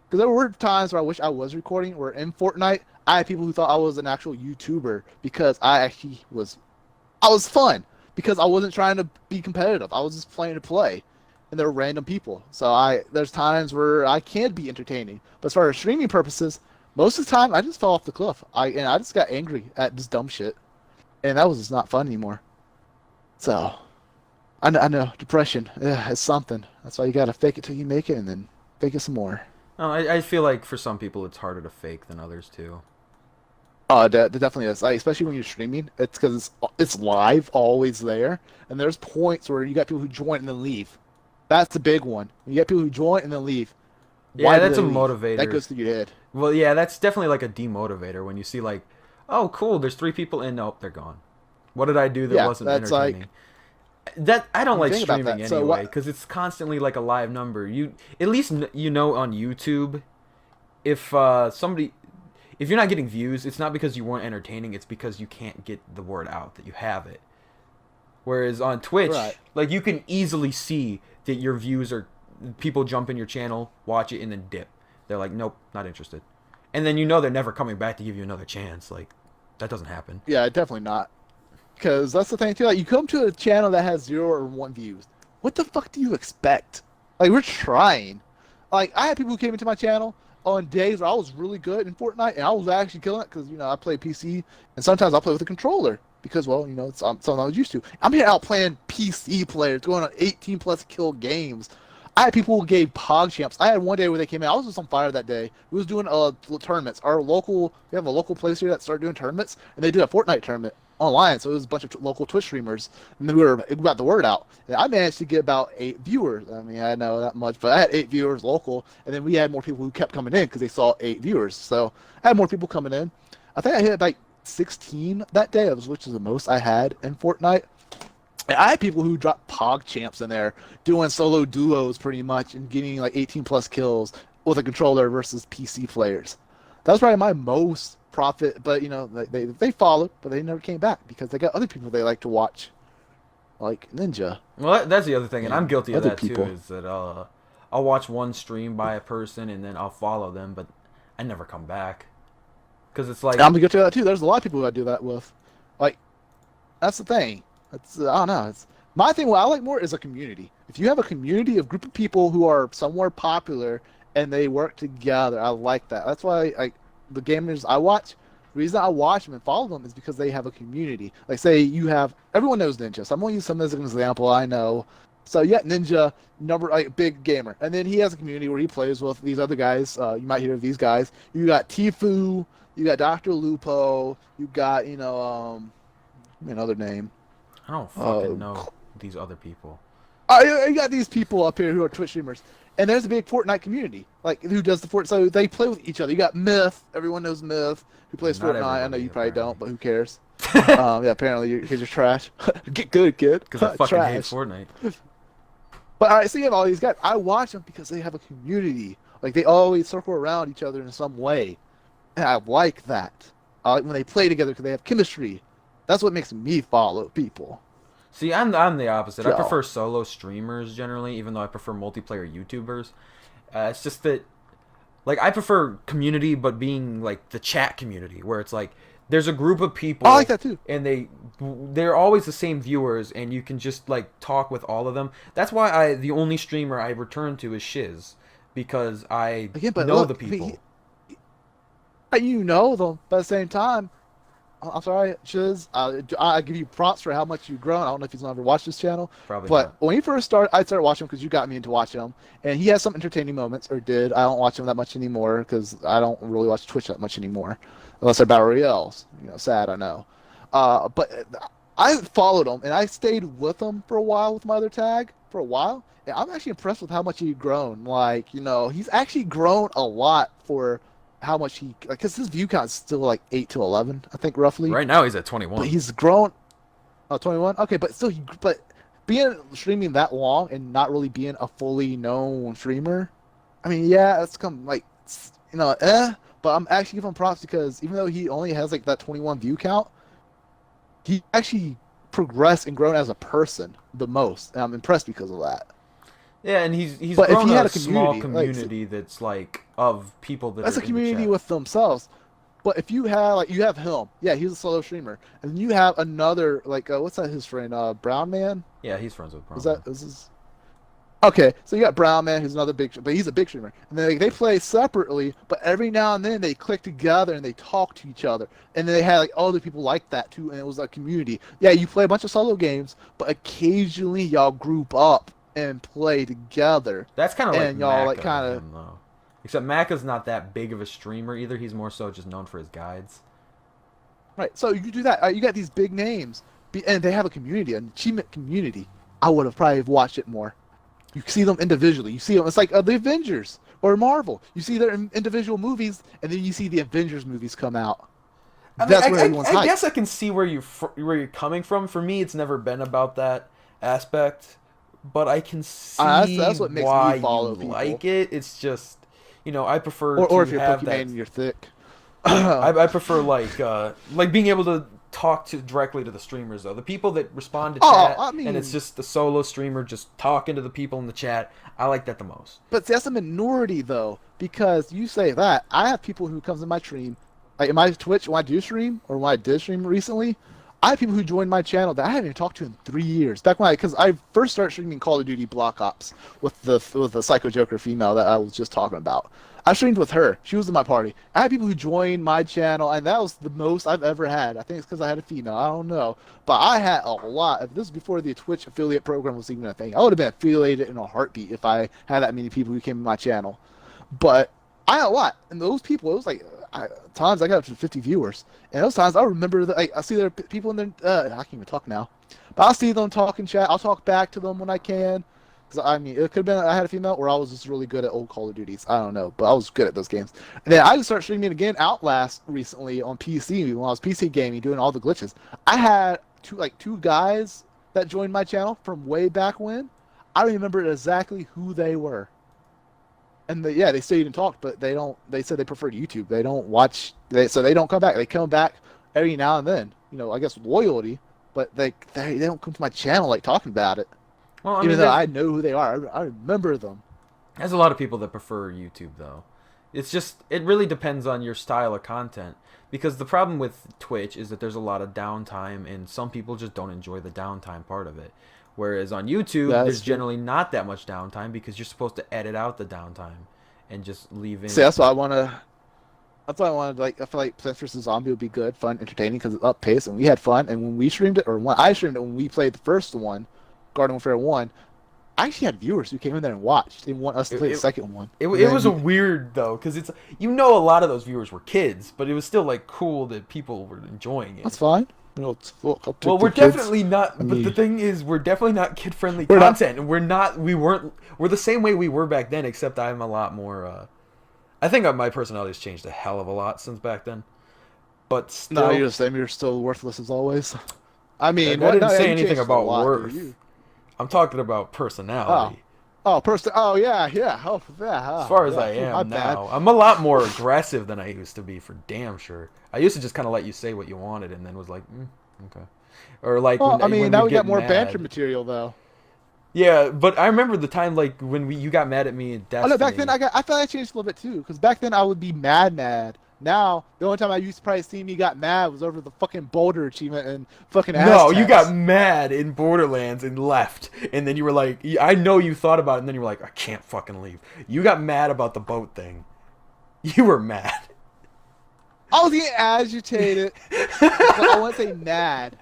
Because there were times where I wish I was recording, where in Fortnite, I had people who thought I was an actual YouTuber because I was fun. Because I wasn't trying to be competitive. I was just playing to play. And they're random people. So there's times where I can be entertaining. But as far as streaming purposes, most of the time I just fell off the cliff. I just got angry at this dumb shit. And that was just not fun anymore. So, I know, depression is something. That's why you gotta fake it till you make it and then fake it some more. No, I feel like for some people it's harder to fake than others too. Oh, that definitely is. Like, especially when you're streaming. It's because it's live, always there. And there's points where you got people who join and then leave. That's the big one. You get people who join and then leave. Yeah, that's a motivator. That goes through your head. Well, yeah, that's definitely like a demotivator when you see like, oh, cool, there's 3 people in. Nope, they're gone. What did I do that wasn't entertaining? I don't like streaming anyway because it's constantly like a live number. You at least on YouTube, if you're not getting views, it's not because you weren't entertaining. It's because you can't get the word out that you have it. Whereas on Twitch, like, you can easily see that your views are, people jump in your channel, watch it, and then dip. They're like, nope, not interested. And then they're never coming back to give you another chance. Like, that doesn't happen. Yeah, definitely not. Because that's the thing, too. Like, you come to a channel that has 0 or 1 views. What the fuck do you expect? Like, we're trying. Like, I had people who came into my channel on days where I was really good in Fortnite, and I was actually killing it because, I play PC, and sometimes I play with a controller. because, well, it's something I was used to. I'm here out playing PC players, going on 18 plus kill games. I had people who gave Pog champs. I had one day where they came in. I was just on fire that day. We was doing tournaments. We have a local place here that started doing tournaments, and they did a Fortnite tournament online. So it was a bunch of local Twitch streamers, and then we got the word out. And I managed to get about 8 viewers. I mean, I know that much, but I had 8 viewers local, and then we had more people who kept coming in because they saw 8 viewers. So I had more people coming in. I think I hit like 16 that day, which is the most I had in Fortnite. And I had people who dropped Pog champs in there, doing solo duos pretty much, and getting like 18 plus kills with a controller versus PC players. That was probably my most profit, but they followed, but they never came back because they got other people they like to watch, like Ninja. Well, that's the other thing, and I'm guilty of that people. too. Is that I'll watch one stream by a person and then I'll follow them, but I never come back because it's like I'm guilty of that too. There's a lot of people who I do that with. Like, that's the thing. I don't know. It's my thing. What I like more is a community. If you have a community of group of people who are somewhere popular and they work together, I like that. That's why the gamers I watch. The reason I watch them and follow them is because they have a community. Like, say everyone knows Ninja, so I'm gonna use some as an example. I know. So Ninja, big gamer, and then he has a community where he plays with these other guys. You might hear of these guys. You got Tifu, you got Dr. Lupo, you got another name. I don't fucking know these other people. You got these people up here who are Twitch streamers, and there's a big Fortnite community. Like, who does the Fortnite? So they play with each other. You got Myth. Everyone knows Myth, who plays Fortnite. I know you probably don't, but who cares? Yeah, apparently because you're trash. Get good, kid. Because I fucking hate Fortnite. But I see all these guys. I watch them because they have a community. Like, they always circle around each other in some way, and I like that. I like when they play together because they have chemistry. That's what makes me follow people. See, I'm the opposite. I prefer solo streamers generally, even though I prefer multiplayer YouTubers. It's just that, like, I prefer community, but being like the chat community, where it's like there's a group of people. I like that too. And they're always the same viewers, and you can just like talk with all of them. That's why the only streamer I return to is Shiz, because I know the people. You know them, but at the same time, I'm sorry, Shiz. I give you props for how much you've grown. I don't know if he's ever watched this channel. Probably but not. When he first started, I started watching him because you got me into watching him. And he has some entertaining moments, or did. I don't watch him that much anymore because I don't really watch Twitch that much anymore. Unless they're Battle Royales. Sad, I know. But I followed him, and I stayed with him for a while with my other tag. For a while. And I'm actually impressed with how much he's grown. Like, he's actually grown a lot for how much because his view count is still like 8 to 11, I think, roughly. Right now he's at 21. But he's grown. Oh, 21? Okay, but still, but streaming that long and not really being a fully known streamer, I mean, yeah, it's come like, but I'm actually giving him props because even though he only has like that 21 view count, he actually progressed and grown as a person the most, and I'm impressed because of that. Yeah, and he's but grown if he had a small community that's like of people that's a community with themselves. But if you have you have him, yeah, he's a solo streamer, and then you have another what's that his friend Brown Man? Yeah, he's friends with Brown. Is his? Okay, so you got Brown Man, who's another but he's a big streamer, and then they play separately, but every now and then they click together and they talk to each other, and then they had like other people like that too, and it was a community. Yeah, you play a bunch of solo games, but occasionally y'all group up and play together. That's kind of like y'all Macca, kind of. Except Macca's not that big of a streamer either. He's more so just known for his guides. Right. So you do that. You got these big names, and they have a community, an achievement community. I would have probably watched it more. You see them individually. You see them. It's like the Avengers or Marvel. You see their individual movies, and then you see the Avengers movies come out. That's where everyone's hyped. I guess I can see where you're coming from. For me, it's never been about that aspect. But I can see that's what makes why me follow you like it. It's just, I prefer or to if you're have Pokemon that. And you're thick. I prefer like being able to talk directly to the streamers though. The people that respond to chat, and it's just the solo streamer just talking to the people in the chat. I like that the most. But that's a minority though, because you say that I have people who comes in my stream, like in my Twitch when I do stream or when I did stream recently. I have people who joined my channel that I haven't even talked to in 3 years. Back when because I first started streaming Call of Duty Black Ops with the Psycho Joker female that I was just talking about. I streamed with her. She was in my party. I had people who joined my channel, and that was the most I've ever had. I think it's because I had a female. I don't know, but I had a lot. This was before the Twitch affiliate program was even a thing. I would have been affiliated in a heartbeat if I had that many people who came to my channel. But I had a lot, and those people, it was like times I got up to 50 viewers, and those times I remember that I see there are people in there. I can't even talk now, but I'll see them talk in chat. I'll talk back to them when I can. I mean, it could have been I had a female, or I was just really good at old Call of Duties. I don't know, but I was good at those games. And then I just started streaming again Outlast recently on PC when I was PC gaming, doing all the glitches. I had two guys that joined my channel from way back when. I don't remember exactly who they were. And they stayed and talked, but they don't. They said they preferred YouTube. They don't watch. So they don't come back. They come back every now and then. I guess with loyalty, but they don't come to my channel like talking about it. Well, even though I know who they are, I remember them. There's a lot of people that prefer YouTube, though. It really depends on your style of content. Because the problem with Twitch is that there's a lot of downtime, and some people just don't enjoy the downtime part of it. Whereas on YouTube, there's generally not that much downtime because you're supposed to edit out the downtime and just leave in. See, that's why I want to. That's why I wanted. I feel like Plants vs Zombie would be good, fun, entertaining because it's up pace, and we had fun. And when we streamed it, or when I streamed it, when we played the first one, Garden Warfare 1, I actually had viewers who came in there and watched. They want us to play the second one. It was a weird, though, because it's... a lot of those viewers were kids, but it was still, cool that people were enjoying it. That's fine. Well, we're definitely not... But the thing is, we're definitely not kid-friendly content. And we're the same way we were back then, except I'm a lot more... I think my personality has changed a hell of a lot since back then. But still... No, you're the same. You're still worthless as always. I mean... I didn't say anything about worth. I'm talking about personality. Oh, yeah. Oh, yeah. As far as I am now, I'm a lot more aggressive than I used to be, for damn sure. I used to just kind of let you say what you wanted, and then was like, okay. Or when now we got more banter material, though. Yeah, but I remember the time when you got mad at me in Destiny. Oh no, back then I thought I changed a little bit too, because back then I would be mad. Now, the only time I used to probably see me got mad was over the fucking Boulder achievement and fucking Aztecs. No, you got mad in Borderlands and left. And then you were like, I know you thought about it, and then you were like, I can't fucking leave. You got mad about the boat thing. You were mad. I was getting agitated. I want to say mad.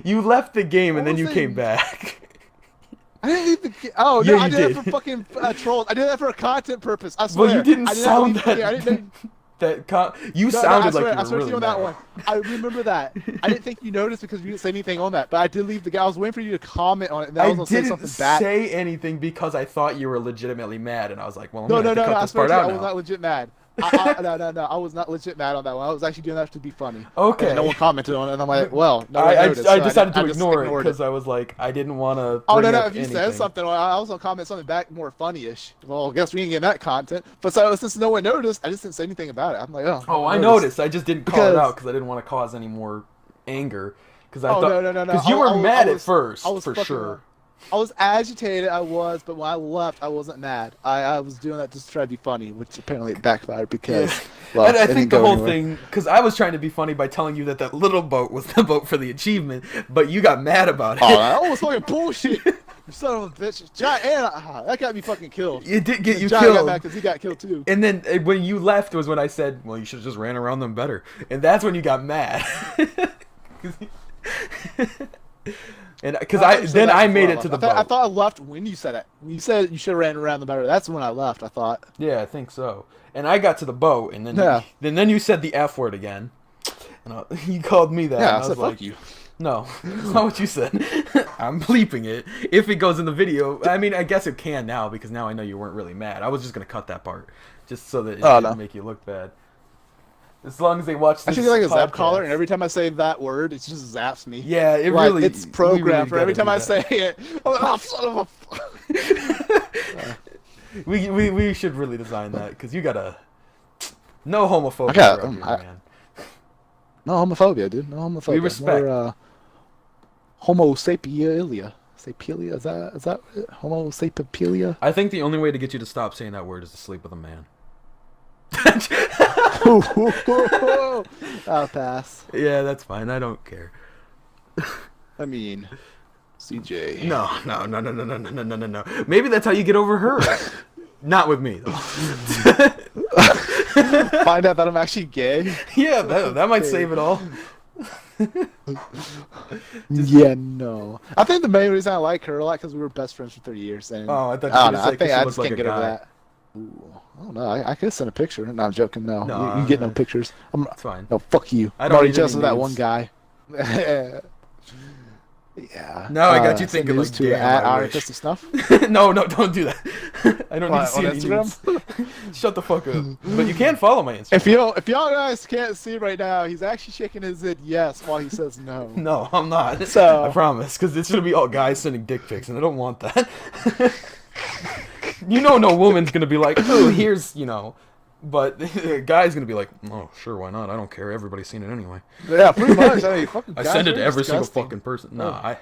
You left the game and then you came back. I didn't leave the game. Oh, no, I did that for fucking trolls. I did that for a content purpose. I swear. Well, you didn't sound that... You sounded like you were I swear really on that one. I remember that. I didn't think you noticed because you didn't say anything on that, but I did leave the game. I was waiting for you to comment on it, and then I was going to say something bad. I didn't say anything because I thought you were legitimately mad, and I was like, well, I'm no, going to cut this part out now. I was not legit mad. No, I was not legit mad on that one. I was actually doing that to be funny. Okay. And no one commented on it, and I'm like, well, no one I noticed, decided to ignore it because I was like, I didn't want to. Oh no, if you said something, I was gonna comment something back more funny-ish. Well, I guess we didn't get that content. But since no one noticed, I just didn't say anything about it. I'm like, oh, I noticed. I just didn't call it out because I didn't want to cause any more anger. Because I thought, no. Because you were mad at first, for sure. I was agitated, but when I left, I wasn't mad. I was doing that just to try to be funny, which apparently backfired because, well, and I think the whole thing, because I was trying to be funny by telling you that little boat was the boat for the achievement, but you got mad about it. Oh, that was fucking bullshit. You son of a bitch. That got me fucking killed. It did get you killed. killed. Got mad because he got killed too. And then when you left was when I said, well, you should have just ran around them better. And that's when you got mad. And because I made it to the boat. I thought I left when you said it. When you said you should have ran around the better, that's when I left, I thought. Yeah, I think so. And I got to the boat, and then you said the F word again. And you called me that. Yeah, and I was like, fuck you. No, that's not what you said. I'm bleeping it. If it goes in the video, I mean, I guess it can now, because now I know you weren't really mad. I was just going to cut that part, just so that it didn't make you look bad. As long as they watch this I feel like a zap collar, and every time I say that word, it just zaps me. Yeah, it's programmed really for every time I say it. Oh, son of a... we should really design that, because you gotta... No homophobia man. No homophobia, dude. No homophobia. We respect. More, homo sapielia. Sapielia? Is that it? Homo sapielia? I think the only way to get you to stop saying that word is to sleep with a man. I'll pass. Yeah, that's fine. I don't care. I mean, CJ. No. Maybe that's how you get over her. Not with me, though. Find out that I'm actually gay. Yeah, that might save it all. Yeah, no. I think the main reason I like her a lot because we were best friends for 30 years. And Oh, I thought you I were don't know. going I to think say I she just looked like can't a get over guy. that. Ooh, I don't know. I could send a picture. No, I'm joking. No, No, you get no pictures. It's fine. No, fuck you. I I'm don't already need jealous any of that nudes. one guy. Yeah. Now I got you send thinking news like, to damn, at I Iron wish. Fist of Snuff. No, don't do that. I don't need to On see any Instagram? nudes. Shut the fuck up. But you can follow my Instagram. If y'all guys can't see right now, he's actually shaking his head yes while he says no. No, I'm not. So- I promise, because it's gonna be all guys sending dick pics, and I don't want that. You know, no woman's gonna be like, "Oh, here's," but a guy's gonna be like, "Oh, sure, why not? I don't care. Everybody's seen it anyway." Yeah, pretty much. I mean, fucking I guys send it are to every single disgusting. fucking person. No, I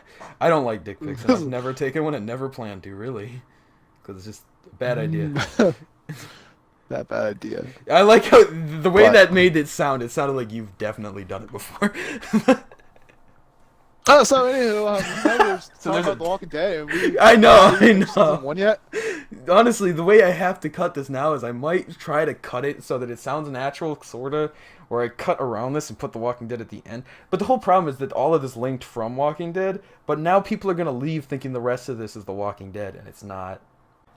don't like dick pics. And I've never taken one and never planned to, really, because it's just a bad idea. That bad idea. I like how the way But- that made it sound. It sounded like you've definitely done it before. Oh, so anywho, now we're talking there's about The Walking Dead. And we, I know, have you I finished know. Season 1 yet? Honestly, the way I have to cut this now is I might try to cut it so that it sounds natural, sorta, where I cut around this and put The Walking Dead at the end. But the whole problem is that all of this linked from Walking Dead, but now people are gonna leave thinking the rest of this is The Walking Dead, and it's not.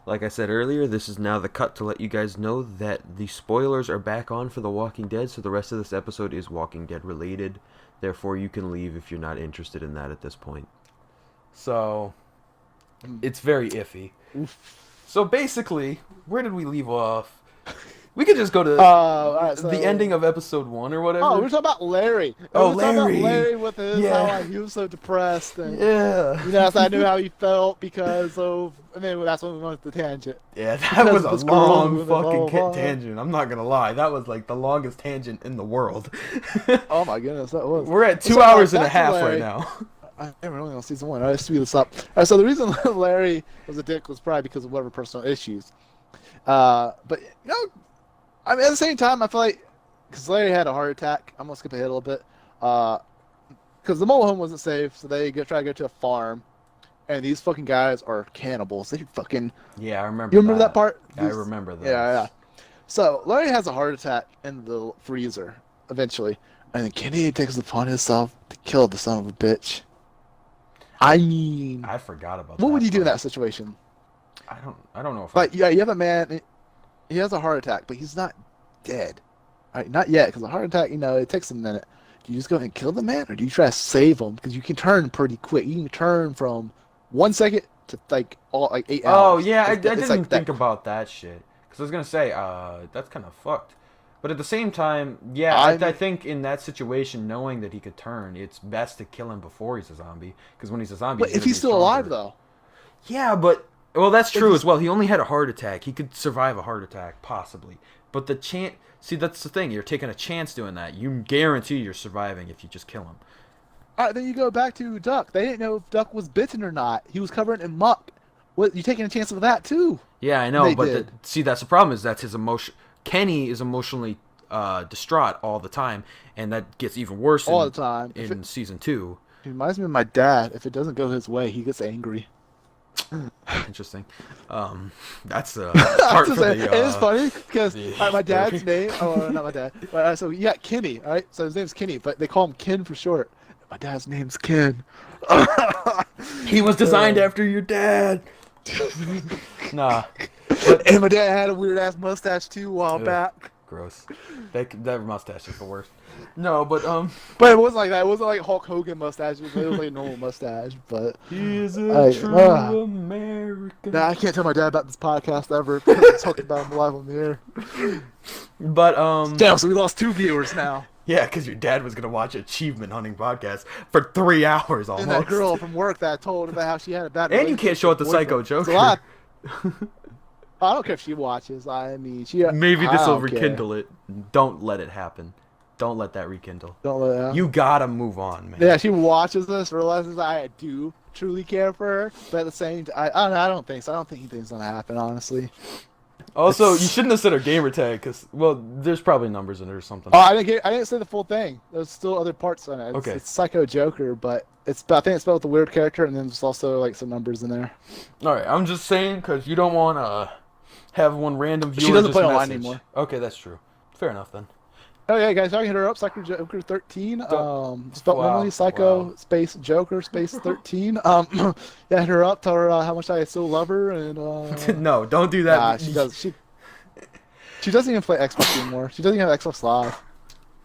Like I said earlier, this is now the cut to let you guys know that the spoilers are back on for The Walking Dead, so the rest of this episode is Walking Dead related. Therefore, you can leave if you're not interested in that at this point. So, it's very iffy. So basically, where did we leave off? We could just go to All right, so, the ending of episode 1 or whatever. Oh, we were talking about Larry. Oh, we were talking Larry. about Larry with his Yeah. how like, he was so depressed and Yeah. so I knew how he felt because of. And then that's when we went to the tangent. Yeah, that Because was of a this girl long with the blah, fucking blah, blah. tangent. I'm not gonna lie. That was like the longest tangent in the world. Oh my goodness, that was. We're at 2 So, hours and a back to half Larry. right now. I never only on season 1. I just speed this up. All right, so the reason Larry was a dick was probably because of whatever personal issues. But I mean, at the same time, I feel like because Larry had a heart attack. I'm gonna skip ahead a little bit. Because the mobile home wasn't safe, so they try to go to a farm, and these fucking guys are cannibals. They fucking. Yeah, I remember. You remember that part? I remember that. Yeah. So Larry has a heart attack in the freezer eventually, and then Kenny takes it upon himself to kill the son of a bitch. I mean, I forgot about that. what would you do in part. that situation? I don't know if Like, yeah, you have a man. He has a heart attack, but he's not dead. All right, not yet, because a heart attack, it takes a minute. Do you just go ahead and kill the man, or do you try to save him? Because you can turn pretty quick. You can turn from 1 second to like 8 hours. Oh yeah, I It's didn't like think that. about that shit. Because I was gonna say, that's kind of fucked. But at the same time, yeah, I think in that situation, knowing that he could turn, it's best to kill him before he's a zombie. Because when he's a zombie, But if he's still alive, though. Yeah, but well, that's true as well. He only had a heart attack. He could survive a heart attack, possibly. But the chance, see, that's the thing. You're taking a chance doing that. You guarantee you're surviving if you just kill him. All right, then you go back to Duck. They didn't know if Duck was bitten or not. He was covered in muck. What? You taking a chance of that too? Yeah, I know, They but did. see, that's the problem. Is that's his emotion. Kenny is emotionally distraught all the time, and that gets even worse All the time. in season 2. It reminds me of my dad. If it doesn't go his way, he gets angry. Interesting. That's part for the. And it's funny because the my dad's therapy. name. Oh, not my dad. So you got Kenny. All right. So his name's Kenny, but they call him Ken for short. My dad's name's Ken. He was designed after your dad. Nah. And my dad had a weird ass mustache too a while Ugh. back. Gross. That mustache is the worst. No, but But it wasn't like that. It wasn't like Hulk Hogan mustache. It was like a normal mustache. But he's a Hey, true American. nah, I can't tell my dad about this podcast ever because I'm talking about him live on the air. But Damn, so we lost 2 viewers now. yeah, because your dad was gonna watch achievement hunting podcast for 3 hours almost. And that girl from work that I told about how she had a bad. And you can't show it the boyfriend. Psycho It's Joker. a lot. I don't care if she watches. I mean, she. Maybe I this will don't care. rekindle it. Don't let it happen. Don't let that rekindle. Don't let her. You gotta move on, man. Yeah, she watches this, realizes I do truly care for her, but at the same time, I don't think so. I don't think anything's gonna happen, honestly. Also, you shouldn't have said her gamer tag, because, well, there's probably numbers in it or something. Oh, I didn't say the full thing. There's still other parts on it. Okay. It's Psycho Joker, but I think it's spelled with a weird character, and then there's also like some numbers in there. Alright, I'm just saying, because you don't want have one random viewer She doesn't just play online message. anymore. Okay, that's true. Fair enough then. Oh yeah, guys, I can hit her up. Psycho Joker 13. Spelled Wow, normally. Psycho wow. space Joker space 13. Yeah, hit her up. Tell her how much I still love her. And No, don't do that. nah, she does. She doesn't even play Xbox anymore. She doesn't even have Xbox Live.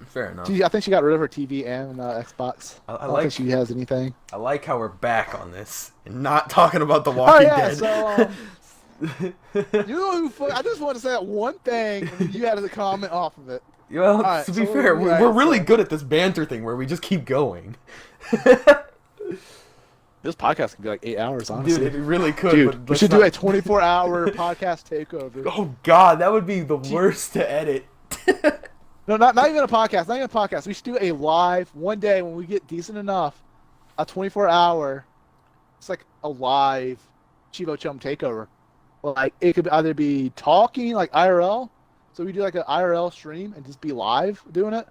Fair enough. I think she got rid of her TV and Xbox. I don't think she has anything. I like how we're back on this and not talking about The Walking Dead. So you know who? I just want to say that one thing, and you had a comment off of it. Well, right, to be so fair, right, we're really so- good at this banter thing where we just keep going. This podcast could be like 8 hours, honestly. Dude, it really could. Dude, but we let's should not... do a 24-hour podcast takeover. Oh God, that would be the worst to edit. No, not even a podcast. Not even a podcast. We should do a live one day when we get decent enough. A 24-hour. It's like a live Chievo Chum takeover. Like it could either be talking like IRL, so we do like an IRL stream and just be live doing it,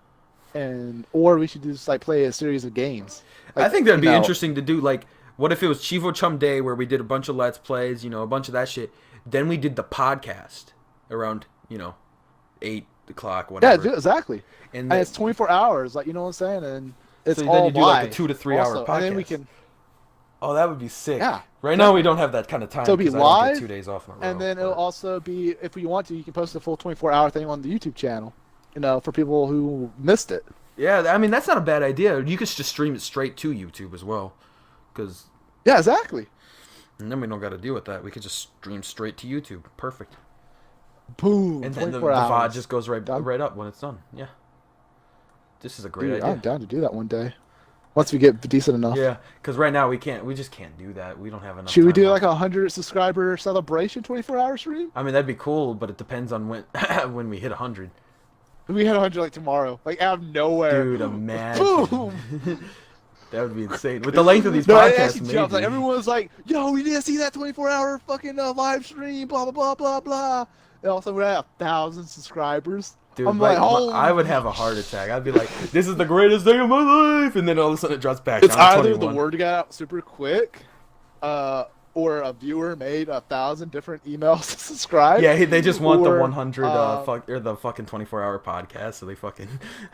or we should just like play a series of games. Like, I think that'd be interesting to do. Like, what if it was Chievo Chum Day where we did a bunch of Let's Plays, a bunch of that shit. Then we did the podcast around, 8 o'clock, whatever. Yeah, exactly. And it's 24 hours, like, you know what I'm saying? And it's so all then you do like live a 2 to 3 hour also. podcast. And then we can. Oh, that would be sick. Yeah. Right now we don't have that kind of time. So it'll be 'cause I don't live, get 2 days off in a row. And then it'll also be, if you want to, you can post the full 24-hour thing on the YouTube channel, for people who missed it. Yeah, I mean, that's not a bad idea. You could just stream it straight to YouTube as well. Yeah, exactly. And then we don't got to deal with that. We could just stream straight to YouTube. Perfect. Boom. And then the 24 VOD hours. just goes right up when it's done. Yeah. This is a great Dude, idea. I'm down to do that one day. Once we get decent enough. Yeah, because right now we just can't do that. We don't have enough Should we time do left. like a 100 subscriber celebration 24-hour stream? I mean, that'd be cool, but it depends on when when we hit 100. We hit 100 like tomorrow, like out of nowhere. Dude, imagine. Boom. That would be insane. With the length of these No, it podcasts, actually maybe. jumps. Like everyone's like, "Yo, we didn't see that 24-hour fucking live stream." Blah blah blah blah blah. And also, we have 1,000 subscribers. Dude, I'm like, I would have a heart attack. I'd be like, "This is the greatest day of my life," and then all of a sudden it drops back. It's down to either 21. the word got out super quick, or a viewer made 1,000 different emails to subscribe. Yeah, they just want the or, 100 or the fucking 24-hour podcast, so they fucking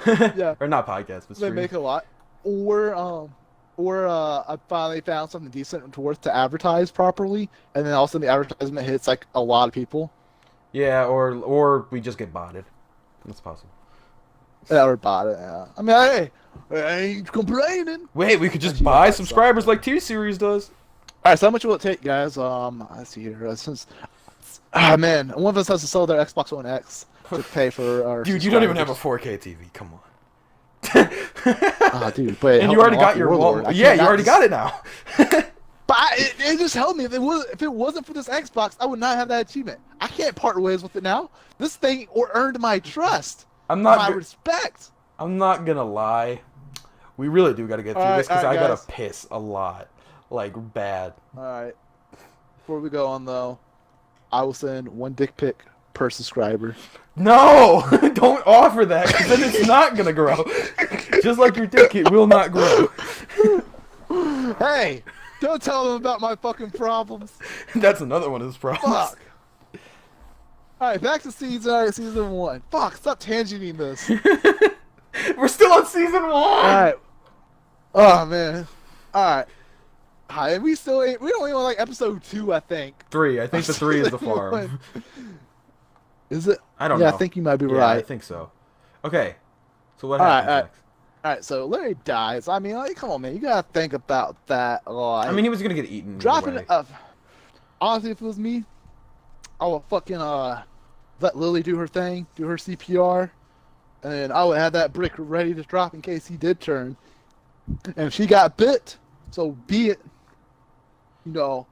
Yeah. or not podcast, but They stream. make a lot. Or I finally found something decent worth to advertise properly, and then also the advertisement hits like a lot of people. Yeah, or we just get botted. That's possible. Yeah, or bought it. Yeah. I mean, hey, I ain't complaining. Wait, we could just Actually, buy that's subscribers like T-Series does. All right, so how much will it take, guys? Let's see here. Man, one of us has to sell their Xbox One X to pay for our. Dude, you don't even have a 4K TV. Come on. Ah, dude, but And you already got your Warlord. yeah, you already got it now. But it just held me. If it wasn't for this Xbox, I would not have that achievement. I can't part ways with it now. This thing earned my trust. My respect. I'm not gonna lie. We really do gotta get through this because I gotta guys. piss a lot, like bad. All right. Before we go on though, I will send one dick pic per subscriber. No, don't offer that because then it's not gonna grow. Just like your dick, it will not grow. Hey, don't tell them about my fucking problems. That's another one of his problems. Fuck. All right, back to season 1. Fuck, stop tangenting this. We're still on season 1. All right. Oh man. All right. Hi, we don't even like episode 2, I think. 3. I think the 3 is the farm. Is it? I don't know. Yeah, I think you might be Yeah, right. I think so. Okay. So what All happens right. next? All right, so Larry dies. I mean, like, come on, man. You gotta think about that. Like, I mean, he was gonna get eaten. either dropping way. it up. Honestly, if it was me, I would fucking let Lily do her thing, do her CPR, and then I would have that brick ready to drop in case he did turn. And if she got bit, so be it. You know,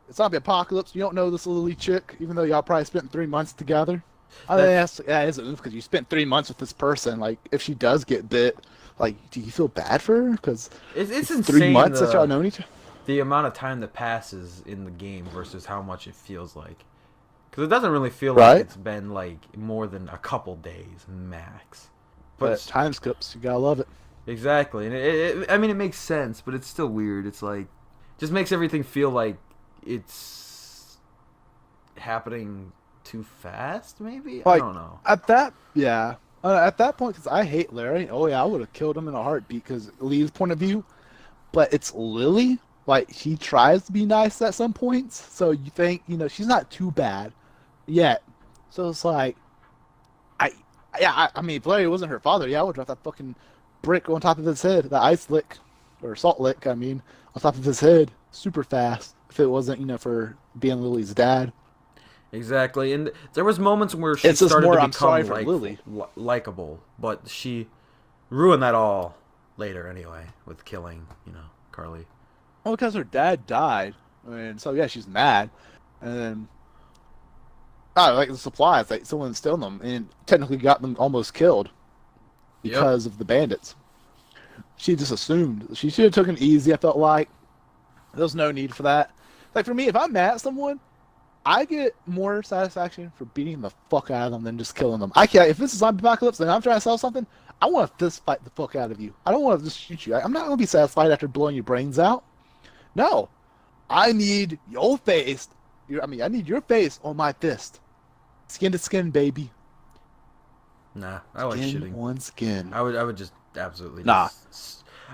it's not the apocalypse. You don't know this Lily chick, even though y'all probably spent 3 months together. I think that is a move because you spent 3 months with this person. Like, if she does get bit, like, do you feel bad for her? Because it's insane. 3 months that y'all known each other. The amount of time that passes in the game versus how much it feels like. Because it doesn't really feel like it's been like more than a couple days max. But time skips, you gotta love it. Exactly, and I mean it makes sense, but it's still weird. It's like just makes everything feel like it's happening too fast, maybe? I Like don't know. at that, yeah, at that point, because I hate Larry. Oh yeah, I would have killed him in a heartbeat. Because Lee's point of view, but it's Lily. Like she tries to be nice at some points, so you think she's not too bad yet. So it's like I, I mean, if Larry wasn't her father, yeah, I would drop that fucking brick on top of his head, the ice lick or salt lick. I mean, on top of his head, super fast. If it wasn't for being Lily's dad. Exactly, and there was moments where she It's just started more, to I'm sorry become for Lily. likable, but she ruined that all later anyway with killing, Carly. Well, because her dad died. And so, yeah, she's mad. And then, like the supplies, like someone stole them and technically got them almost killed Yep. because of the bandits. She just assumed. She should have taken it easy, I felt like. There's no need for that. Like, for me, if I'm mad at someone, I get more satisfaction for beating the fuck out of them than just killing them. I can't. If this is zombie apocalypse and I'm trying to sell something, I want to fist fight the fuck out of you. I don't want to just shoot you. I'm not going to be satisfied after blowing your brains out. No. I need your face. I need your face on my fist. Skin to skin, baby. Nah, I like Skin shooting. on skin. I would just absolutely Nah.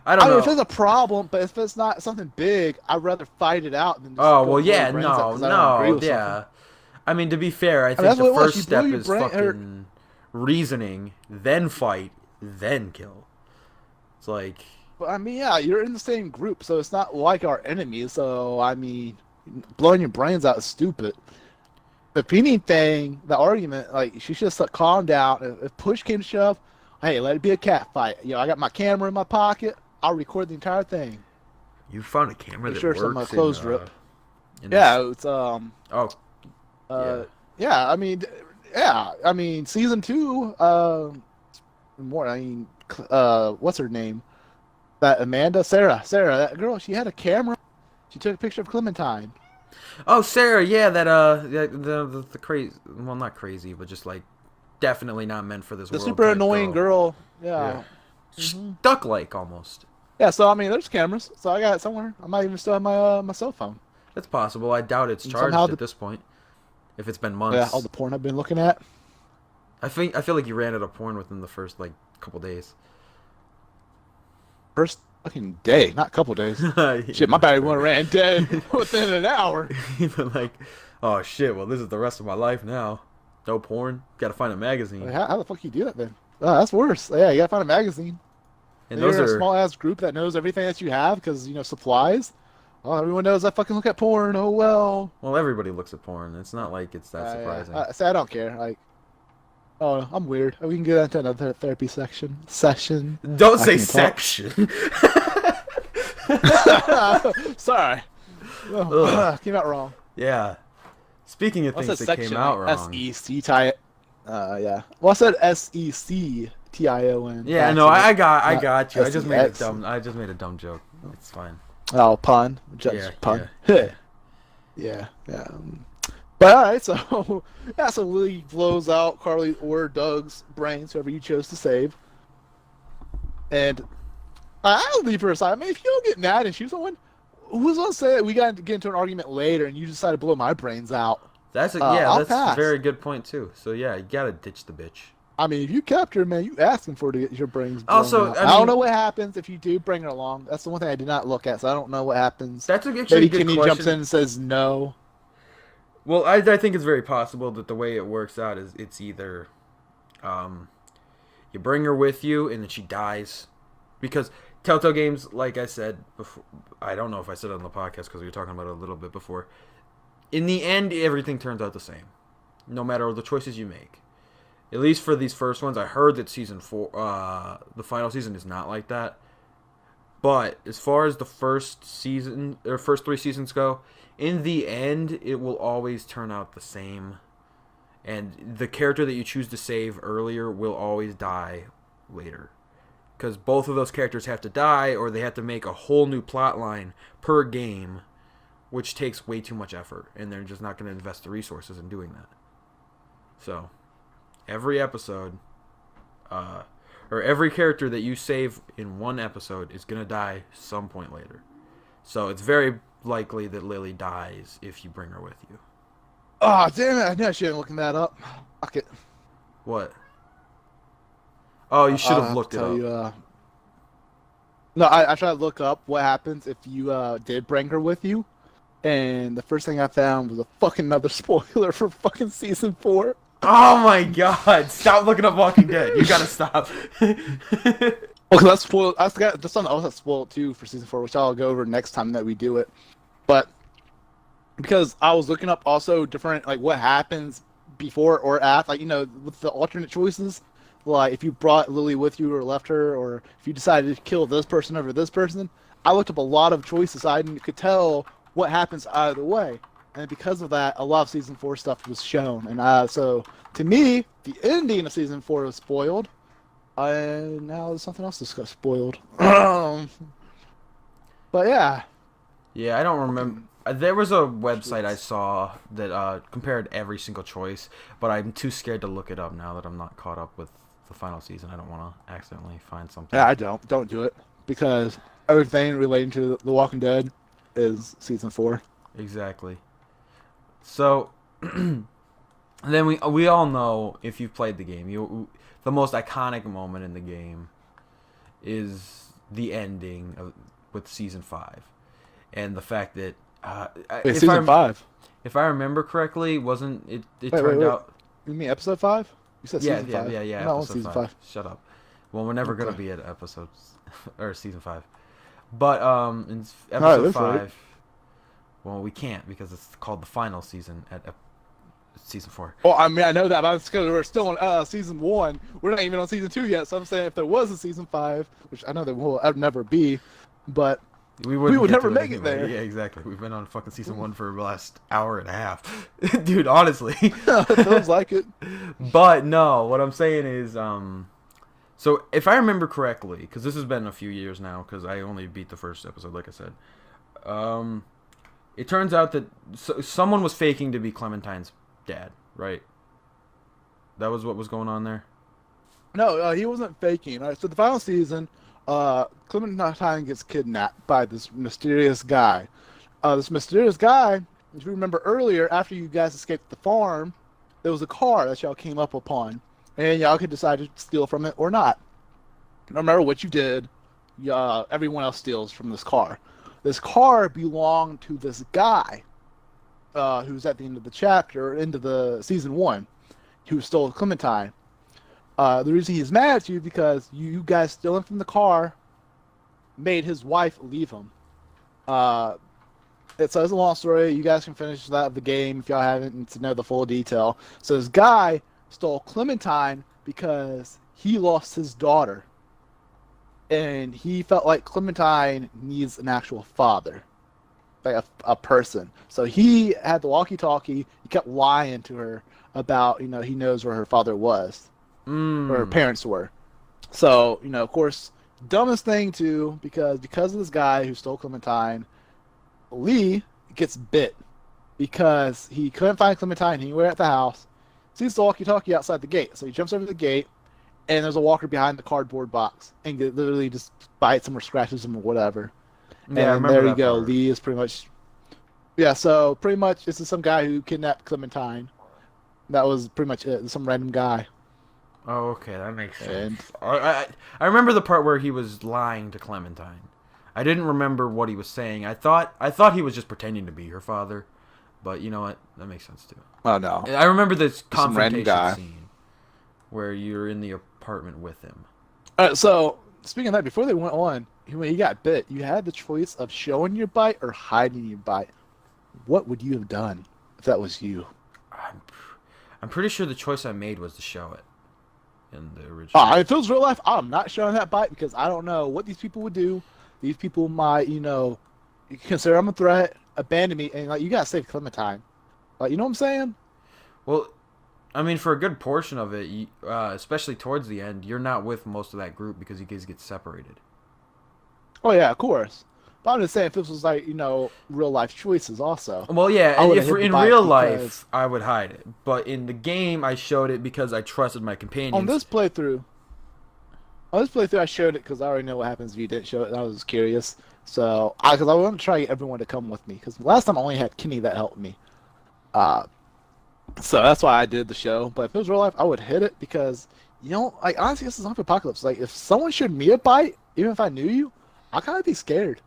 I don't I mean, know. if it's a problem, but if it's not something big, I'd rather fight it out than just Oh go well, blow yeah, your brains out 'cause I don't agree no, with yeah. something. I mean, to be fair, I think that's the what it was. first She step blew your is brain- fucking reasoning, then fight, then kill. It's like, But I mean, yeah, you're in the same group, so it's not like our enemies. So I mean, blowing your brains out is stupid. If anything, the argument, like, she should have like, calmed down. If push came to shove, hey, let it be a cat fight. I got my camera in my pocket. I'll record the entire thing. you found a camera Make that sure some works clothes in, rip. in Yeah, this- it's Oh, yeah. yeah. I mean, season 2. More. I mean, what's her name? That Amanda, Sarah, that girl. She had a camera. She took a picture of Clementine. Oh, Sarah, yeah, that the crazy, well, not crazy, but just like definitely not meant for this The world. super type annoying girl. Yeah. Duck like almost. Yeah. So I mean, there's cameras. So I got it somewhere. I might even still have my cell phone. That's possible. I doubt it's And charged somehow at this point. If it's been Yeah, months. all the porn I've been looking at. I feel like you ran out of porn within the first like couple days. First fucking day, not a couple days. Shit, my battery went ran dead within an hour. Even like, oh shit, well this is the rest of my life now. No porn. Gotta find a magazine. Like, how the fuck you do that then? Oh, that's worse. Yeah, you gotta find a magazine. And You're those in a are small ass group that knows everything that you have because supplies. Oh, everyone knows I fucking look at porn. Oh well. well, everybody looks at porn. It's not like it's that surprising. Yeah. I don't care. Like, oh, I'm weird. We can get into another therapy session. Don't I say can talk. section. Sorry. Oh, came out wrong. Yeah. Speaking of I things said that section. came out wrong. SEC tie it. Yeah. Well, I said SECTION. Yeah, no, I got you. I just made a SEX. dumb joke. It's fine. Oh, pun. Just Yeah, pun. Yeah. But alright, so yeah, so Lily blows out Carly or Doug's brains, whoever you chose to save. And I'll leave her aside. I mean, if you don't get mad and shoot someone, who's gonna say that we got to get into an argument later and you decide to blow my brains out? That's a I'll that's a pass. very good point too. So yeah, you gotta ditch the bitch. I mean, if you kept her, man, you asking for to get your brains blown Also, out. I I mean- don't know what happens if you do bring her along. That's the one thing I did not look at, so I don't know what happens. That's actually Maybe a good Kenny question. jumps in and says no. Well, I think it's very possible that the way it works out is it's either you bring her with you and then she dies. Because Telltale Games, like I said before, I don't know if I said it on the podcast because we were talking about it a little bit before. In the end, everything turns out the same, no matter the choices you make. At least for these first ones, I heard that season 4, the final season, is not like that. But as far as the first season or first 3 seasons go, in the end, it will always turn out the same. And the character that you choose to save earlier will always die later. Because both of those characters have to die, or they have to make a whole new plot line per game, which takes way too much effort. And they're just not going to invest the resources in doing that. So, every episode, or every character that you save in one episode is going to die some point later. So, it's very likely that Lily dies if you bring her with you. Oh, damn it. I knew I shouldn't looking that up. Fuck it. What? Oh, you should I'll have have to looked it tell up. you. No, I tried to look up what happens if you did bring her with you. And the first thing I found was a fucking another spoiler for fucking season 4. Oh my god! Stop looking up Walking Dead. You gotta stop. Well, cause that's spoiled. I forgot. There's something else that's spoiled too for season 4, which I'll go over next time that we do it. But because I was looking up also different like what happens before or after, like with the alternate choices, like if you brought Lily with you or left her, or if you decided to kill this person over this person. I looked up a lot of choices. So I could tell what happens either way, and because of that, a lot of season 4 stuff was shown. And so to me, the ending of season 4 was spoiled. And now there's something else that's got spoiled. But yeah. Yeah, I don't remember. There was a website I saw that compared every single choice, but I'm too scared to look it up now that I'm not caught up with the final season. I don't want to accidentally find something. Yeah, I don't do it because everything relating to The Walking Dead is season 4. Exactly. So then we all know, if you've played the game, the most iconic moment in the game is the ending with season 5, and the fact that Wait, season 5? if I remember correctly, wasn't it? It Wait, turned wait. out. You mean episode 5? You said Yeah, season yeah, 5. yeah, yeah. No, Episode season 5. 5. Shut up. Well, we're never gonna Okay. be at episodes or season 5, but in Alright, episode that's 5, right. well, we can't because it's called the final season at season 4. Well, I mean, I know that, but it's because we're still on season 1. We're not even on season 2 yet, so I'm saying if there was a season 5, which I know there will never be, but We would get never to make it anyway. there. Yeah, exactly. We've been on fucking season 1 for the last hour and a half, dude. Honestly, It feels like it. but no. What I'm saying is, so if I remember correctly, because this has been a few years now, because I only beat the first episode, like I said. It turns out that someone was faking to be Clementine's dad, right? That was what was going on there. No, he wasn't faking. All right, so the final season, Clementine gets kidnapped by this mysterious guy. This mysterious guy, if you remember earlier, after you guys escaped the farm, there was a car that y'all came up upon, and y'all could decide to steal from it or not. No matter what you did, everyone else steals from this car. This car belonged to this guy, who's at the end of the chapter, into the season 1, who stole Clementine. The reason he's mad at you because you guys stealing from the car made his wife leave him. It's a long story. You guys can finish that of the game if y'all haven't to know the full detail. So this guy stole Clementine because he lost his daughter. And he felt like Clementine needs an actual father. Like a person. So he had the walkie-talkie. He kept lying to her about, he knows where her father was. Or her parents were. So, of course, dumbest thing too, because of this guy who stole Clementine, Lee gets bit because he couldn't find Clementine anywhere at the house. Sees the walkie-talkie outside the gate, so he jumps over the gate, and there's a walker behind the cardboard box, and literally just bites him or scratches him or whatever. Yeah, and there you go. Part. Lee is pretty much. Yeah, so pretty much this is some guy who kidnapped Clementine. That was pretty much it. Some random guy. Oh, okay, that makes sense. I remember the part where he was lying to Clementine. I didn't remember what he was saying. I thought he was just pretending to be her father, but you know what? That makes sense too. Oh no! I remember this confrontation scene where you're in the apartment with him. All right, so speaking of that, before they went on, when he got bit, you had the choice of showing your bite or hiding your bite. What would you have done if that was you? I'm pretty sure the choice I made was to show it. In the original. If it was real life, I'm not showing that bite because I don't know what these people would do. These people might, you consider I'm a threat, abandon me, and you gotta save Clementine. You know what I'm saying? Well, I mean, for a good portion of it, especially towards the end, you're not with most of that group because you guys get separated. Oh yeah, of course. But I'm just saying, if this was real life choices, also. Well, yeah, if in real life, I would hide it, but in the game, I showed it because I trusted my companions. On this playthrough, I showed it because I already know what happens if you didn't show it, and I was curious. So, because I wanted to try to get everyone to come with me, because last time I only had Kenny that helped me. So that's why I did the show. But if it was real life, I would hit it because, like, honestly, this is zombie apocalypse. Like, if someone showed me a bite, even if I knew you, I'd kind of be scared.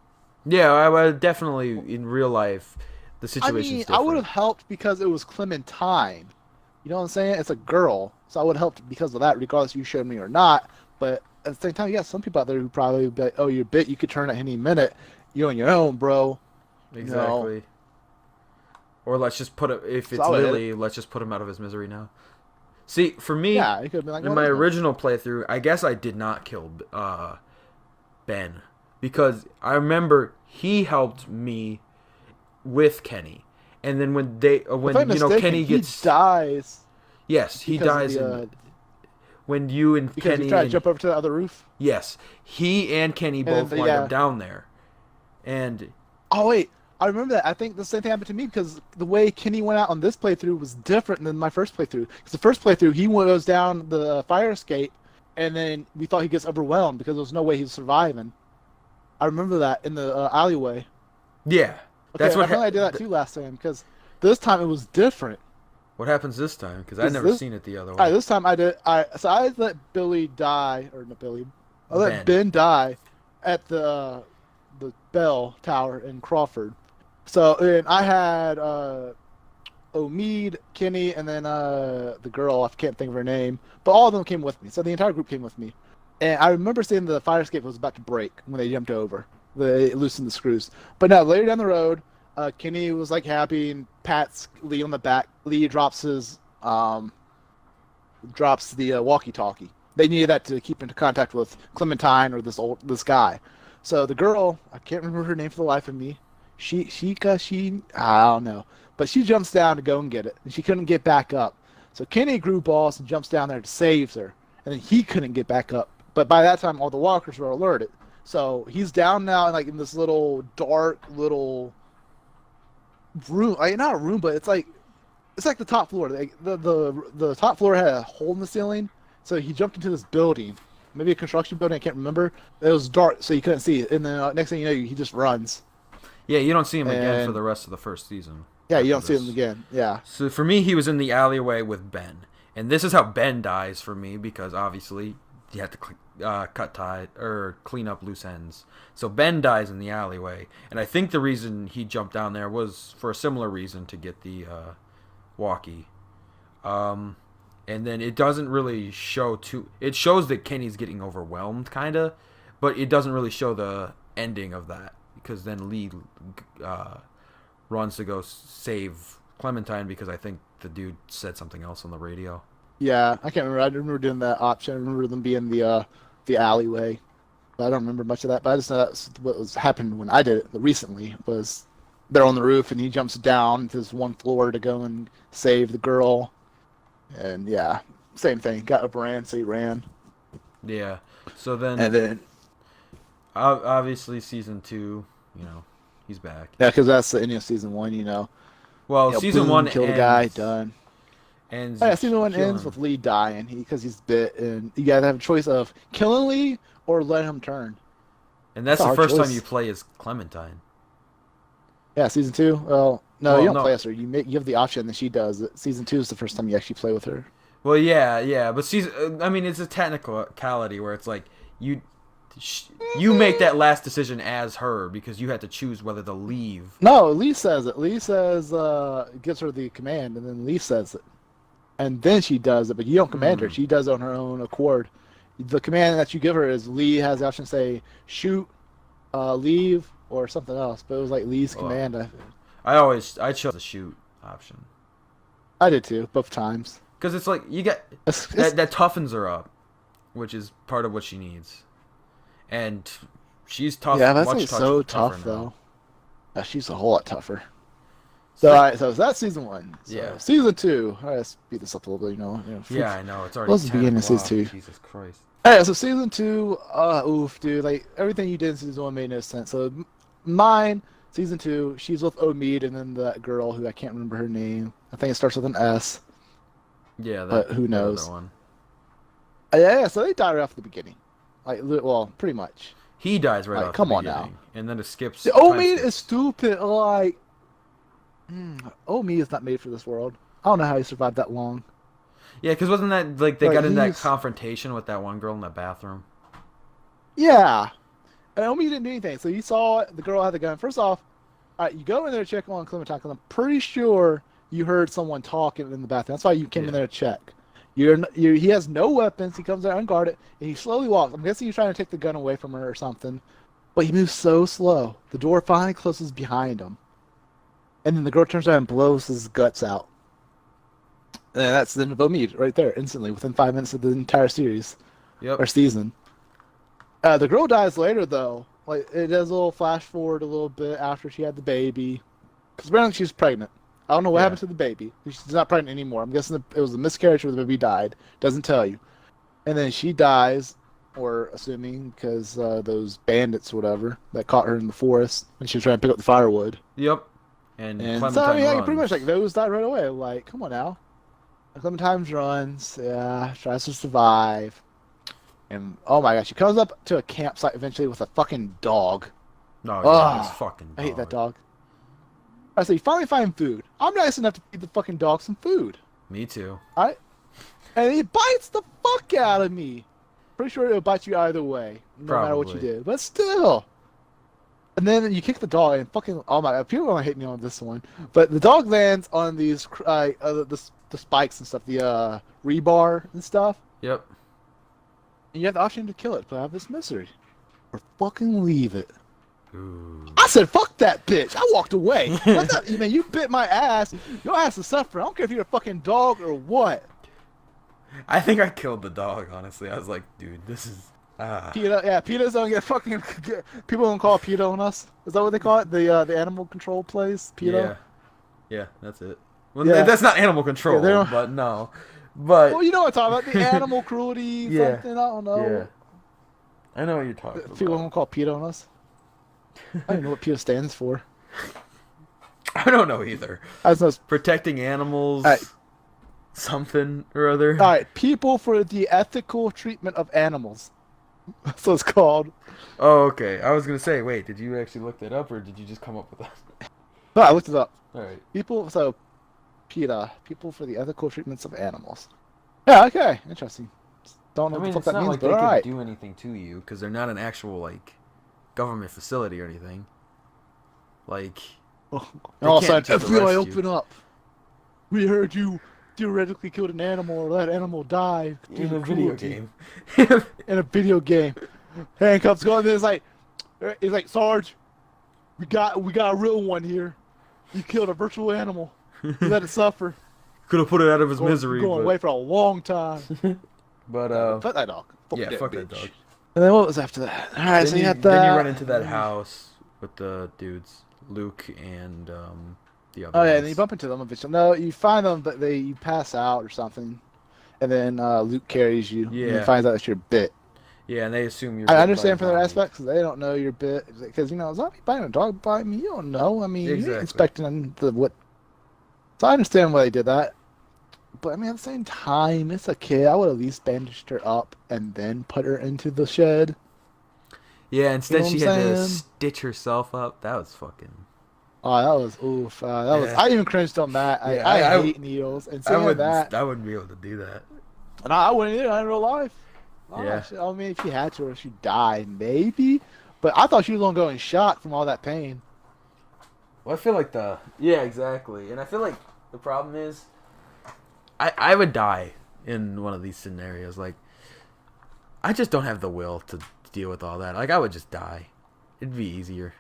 Yeah, I would definitely in real life, the I situation's mean, I would have different. helped because it was Clementine. You know what I'm saying? It's a girl, so I would have helped because of that, regardless if you showed me or not. But at the same time, yeah, some people out there who probably be like, "Oh, you're bit. You could turn at any minute. You on your own, bro." You know. Exactly. Or let's just put it, if So it's I would hit it. Lily, let's just put him out of his misery now. See, for me, Yeah, you could have been like, in "Well, my let's go." original playthrough, I guess I did not kill Ben because I remember he helped me with Kenny, and then If I'm when mistaken, Kenny he gets, dies yes, he because of dies, the and when you and because you Kenny try to and jump over to the other roof, yes, he and Kenny and then both the, wind up yeah. down there, and Oh wait, I remember that. I think the same thing happened to me because the way Kenny went out on this playthrough was different than my first playthrough. Because the first playthrough, he goes down the fire escape, and then we thought he gets overwhelmed because there was no way he's surviving. I remember that in the alleyway. yeah, Okay, that's what apparently I did that too last time because this time it was different. what happens this time because I've Because never this, seen it the other all way. right, this time I let Billy die, or not Billy, I let Ben, Ben die at the bell tower in Crawford. So and I had Omid, Kenny, and then the girl, I can't think of her name, but all of them came with me. So the entire group came with me. And I remember seeing the fire escape was about to break when they jumped over. They loosened the screws. But now later down the road, Kenny was like happy and pats Lee on the back. Lee drops the walkie-talkie. They needed that to keep into contact with Clementine or this guy. So the girl, I can't remember her name for the life of me. I don't know, but she jumps down to go and get it, and she couldn't get back up. So Kenny grew balls and jumps down there to save her, and then he couldn't get back up. But by that time, all the walkers were alerted. So he's down now, like in this little dark little room. Not a room, but it's like the top floor. Like the top floor had a hole in the ceiling, so he jumped into this building, maybe a construction building. I can't remember. It was dark, so you couldn't see it. And then next thing you know, he just runs. yeah, you don't see him again for And the rest of the first season. yeah, you After don't see him this. again. Yeah. So for me, he was in the alleyway with Ben, and this is how Ben dies for me because obviously you have to cut tie or clean up loose ends. So Ben dies in the alleyway, and I think the reason he jumped down there was for a similar reason to get the walkie. And then it doesn't really show too. It shows that Kenny's getting overwhelmed, kinda, but it doesn't really show the ending of that because then Lee runs to go save Clementine because I think the dude said something else on the radio. Yeah, I can't remember. I remember doing that option. I remember them being the alleyway. But I don't remember much of that. But I just know that's what was happened when I did it recently. Was they're on the roof and he jumps down to this one floor to go and save the girl. And yeah, same thing. Got overran, so he ran. Yeah. So then, And then obviously, season 2, he's back. yeah, because that's the ending of season 1. Well, season boom, 1 kill the ends. guy, done. Ends. Oh, yeah, season 1 killing ends him. with Lee dying because he's bit, and you gotta have a choice of killing Lee or letting him turn. And that's It's a the hard first time choice. you play as Clementine. Yeah, season 2. Well, no, Well, you don't no. play as her. You have the option that she does. Season 2 is the first time you actually play with her. Well, yeah, but season. I mean, it's a technicality where it's like you you make that last decision as her because you had to choose whether to leave. No, Lee says it. Lee says gives her the command, and then Lee says it, and then she does it. But you don't command her. She does it on her own accord. The command that you give her is Lee has the option to say shoot, leave, or something else. But it was like Lee's Well, command. I chose the shoot option I did too, both times. because it's like you get It's that toughens her up, which is part of what she needs, and she's tough. yeah, that's much like so tougher tough now. though. She's a whole lot tougher. So, all right, so that's season 1. So, Yeah. season 2. All right, let's speed this up a little bit. Yeah, I know it's already. What's the 10 beginning of season o'clock. 2? Jesus Christ. All right, so season 2. Oof, dude, like everything you did in season 1 made no sense. So, mine, season 2, she's with Omid, and then that girl who I can't remember her name. I think it starts with an S, Yeah, but who that knows? other one. Yeah, so they die right off the beginning. Like, well, pretty much. He dies right Like, off come the on beginning, and then it skips. The time Omid skips. is stupid. Like, Omid is not made for this world. I don't know how he survived that long. Yeah, because wasn't that like they But got in that he's confrontation with that one girl in the bathroom? yeah. And Omi didn't do anything. So you saw the girl had the gun. First off, all right, you go in there to check on Clementine because I'm pretty sure you heard someone talking in the bathroom. That's why you came in Yeah. there to check. He has no weapons. He comes there unguarded and he slowly walks. I'm guessing he's trying to take the gun away from her or something. But he moves so slow. The door finally closes behind him. And then the girl turns around and blows his guts out. And that's the end of Omid right there, instantly, within 5 minutes of the entire series Yep. or season. The girl dies later, though. Like, it does a little flash forward a little bit after she had the baby. Because apparently she's pregnant. I don't know what Yeah. happened to the baby. She's not pregnant anymore. I'm guessing it was a miscarriage where the baby died. Doesn't tell you. And then she dies, or assuming, because those bandits or whatever that caught her in the forest when she was trying to pick up the firewood. Yep. And And Clementine so, I mean, runs. pretty much, like, those died right away. Like, come on now. Clementine runs, yeah, tries to survive. And, oh my gosh, she comes up to a campsite eventually with a fucking dog. No, Ugh, yeah, this fucking dog. I hate that dog. Alright, so you finally find food. I'm nice enough to feed the fucking dog some food. Me too. Alright? And he bites the fuck out of me. Pretty sure it'll bite you either way, no matter what you Probably. did. But still. And then you kick the dog and fucking, oh my god, people are gonna hate me on this one. But the dog lands on these, the spikes and stuff, the rebar and stuff. Yep. And you have the option to kill it, but have this misery. Or fucking leave it. Ooh. I said, fuck that bitch. I walked away. Man, you bit my ass. Your ass is suffering. I don't care if you're a fucking dog or what. I think I killed the dog, honestly. I was like, dude, this is... PETA, yeah, PETA's don't get fucking... People don't call it PETA on us. Is that what they call it? The animal control place? PETA? Yeah. Yeah, that's it. Well, Yeah. that's not animal control, Yeah, they don't- but no. But... Well, you know what I'm talking about. The animal cruelty Yeah. something. I don't know. Yeah. I know what you're talking about. People don't call PETA on us. I don't even know what PETA stands for. I don't know either. I just know it's... Protecting animals... Alright. Something or other. Alright, People for the Ethical Treatment of Animals. That's what it's called. Oh, okay. I was gonna say, wait, did you actually look that up, or did you just come up with that? But I looked it up. Alright. PETA, People for the Ethical Treatments of Animals. Yeah, okay, interesting. Don't know I what mean, the it's fuck that not means, like they but can alright. do anything to you, because they're not an actual, like, government facility or anything. Like... Oh, They all of a can't sudden, just FBI, arrest you. open up. We heard you theoretically killed an animal or that animal died. due In to a video cruelty." game. In a video game. Handcuffs going there. It's like, Sarge, we got a real one here. You killed a virtual animal. You let it suffer. Could have put it out of his Going- misery, Going but... away for a long time. But, Fuck that dog. yeah, fuck that bitch. dog. And then what was after that? Alright, so Then you you, had then that. you run into that house with the dudes, Luke and the other Oh yeah, ones. and then you bump into them eventually. No, you find them, but you pass out or something, and then Luke carries you. Yeah. And he finds out that you're bit. Yeah, and they assume you're... I bit by understand a from their zombie. aspect because they don't know you're bit. Because zombie biting a dog bite me, you don't know. I mean, you're Exactly. expecting the what. So I understand why they did that, but I mean at the same time, it's a kid. I would at least bandaged her up and then put her into the shed. Yeah, instead what she I'm had to saying? stitch herself up. That was fucking... Oh, that was oof. That was. Yeah. I even cringed on that. Yeah, I hate needles, and I seeing that. wouldn't be able to do that. And I wouldn't either in real life. Yeah. I mean, if she had to or she died, maybe. But I thought she was going to go in shock from all that pain. Well, I feel like the... Yeah, exactly. And I feel like the problem is... I would die in one of these scenarios. Like, I just don't have the will to deal with all that. Like, I would just die. It'd be easier.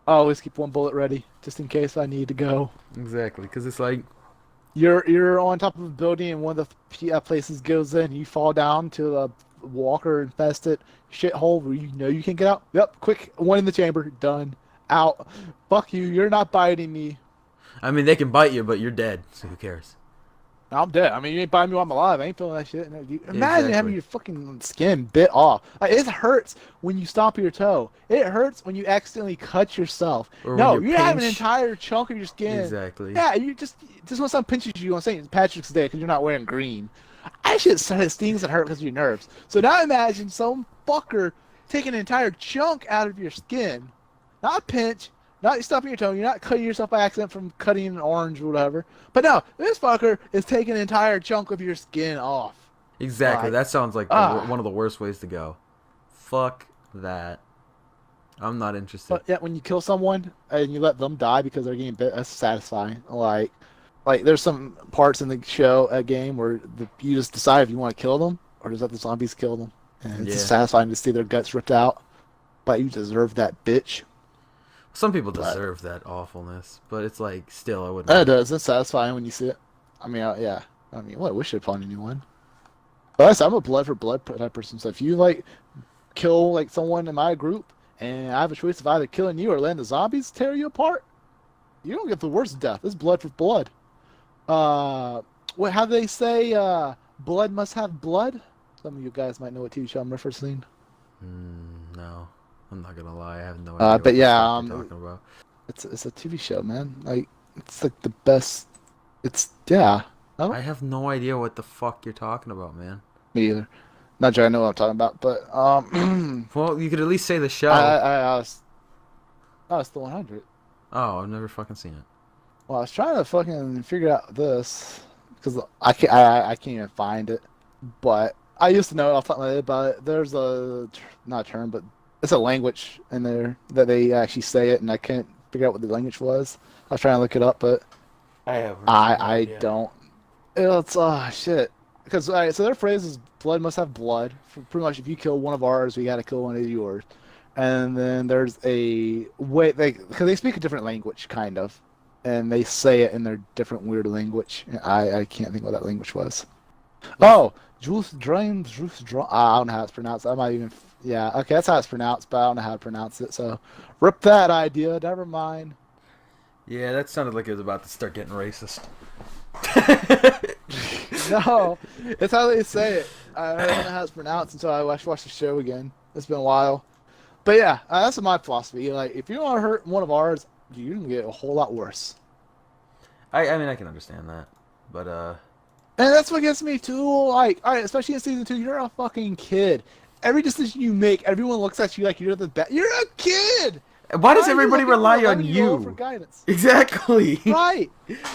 I always keep one bullet ready, just in case I need to go. Exactly, because it's like... You're on top of a building and one of the places goes in, you fall down to a walker infested shithole where you know you can't get out. Yep, quick, one in the chamber, done. Out. Fuck you, you're not biting me. I mean, they can bite you, but you're dead, so who cares? I'm dead. I mean, you ain't biting me while I'm alive. I ain't feeling that shit. No, imagine Exactly. having your fucking skin bit off. Like, it hurts when you stomp your toe. It hurts when you accidentally cut yourself. Or No, when you you have an pinch. entire chunk of your skin. Exactly. Yeah, you just when someone pinches you on St. Patrick's Day because you're not wearing green. I shit stings and hurt because of your nerves. So now imagine some fucker taking an entire chunk out of your skin. Not a pinch, Not stubbing your toe. You're not cutting yourself by accident from cutting an orange or whatever. But no, this fucker is taking an entire chunk of your skin off. Exactly. Like, That sounds like ah. one of the worst ways to go. Fuck that. I'm not interested. But yeah, when you kill someone and you let them die because they're getting bit, that's satisfying. Like there's some parts in the show, a game, where you just decide if you want to kill them or just let the zombies kill them, and it's just Yeah. satisfying to see their guts ripped out. But you deserve that, bitch. Some people But deserve that awfulness, but it's like still I it wouldn't. does. It's satisfying when you see it. I mean, yeah. I mean, what wish it upon anyone? But I'm a blood for blood type person. So if you like kill like someone in my group, and I have a choice of either killing you or letting the zombies tear you apart, you don't get the worst death. It's blood for blood. How do they say? Blood must have blood. Some of you guys might know what TV show I'm referencing. No, I'm not gonna lie. I have no idea what But the yeah, fuck you're talking about. it's a TV show, man. Like it's like the best. It's yeah. No, I have no idea what the fuck you're talking about, man. me either. Not sure I know what I'm talking about, but Well, you could at least say the I show. I was the 100. Oh, I've never fucking seen it. Well, I was trying to fucking figure out this because I can't even find it. But I used to know it off the top of my head about it. There's not a term, but it's a language in there that they actually say it, and I can't figure out what the language was. I was trying to look it up, but I have no I idea. don't. It's shit. Because so their phrase is blood must have blood. Pretty much, if you kill one of ours, we got to kill one of yours. And then there's a way because they speak a different language, kind of, and they say it in their different weird language. I can't think what that language was. Oh, Juice Drain, Juice Drain. I don't know how it's pronounced. I might even. Yeah, okay, that's how it's pronounced, but I don't know how to pronounce it. So, rip that idea. Never mind. Yeah, that sounded like it was about to start getting racist. No, it's how they say it. I don't know how it's pronounced until I watched the show again. It's been a while. But yeah, that's my philosophy. Like, if you want to hurt one of ours, you can get a whole lot worse. I mean, I can understand that, but And that's what gets me too. Like, all right, especially in season 2, you're a fucking kid. Every decision you make, everyone looks at you like you're the best. You're a kid. why does Why are you everybody looking for rely an on 11-year-old for you? guidance? Exactly. Right.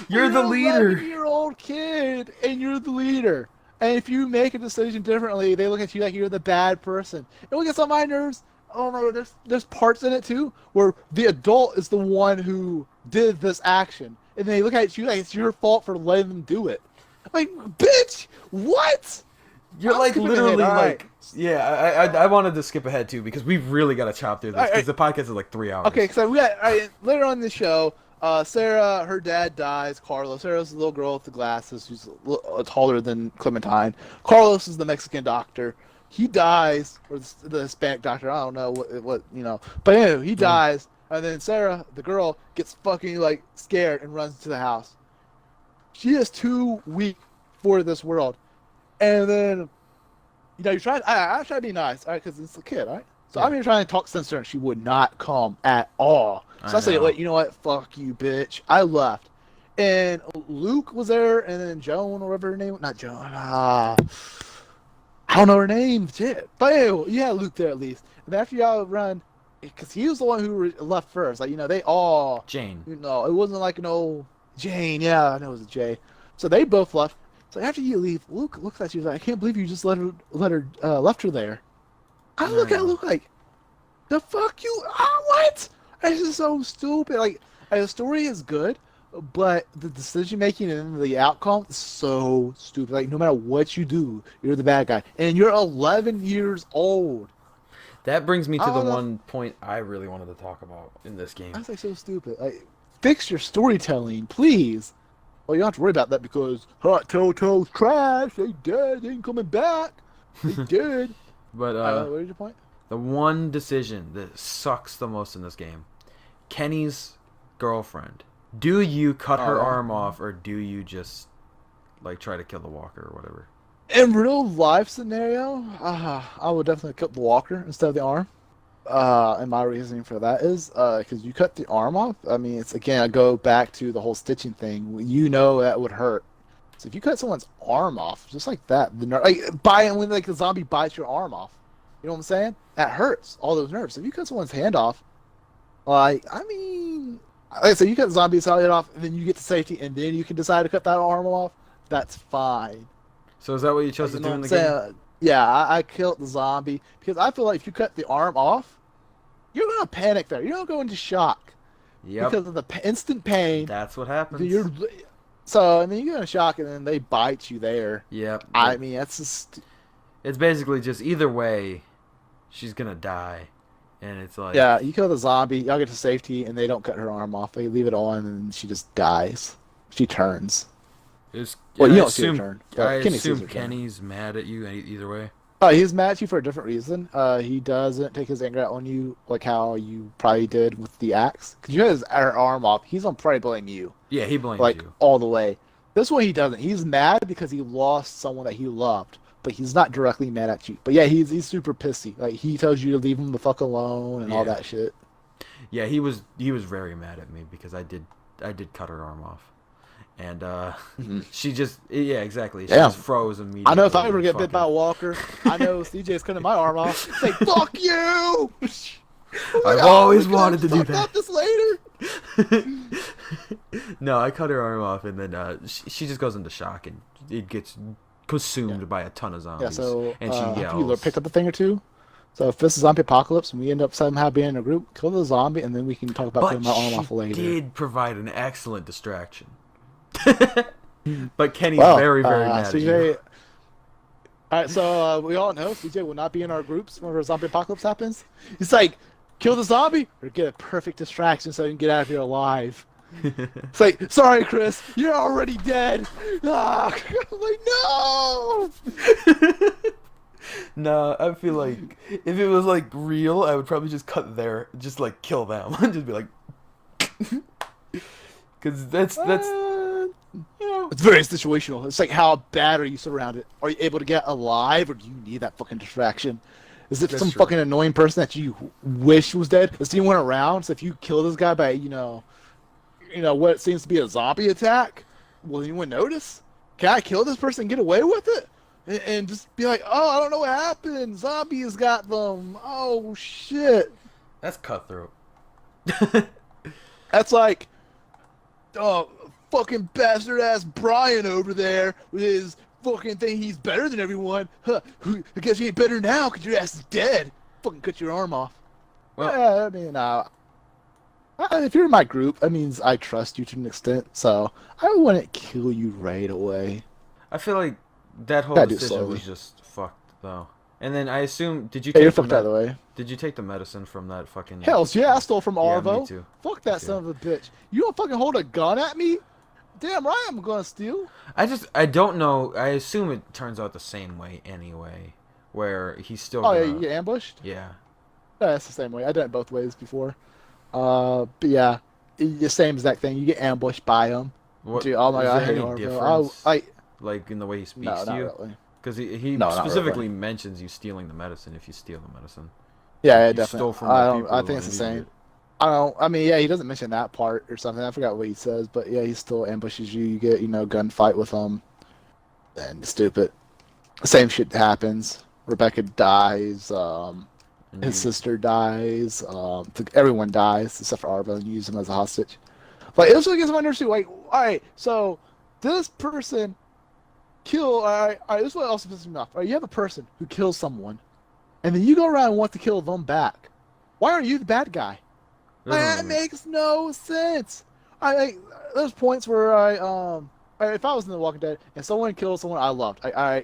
You're the an leader. 11-year-old kid, and you're the leader. And if you make a decision differently, they look at you like you're the bad person. And what gets on my nerves? Oh no, there's parts in it too where the adult is the one who did this action, and they look at you like it's your fault for letting them do it. Like, bitch, what? You're I'm like skipping literally ahead, all right. like yeah. I wanted to skip ahead too because we've really got to chop through this All because right. the podcast is like 3 hours. Okay, so we got later on in the show. Sarah, her dad dies. Carlos, Sarah's the little girl with the glasses, who's a little taller than Clementine. Carlos is the Mexican doctor. He dies, or the Hispanic doctor. I don't know what you know, but anyway, he dies, and then Sarah, the girl, gets fucking like scared and runs to the house. She is too weak for this world, and then you're trying. I try to be nice, all right, because it's a kid, all right. So Yeah. I'm here trying to talk sense to her, and she would not come at all. So I say, know. wait, you know what? Fuck you, bitch. I left. And Luke was there, and then Joan, or whatever her name was. Not Joan. I don't know her name. Shit. But anyway, you had Luke there at least. And after y'all run, because he was the one who left first. Like, they all, Jane. it wasn't like Jane. Yeah, I know it was a J. So they both left. So after you leave, Luke looks at you like, I can't believe you just left her there. I look at Luke like, the fuck you? What? This is so stupid. Like, the story is good, but the decision making and the outcome is so stupid. Like, no matter what you do, you're the bad guy, and you're 11 years old. That brings me to the don't know. one point I really wanted to talk about in this game. That's like so stupid. Like, fix your storytelling, please. Well, you don't have to worry about that because Hot Telltale's trash. They dead. They ain't coming back. They did. But What is your point? the one decision that sucks the most in this game, Kenny's girlfriend. Do you cut her arm off, or do you just like try to kill the walker or whatever? In real life scenario, I would definitely cut the walker instead of the arm. And my reasoning for that is because you cut the arm off. I mean, it's again, I go back to the whole stitching thing. You know that would hurt. So if you cut someone's arm off, just like that, when like the zombie bites your arm off, you know what I'm saying? That hurts all those nerves. If you cut someone's hand off, Like, I mean, like I said, you cut the zombie's head off, and then you get to safety, and then you can decide to cut that arm off. That's fine. So is that what you chose You to know do what in I'm the game? saying? Yeah, I killed the zombie because I feel like if you cut the arm off, you're gonna panic there. You're gonna go into shock Yep, because of the instant pain. that's what happens. You're so I mean you're gonna shock, and then they bite you there. Yep, I mean that's just it's basically just either way, she's gonna die, and it's like, yeah. You kill the zombie, y'all get to safety, and they don't cut her arm off. They leave it on, and she just dies. She turns. it's. Well, And you I don't see her assume turn. I Kenny sees assume her turn. Kenny's mad at you either way. He's mad at you for a different reason. He doesn't take his anger out on you like how you probably did with the axe. Because you had his arm off. He's gonna probably blame you, Yeah, he blames like you. all the way. This one he doesn't. He's mad because he lost someone that he loved, but he's not directly mad at you. But yeah, he's super pissy. Like he tells you to leave him the fuck alone and all Yeah, that shit. yeah, he was very mad at me because I did cut her arm off, and Mhm. she just yeah exactly she Damn. just froze I know if I immediately. ever And get bit by a fucking, walker, I know CJ's cutting my arm off. Say fuck you. I'm like, I've oh, we always could wanted to do talk that. about this later. No, I cut her arm off, and then she just goes into shock, and it gets consumed Yeah. by a ton of Yeah, zombies, so and she have you yells. picked up a thing or two? So if this is zombie apocalypse and we end up somehow being in a group, kill the zombie and then we can talk about cutting But my arm she off later. did provide an excellent distraction. But Kenny's Well, very, very mad at CJ. you. All right, so we all know CJ will not be in our groups whenever a zombie apocalypse happens. He's like, kill the zombie or get a perfect distraction so you can get out of here alive. It's like, sorry, Chris, you're already dead. Ah, I'm like, no. No, I feel like if it was like real, I would probably just cut there, just like kill them, just be like, because that's you know It's very situational. It's like, how bad are you surrounded? Are you able to get alive, or do you need that fucking distraction? Is it that's some true. fucking annoying person that you wish was dead? Is anyone around? So if you kill this guy by, what seems to be a zombie attack, will anyone notice? Can I kill this person and get away with it? And just be like, oh, I don't know what happened. Zombies got them. Oh, shit. That's cutthroat. That's like, oh, fucking bastard ass Brian over there with his fucking thing. He's better than everyone. Huh? I guess you ain't better now because your ass is dead. Fucking cut your arm off. Well, Yeah, I mean, if you're in my group, that means I trust you to an extent. So I wouldn't kill you right away. I feel like that whole Gotta do it decision slowly. was just fucked though. And then I assume, did you Hey, you're take the fucked out of the way. did you take the medicine from that fucking? Hells yeah, I stole from Yeah, me Arvo. too. Fuck Me that too. son of a bitch. You don't fucking hold a gun at me? Damn right I'm gonna steal. I don't know. I assume it turns out the same way anyway, where he's still Oh yeah, gonna. you get ambushed? Yeah. Yeah, that's the same way. I done it both ways before. But yeah, the same exact thing. You get ambushed by him. What? Dude, oh my is god, I there hate any Arvo. difference? I Like in the way he speaks no, to not you? really. Because he No, not specifically really. mentions you stealing the medicine if you steal the medicine. Yeah, yeah, You definitely. stole from I the don't. people I who think it's the needed same. it. I don't. I mean, yeah, he doesn't mention that part or something. I forgot what he says, but yeah, he still ambushes you. You get, gunfight with him, and stupid. Same shit happens. Rebecca dies. And His you, sister dies. Everyone dies except for Arvo, and you use him as a hostage. Like it also gets my nerves too. Like, all right, so this person kill. All right, this is what also pisses me off. All right, you have a person who kills someone, and then you go around and want to kill them back. Why are you the bad guy? That doesn't- makes no sense. I like there's points where if I was in The Walking Dead and someone killed someone I loved, I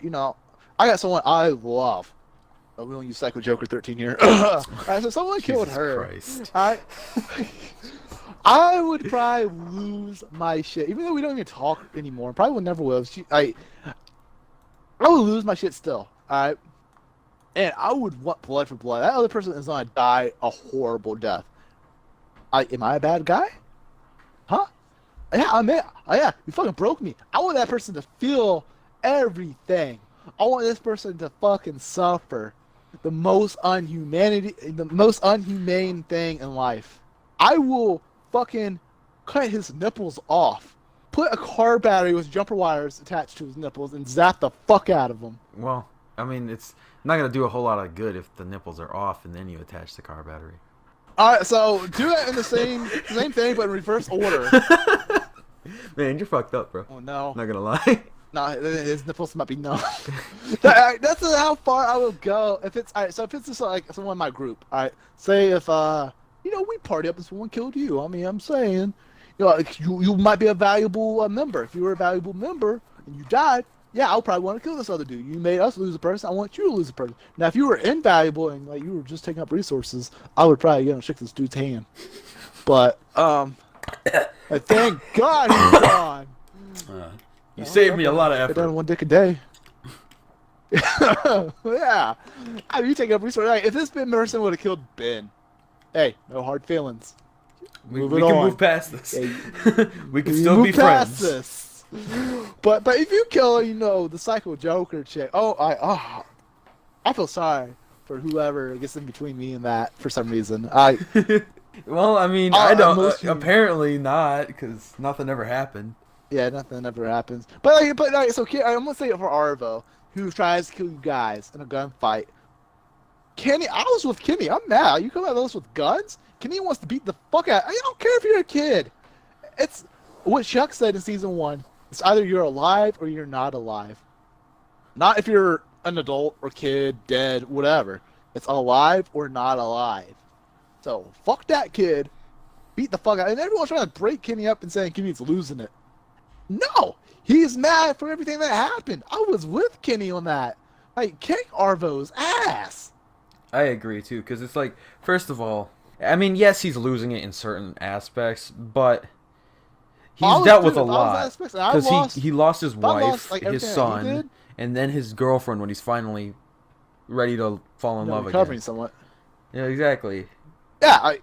got someone I love. Oh, we don't use Psycho Joker 13 here. Alright, so someone killed Jesus her. Christ. I would probably lose my shit, even though we don't even talk anymore. Probably will never will. I would lose my shit still. Alright, and I would want blood for blood. That other person is gonna die a horrible death. Am I a bad guy? Huh? Yeah, yeah, you fucking broke me. I want that person to feel everything. I want this person to fucking suffer the most unhumane thing in life. I will fucking cut his nipples off. Put a car battery with jumper wires attached to his nipples and zap the fuck out of him. Well, I mean, it's not gonna do a whole lot of good if the nipples are off and then you attach the car battery. All right, so do it in the same thing, but in reverse order. Man, you're fucked up, bro. Oh no. Not gonna lie. No, his nipples might be numb. That's how far I will go. If it's all right, so if it's just like someone in my group, all right. Say if we party up and someone killed you. I mean, I'm saying, like, you might be a valuable member. If you were a valuable member and you died, yeah, I'll probably want to kill this other dude. You made us lose a person. I want you to lose a person. Now, if you were invaluable and like you were just taking up resources, I would probably shake this dude's hand. But thank God he's gone. You saved me a lot of Get done effort. one dick a day. Yeah. I mean, you take up resources. Like, if this person would have killed Ben, hey, no hard feelings. We Moving can on. move past this. Yeah, We can still be past friends. this. But if you kill, the Psycho Joker chick, I feel sorry for whoever gets in between me and that for some reason. Well, I mean, I don't. mostly- Apparently not, because nothing ever happened. Yeah, nothing ever happens. But I'm gonna say it for Arvo, who tries to kill you guys in a gunfight. Kenny, I was with Kenny. I'm mad. You come at us with guns? Kenny wants to beat the fuck out. I don't care if you're a kid. It's what Chuck said in season 1. It's either you're alive or you're not alive. Not if you're an adult or kid, dead, whatever. It's alive or not alive. So fuck that kid. Beat the fuck out. And everyone's trying to break Kenny up and saying Kenny's losing it. No, he's mad for everything that happened. I was with Kenny on that. Like, kick Arvo's ass. I agree too, because it's like, first of all, I mean, yes, he's losing it in certain aspects, but he's dealt with a lot. Because he lost his wife, his son, and then his girlfriend when he's finally ready to fall in love recovering again. somewhat. Yeah, exactly. Yeah,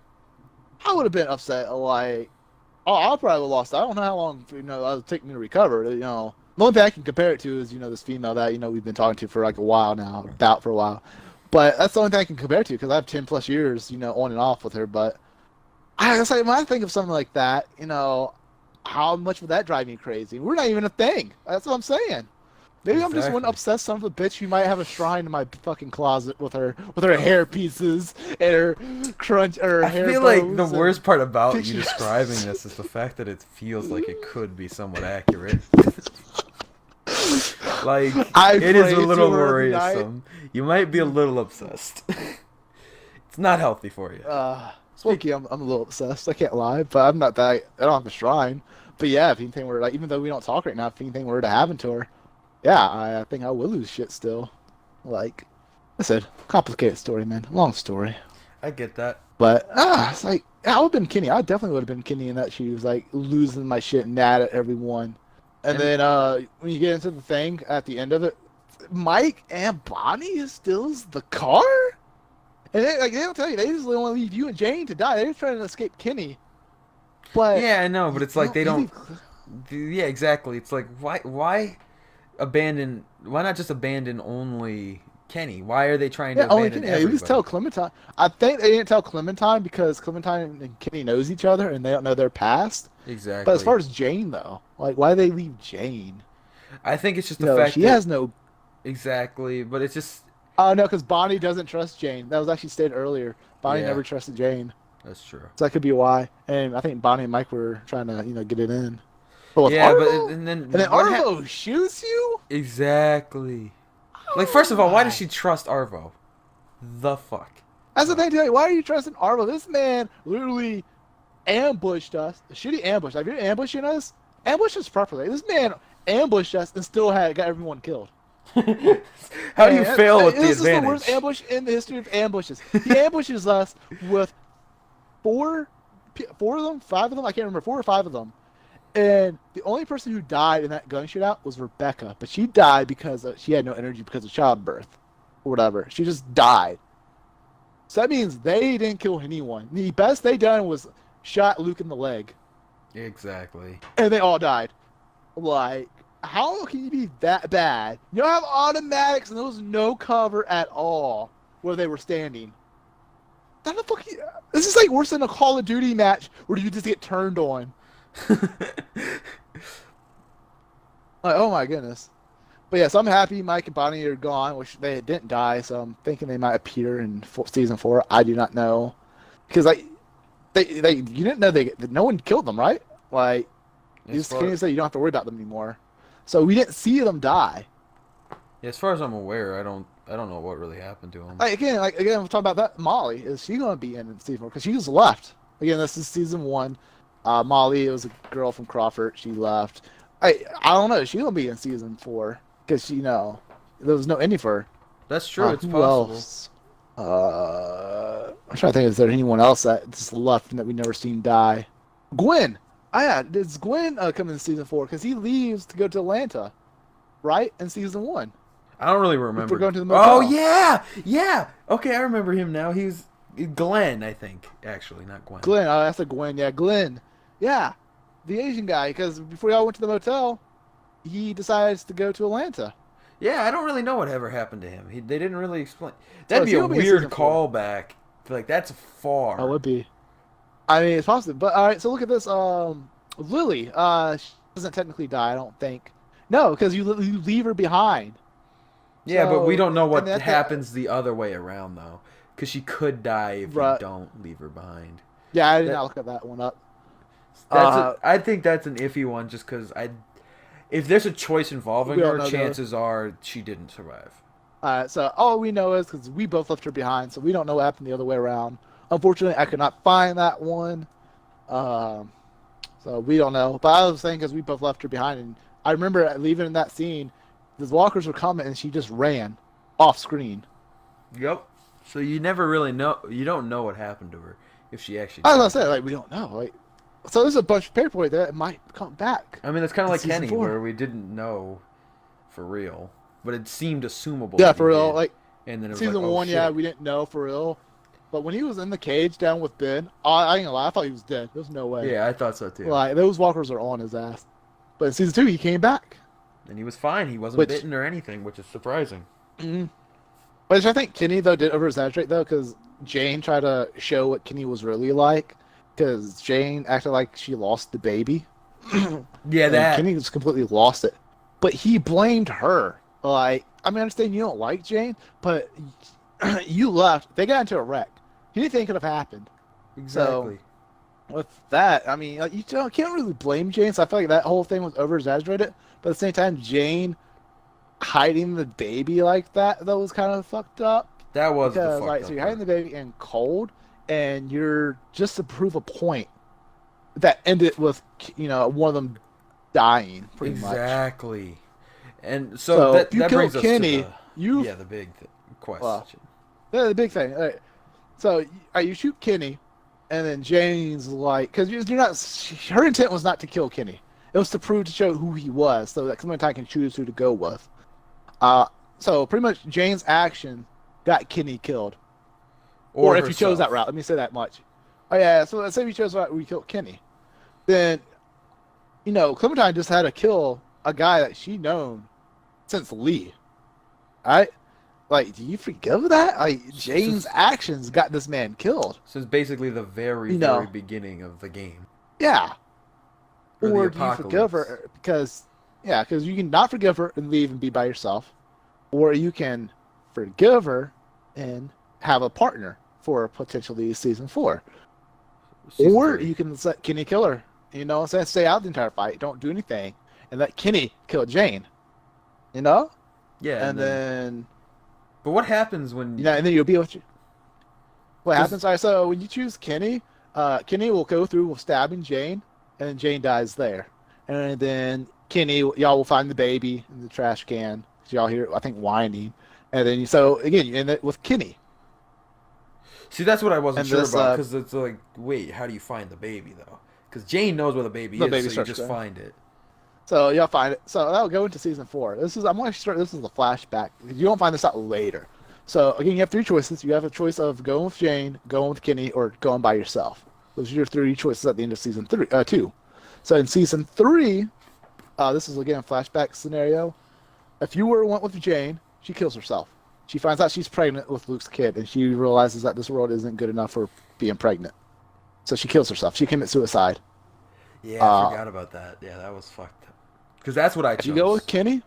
I would have been upset. Like, I probably would have lost. I don't know how long it would take me to recover. The only thing I can compare it to is this female that we've been talking to for like a while now, for a while. But that's the only thing I can compare it to because I have 10+ years, on and off with her. But it's like when I think of something like that, how much would that drive me crazy? We're not even a thing. That's what I'm saying. Maybe I'm just one obsessed son of a bitch who might have a shrine in my fucking closet with her hair pieces and her crunch or her hair. I feel like the worst part about you describing this is the fact that it feels like it could be somewhat accurate. Like, it is a little worrisome. You might be a little obsessed. It's not healthy for you. Speaking, I'm a little obsessed. I can't lie, but I'm not that. I don't have a shrine. But yeah, if anything were even though we don't talk right now, if anything were to happen to her. Yeah, I think I will lose shit still. Like I said, complicated story, man. Long story. I get that. But it's like I would have been Kenny. I definitely would have been Kenny in that shoes, like losing my shit and mad at everyone. And then when you get into the thing at the end of it, Mike and Bonnie steals the car, and they don't tell you. They just want to leave you and Jane to die. They're trying to escape Kenny. But yeah, I know, but it's like they don't. Yeah, exactly. It's like why abandon? Why not just abandon only Kenny? Why are they trying to abandon everybody? At least tell Clementine. I think they didn't tell Clementine because Clementine and Kenny knows each other and they don't know their past. Exactly. But as far as Jane though, like why do they leave Jane? I think it's just the fact she that has no. Exactly, but it's just. No, because Bonnie doesn't trust Jane. That was actually stated earlier. Bonnie never trusted Jane. That's true. So that could be why. And I think Bonnie and Mike were trying to, get it in. But yeah, Arvo, but and then Arvo shoots you? Exactly. Like, first of all, why does she trust Arvo? The fuck? That's the thing, too. Why are you trusting Arvo? This man literally ambushed us. A shitty ambush. Like, if you're ambushing us, ambush us properly. This man ambushed us and still got everyone killed. How do you fail with the advantage? This is the worst ambush in the history of ambushes. He ambushes us with four of them, 5 of them, I can't remember, 4 or 5 of them. And the only person who died in that gun shootout was Rebecca, but she died because she had no energy because of childbirth or whatever. She just died. So that means they didn't kill anyone. The best they done was shot Luke in the leg. Exactly. And they all died. Like, how can you be that bad? You don't have automatics and there was no cover at all where they were standing. This is like worse than a Call of Duty match where you just get turned on. Like, oh my goodness. But yes, I'm happy Mike and Bonnie are gone, which they didn't die, so I'm thinking they might appear in season 4. I do not know. because like they you didn't know that no one killed them, right? Like you just can't say you don't have to worry about them anymore. So we didn't see them die. Yeah, as far as I'm aware, I don't know what really happened to him. Like again, we're talking about that. Molly, is she going to be in season 4? Because she just left. Again, this is season 1. Molly, it was a girl from Crawford. She left. I don't know. Is she going to be in season 4? Because there was no ending for her. That's true. It's who possible. Else? I'm trying to think. Is there anyone else that just left and that we never seen die? Gwen. Yeah. Does Gwen come in season 4? Because he leaves to go to Atlanta, right? In season 1. I don't really remember. We're going to the motel. Oh yeah. Okay, I remember him now. He's Glenn, I think. Actually, not Gwen. Glenn. Oh, that's a Gwen. Yeah, Glenn. Yeah, the Asian guy. Because before y'all went to the motel, he decides to go to Atlanta. Yeah, I don't really know what ever happened to him. They didn't really explain. That'd be a weird callback. Like that's far. Oh, it would be. I mean, it's possible. But all right, so look at this. Lily. She doesn't technically die, I don't think. No, because you leave her behind. Yeah, but we don't know what happens the other way around though, because she could die if you don't leave her behind. Yeah, I did not look at that one up. I think that's an iffy one, just because if there's a choice involving her, chances are she didn't survive. So all we know is because we both left her behind, so we don't know what happened the other way around. Unfortunately, I could not find that one, so we don't know. But I was saying because we both left her behind, and I remember leaving in that scene. The walkers were coming, and she just ran off screen. Yep. So you never really know. You don't know what happened to her if she actually. I was gonna say, like, we don't know. Like, so there's a bunch of paperwork that might come back. I mean, it's kind of like Kenny, where we didn't know for real, but it seemed assumable. Yeah, for real. Like, and then it was season like, 1, shit. yeah, we didn't know for real. But when he was in the cage down with Ben, I ain't gonna lie, I thought he was dead. There's no way. Yeah, I thought so too. Like, those walkers are on his ass. But in season 2, he came back. And he was fine. He wasn't bitten or anything, which is surprising. Mm-hmm. Which I think Kenny, though, did over-exaggerate, though, because Jane tried to show what Kenny was really like. Because Jane acted like she lost the baby. Yeah, that. Kenny just completely lost it. But he blamed her. Like, I mean, I understand you don't like Jane, but you left. They got into a wreck. Anything could have happened. Exactly. So, with that, I mean, like, you can't really blame Jane, so I feel like that whole thing was over-exaggerated. But at the same time, Jane hiding the baby like that, was kind of fucked up. That was because, the fucked up so you're hiding the baby in cold, and you're just to prove a point that ended with, one of them dying, pretty much. Exactly. And so that brings us Kenny, to the big question. Well, the big thing. Right. So you shoot Kenny, and then Jane's like, because you're not. Her intent was not to kill Kenny. It was to show who he was, so that Clementine can choose who to go with. So pretty much Jane's action got Kenny killed. Or if he chose that route, let me say that much. Oh yeah, so let's say we chose that route, we killed Kenny. Then, Clementine just had to kill a guy that she known since Lee. Alright? Like, do you forgive that? Like, Jane's actions got this man killed. Since basically the very beginning of the game. Yeah. Or do you forgive her because you can not forgive her and leave and be by yourself, or you can forgive her and have a partner for potentially season 4, or you can let Kenny kill her. Stay out the entire fight, don't do anything, and let Kenny kill Jane. Yeah, and then. But what happens when? And then you'll be with you. What happens? All right, so when you choose Kenny, Kenny will go through stabbing Jane. And then Jane dies there. And then Kenny, y'all will find the baby in the trash can. Y'all hear, I think, whining. And then, you end it with Kenny. See, that's what I wasn't sure about. Because it's like, wait, how do you find the baby, though? Because Jane knows where the baby is, so you just find it. So y'all find it. So that'll go into season 4. This is a flashback. You don't find this out later. So, again, you have 3 choices. You have a choice of going with Jane, going with Kenny, or going by yourself. Those are your 3 choices at the end of season 2. So in season 3, this is again a flashback scenario. If you went with Jane, she kills herself. She finds out she's pregnant with Luke's kid, and she realizes that this world isn't good enough for being pregnant. So she kills herself. She commits suicide. Yeah, I forgot about that. Yeah, that was fucked up. Because that's what I chose. If you go with Kenny,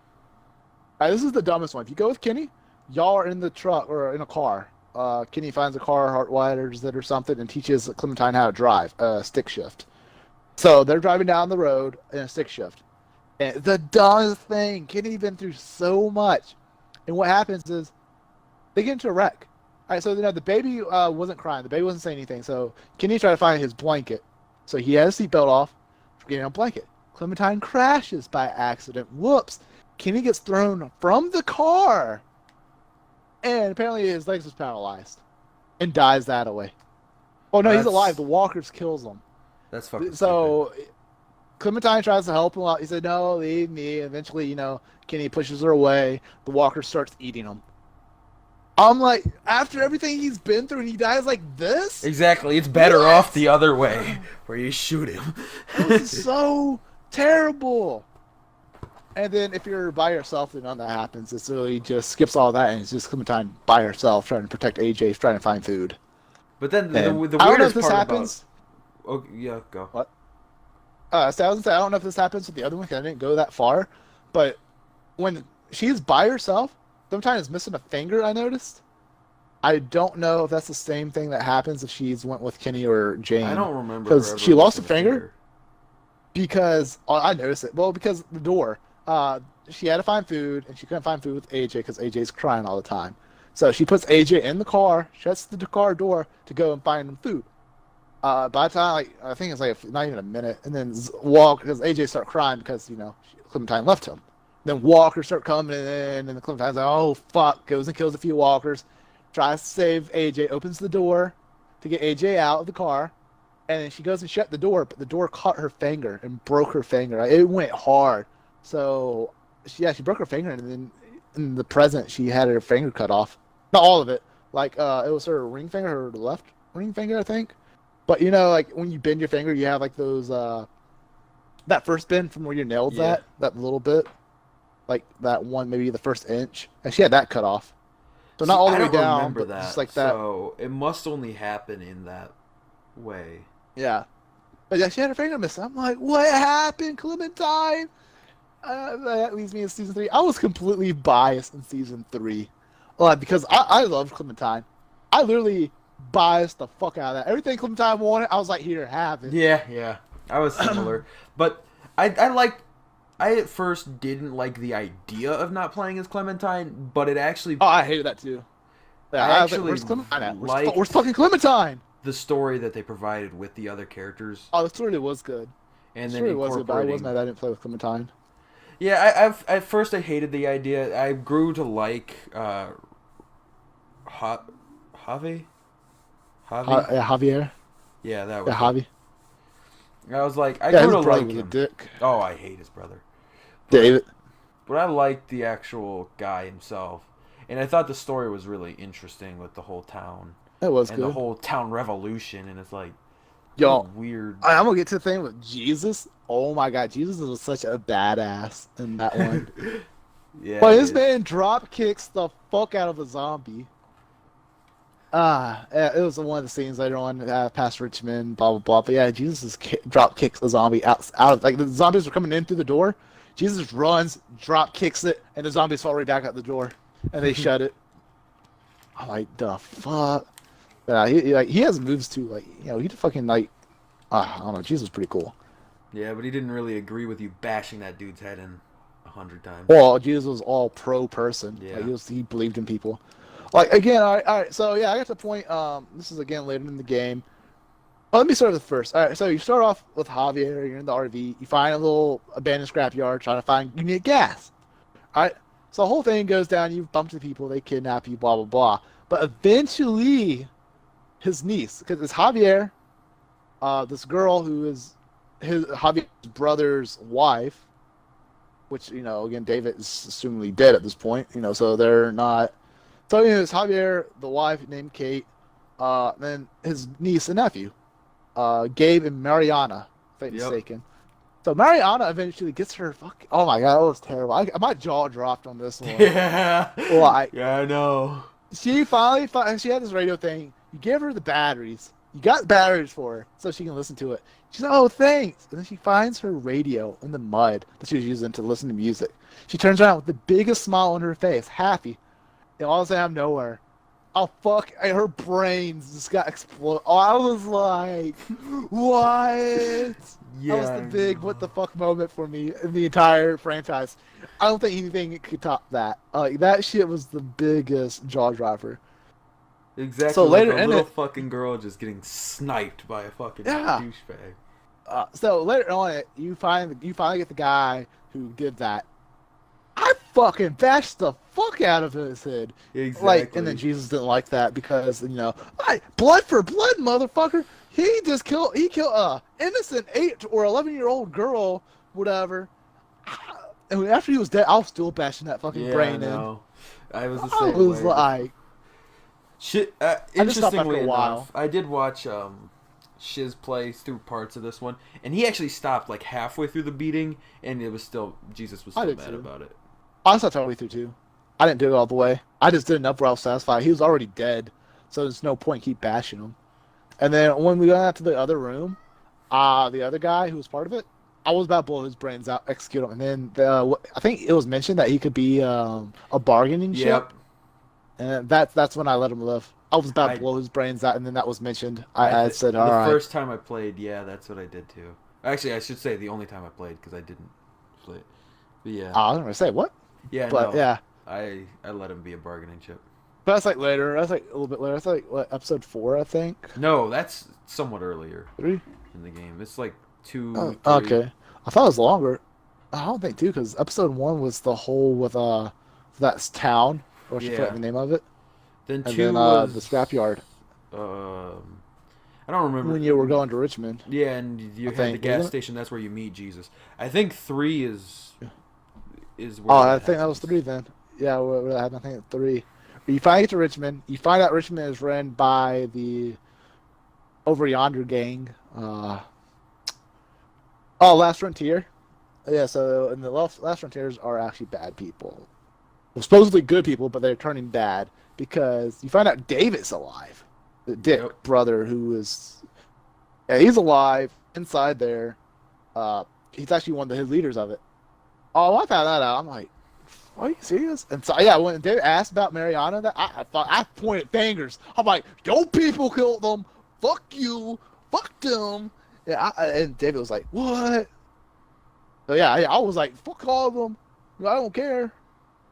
this is the dumbest one. If you go with Kenny, y'all are in the truck or in a car Kenny finds a car, hardwires it or something, and teaches Clementine how to drive, stick shift. So they're driving down the road in a stick shift. And the dumbest thing, Kenny's been through so much. And what happens is they get into a wreck. All right, so the baby wasn't crying. The baby wasn't saying anything. So Kenny tried to find his blanket. So he had his seatbelt off, getting a blanket. Clementine crashes by accident. Whoops. Kenny gets thrown from the car. And apparently his legs was paralyzed. And dies that way. Oh, no, he's alive. The walkers kills him. That's fucking So stupid. Clementine tries to help him out. He said, no, leave me. Eventually, Kenny pushes her away. The walker starts eating him. I'm like, after everything he's been through and he dies like this? Exactly. It's better off the other way, where you shoot him. It was so terrible. And then if you're by yourself, then none of that happens. It's really just skips all that, and it's just Clementine by herself trying to protect AJ, trying to find food. But then the weirdest I don't know if this part happens. Oh, yeah, go. What? So I don't know if this happens with the other one, because I didn't go that far. But when she's by herself, Clementine is missing a finger, I noticed. I don't know if that's the same thing that happens if she's went with Kenny or Jane. I don't remember. Because she lost a finger. Because I noticed it. Well, because the door. She had to find food, and she couldn't find food with AJ because AJ's crying all the time. So she puts AJ in the car, shuts the car door to go and find him food. By the time, I think it's not even a minute, and then because AJ start crying because Clementine left him. Then walkers start coming in, and then Clementine's like, "Oh fuck!" Goes and kills a few walkers, tries to save AJ, opens the door to get AJ out of the car, and then she goes and shut the door, but the door caught her finger and broke her finger. It went hard. So, she broke her finger, and then in the present, she had her finger cut off. Not all of it. It was her ring finger, her left ring finger, I think. But, when you bend your finger, you have, those, that first bend from where your nail's at, that little bit. That one, maybe the first inch. And she had that cut off. So, not all the way down, but that. just like that. So, it must only happen in that way. Yeah. But, yeah, she had her finger missing. I'm like, what happened, Clementine? That leads me to season 3. I was completely biased in season 3, because I love Clementine. I literally biased the fuck out of that. Everything Clementine wanted, I was like, here, have it. Yeah, I was similar, but I at first didn't like the idea of not playing as Clementine, but it actually. Oh, I hated that too. Yeah, I actually where's Clementine at? liked Where's fucking Clementine? The story that they provided with the other characters. Oh, the story was good. And the then story was good, but I incorporating. wasn't mad I didn't play with Clementine. Yeah, at first I hated the idea. I grew to like Javi. Javier. Yeah, that was. Yeah, Javi. I was like, I Yeah, grew his to brother like was him. a dick. Oh, I hate his brother. David. But I liked the actual guy himself, and I thought the story was really interesting with the whole town. It was and good. the whole town revolution, and it's like, Yo, weird. I'm gonna get to the thing with Jesus. Oh my god, Jesus was such a badass in that one. Yeah. But this man drop kicks the fuck out of a zombie. It was one of the scenes later on, past Richmond, blah blah blah. But yeah, Jesus drop kicks a zombie out. The zombies were coming in through the door. Jesus runs, drop kicks it, and the zombies fall right back out the door, and they shut it. I'm like, the fuck. Yeah, he has moves too. He fucking I don't know. Jesus was pretty cool. Yeah, but he didn't really agree with you bashing that dude's head in 100 times. Well, Jesus was all pro person. Yeah. He believed in people. Again, all right. So yeah, I got to the point. This is again later in the game. Let me start with first. All right, so you start off with Javier. You're in the RV. You find a little abandoned scrapyard, trying to find. You need gas. All right. So the whole thing goes down. You bump into people. They kidnap you. Blah blah blah. But eventually, his niece, because it's Javier, this girl who is Javier's brother's wife, which again David is assumingly dead at this point. So they're not. So it's Javier, the wife named Kate, then his niece and nephew, Gabe and Mariana, if I'm not mistaken. So Mariana eventually gets her oh my god, that was terrible. My jaw dropped on this one. Yeah. Well, yeah, I know. She finally she had this radio thing. You give her the batteries. You got batteries for her so she can listen to it. She's like, oh, thanks. And then she finds her radio in the mud that she was using to listen to music. She turns around with the biggest smile on her face, happy. And all of a sudden, out of nowhere, Oh fuck! Her brains just got exploded. Oh, I was like, what? That was Yeah, the I big what the know. fuck moment for me in the entire franchise. I don't think anything could top that. Like that shit was the biggest jaw driver. So Exactly like a later in little it, fucking girl just getting sniped by a fucking yeah. douchebag. So later on, you finally get the guy who did that. I fucking bashed the fuck out of his head. Like, and then Exactly. Jesus didn't like that because blood for blood, motherfucker. He killed a innocent 8 or 11-year-old girl, whatever. And after he was dead, I was still bashing that fucking Yeah, I brain in. know. I was the I same was way. like, Shit. I just stopped after Interestingly a while. enough, I did watch Shiz play through parts of this one, and he actually stopped like halfway through the beating, and it was still Jesus was I still did mad too. about it. I stopped halfway through too. I didn't do it all the way. I just did enough where I was satisfied. He was already dead, so there's no point keep bashing him. And then when we got out to the other room, the other guy who was part of it, I was about to blow his brains out, execute him. And then I think it was mentioned that he could be a bargaining chip, Yep. and that's when I let him live. I was about to I blow his brains out, and then that was mentioned. I said, the "All right." first time I played, yeah, that's what I did too. Actually, I should say the only time I played because I didn't play. But yeah, I was gonna say what, yeah, but no, yeah, I let him be a bargaining chip. but that's like later. That's like a little bit later. That's like what, episode 4, I think. No, that's somewhat earlier 3. in the game. It's like Oh, 2, 3. okay. I thought it was longer. I don't think too, because episode 1 was the whole with that town, or she forgot Yeah. the name of it, Then and two then the scrapyard was um, I don't remember. when you were going to Richmond. Yeah, and you I had the think gas wasn't it? station. That's where you meet Jesus. I think 3 is Oh, where I that think that was happens. 3 then. Yeah, what happened? I think it's 3. You finally get to Richmond. You find out Richmond is run by the over yonder gang. Last Frontier. Yeah, so and the Last Frontiers are actually bad people. Well, supposedly good people, but they're turning bad because you find out David's alive. The Yep. Dick brother who is, yeah, he's alive inside there. He's actually one of his leaders of it. Oh, I found that out. I'm like, are you serious? And so yeah, when David asked about Mariana, that I pointed fingers. I'm like, your people killed them. Fuck you. Fuck them. Yeah, and David was like, what? So yeah, I was like, fuck all of them. I don't care.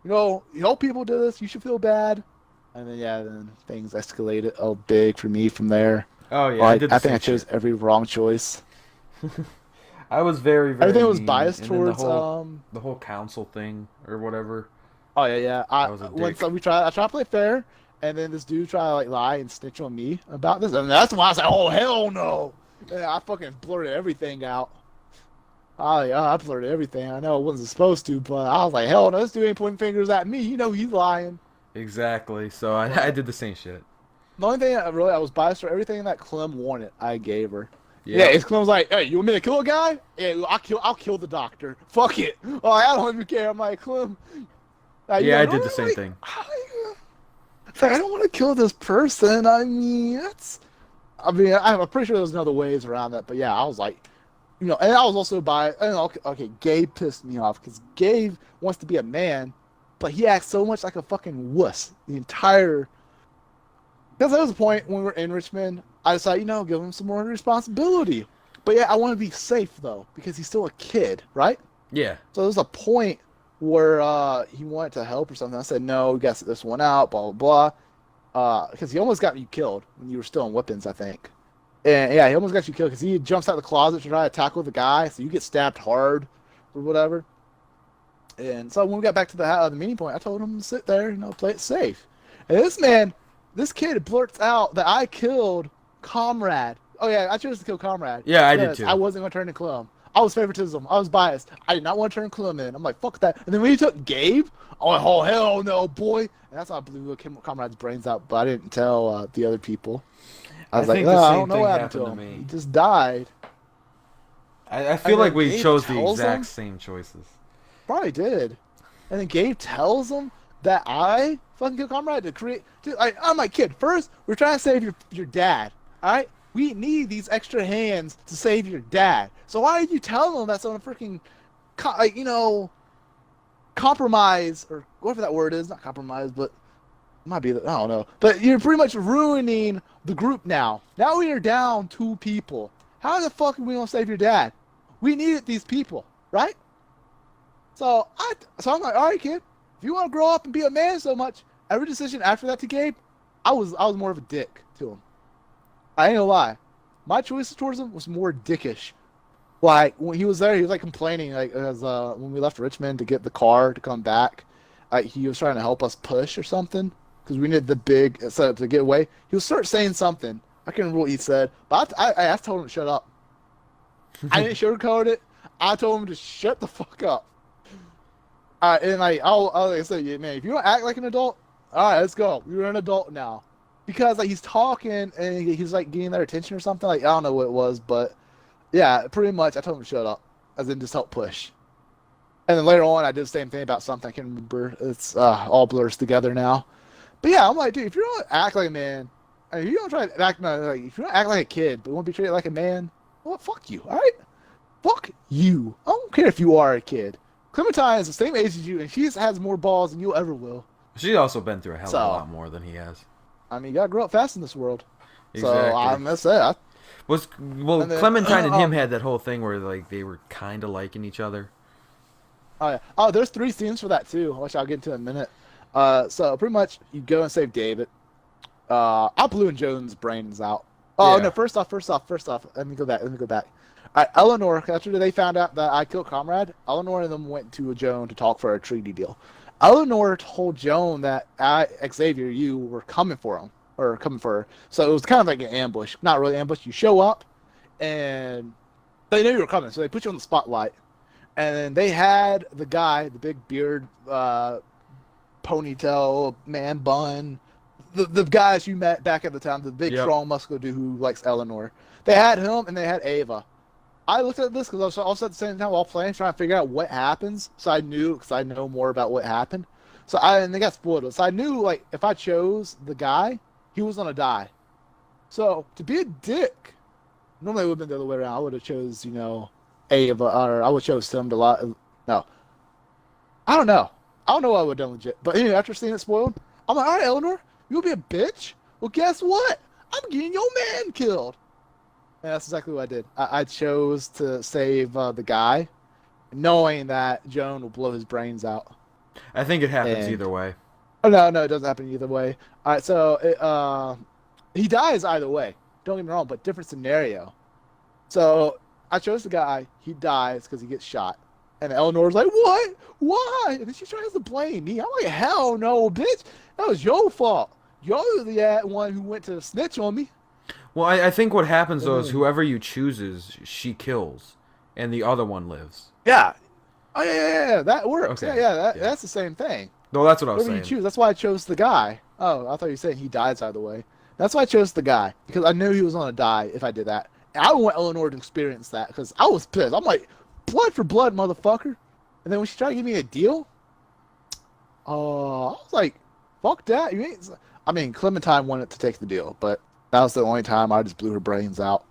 Your people did this. You should feel bad. And then yeah, then things escalated big for me from there. Oh yeah, I Like did the I think I same chose shit. every wrong choice. I was very very Everything was mean, biased and then towards the whole council thing or whatever. Oh yeah. I was a Once dick. I tried to play fair, and then this dude tried to like lie and snitch on me about this, and that's why I was like, oh hell no! And I fucking blurted everything out. I blurted everything. I know I wasn't supposed to, but I was like, hell no, this dude ain't pointing fingers at me. He's lying. Exactly. So I But did the same shit. the only thing I was biased for everything that Clem wanted, I gave her. Yeah, Yep. it's Clem was like, hey, you want me to kill a guy? Yeah, I'll kill the doctor. Fuck it. Oh, I don't even care. I'm like, Clem. Yeah, I did the "No, same like, thing. It's like, I don't want to kill this person. I mean, I'm pretty sure there's other ways around that, but yeah, I was like, and I was also okay, Gabe pissed me off because Gabe wants to be a man, but he acts so much like a fucking wuss the entire. Because there was a point when we were in Richmond, I decided, give him some more responsibility. But yeah, I want to be safe though, because he's still a kid, right? Yeah. So there's a point where he wanted to help or something. I said, no, we got to sit this one out, blah, blah, blah. Because he almost got you killed when you were still in weapons, I think. And yeah, he almost got you killed because he jumps out the closet to try to tackle the guy, so you get stabbed hard or whatever. And so when we got back to the meeting point, I told him to sit there, play it safe. And this kid blurts out that I killed Comrade. Oh yeah, I chose to kill Comrade. Yeah, I did Because too. I wasn't going to turn to Clem. I was favoritism. I was biased. I did not want to turn Clem in. I'm like, fuck that. And then when he took Gabe, I'm like, oh hell no, boy. And that's how I blew Comrade's brains out. But I didn't tell the other people. I was like, think the I same don't know thing what happened to happened him. to me. He just died. I feel And like then we Gabe chose the tells exact him, same choices. probably did. And then Gabe tells him that I fucking killed Comrade to create. Dude, I'm like, kid, first, we're trying to save your dad. All right? We need these extra hands to save your dad. So why did you tell him that's on a freaking, compromise, or whatever that word is? Not compromise, but Might be, I don't know. But you're pretty much ruining the group now. Now we are down 2 people. How the fuck are we gonna save your dad? We needed these people, right? So I'm like, all right, kid. If you want to grow up and be a man so much, every decision after that to Gabe, I was more of a dick to him. I ain't gonna lie. My choice towards him was more dickish. Like when he was there, he was like complaining, like as when we left Richmond to get the car to come back, he was trying to help us push or something because we needed the big setup to get away. He was start saying something. I can't remember what he said, but I told him to shut up. I didn't sugarcoat it. I told him to shut the fuck up. And like I said, yeah, man, if you don't act like an adult, all right, let's go. You're an adult now, because like he's talking and he's like getting their attention or something. Like I don't know what it was, but yeah, pretty much I told him to shut up, as in just help push. And then later on, I did the same thing about something I can't remember. It's all blurs together now. But yeah, I'm like, dude, if you don't act like a man, I mean, if you don't try to act like, if you don't act like a kid, but want to be treated like a man, well, fuck you, all right? Fuck you. I don't care if you are a kid. Clementine is the same age as you, and she has more balls than you ever will. She's also been through a hell of a lot more than he has. I mean, you gotta grow up fast in this world. Exactly. So I'm gonna say, Clementine and him had that whole thing where like they were kind of liking each other. Oh yeah. Oh, there's 3 scenes for that too, which I'll get into in a minute. So pretty much you go and save David. I blew Joan's brains out. Oh Yeah. no! First off. Let me go back. All right, Eleanor. After they found out that I killed Comrade, Eleanor and them went to Joan to talk for a treaty deal. Eleanor told Joan that Xavier, you were coming for him or coming for her. So it was kind of like an ambush. Not really ambush. You show up, and they knew you were coming, so they put you on the spotlight. And then they had the guy, the big beard, ponytail, man bun, the guys you met back at the time, the big, strong, muscular dude who likes Eleanor. They had him, and they had Ava. I looked at this because I was also at the same time while playing, trying to figure out what happens. So I knew, because I know more about what happened. And they got spoiled. So I knew, like, if I chose the guy, he was going to die. So to be a dick, normally it would have been the other way around. I would have chose, Ava, or I would have chose Tim to lie. No. I don't know. I don't know what I would have done legit. But anyway, after seeing it spoiled, I'm like, all right, Eleanor, you'll be a bitch? Well, guess what? I'm getting your man killed. And that's exactly what I did. I chose to save the guy, knowing that Joan will blow his brains out. I think it happens either way. Oh, no, it doesn't happen either way. All right, so he dies either way. Don't get me wrong, but different scenario. So I chose the guy. He dies because he gets shot. And Eleanor's like, what? Why? And then she tries to blame me. I'm like, hell no, bitch. That was your fault. You're the one who went to snitch on me. Well, I think what happens, though, is whoever you chooses, she kills, and the other one lives. Yeah. Oh, yeah. That works. Okay. Yeah, that's the same thing. No, that's what I was Whoever saying. you choose, that's why I chose the guy. Oh, I thought you were saying he dies either way. That's why I chose the guy, because I knew he was going to die if I did that. And I want Eleanor to experience that, because I was pissed. I'm like, blood for blood, motherfucker. And then when she tried to give me a deal, I was like, fuck that. I mean, Clementine wanted to take the deal, but that was the only time I just blew her brains out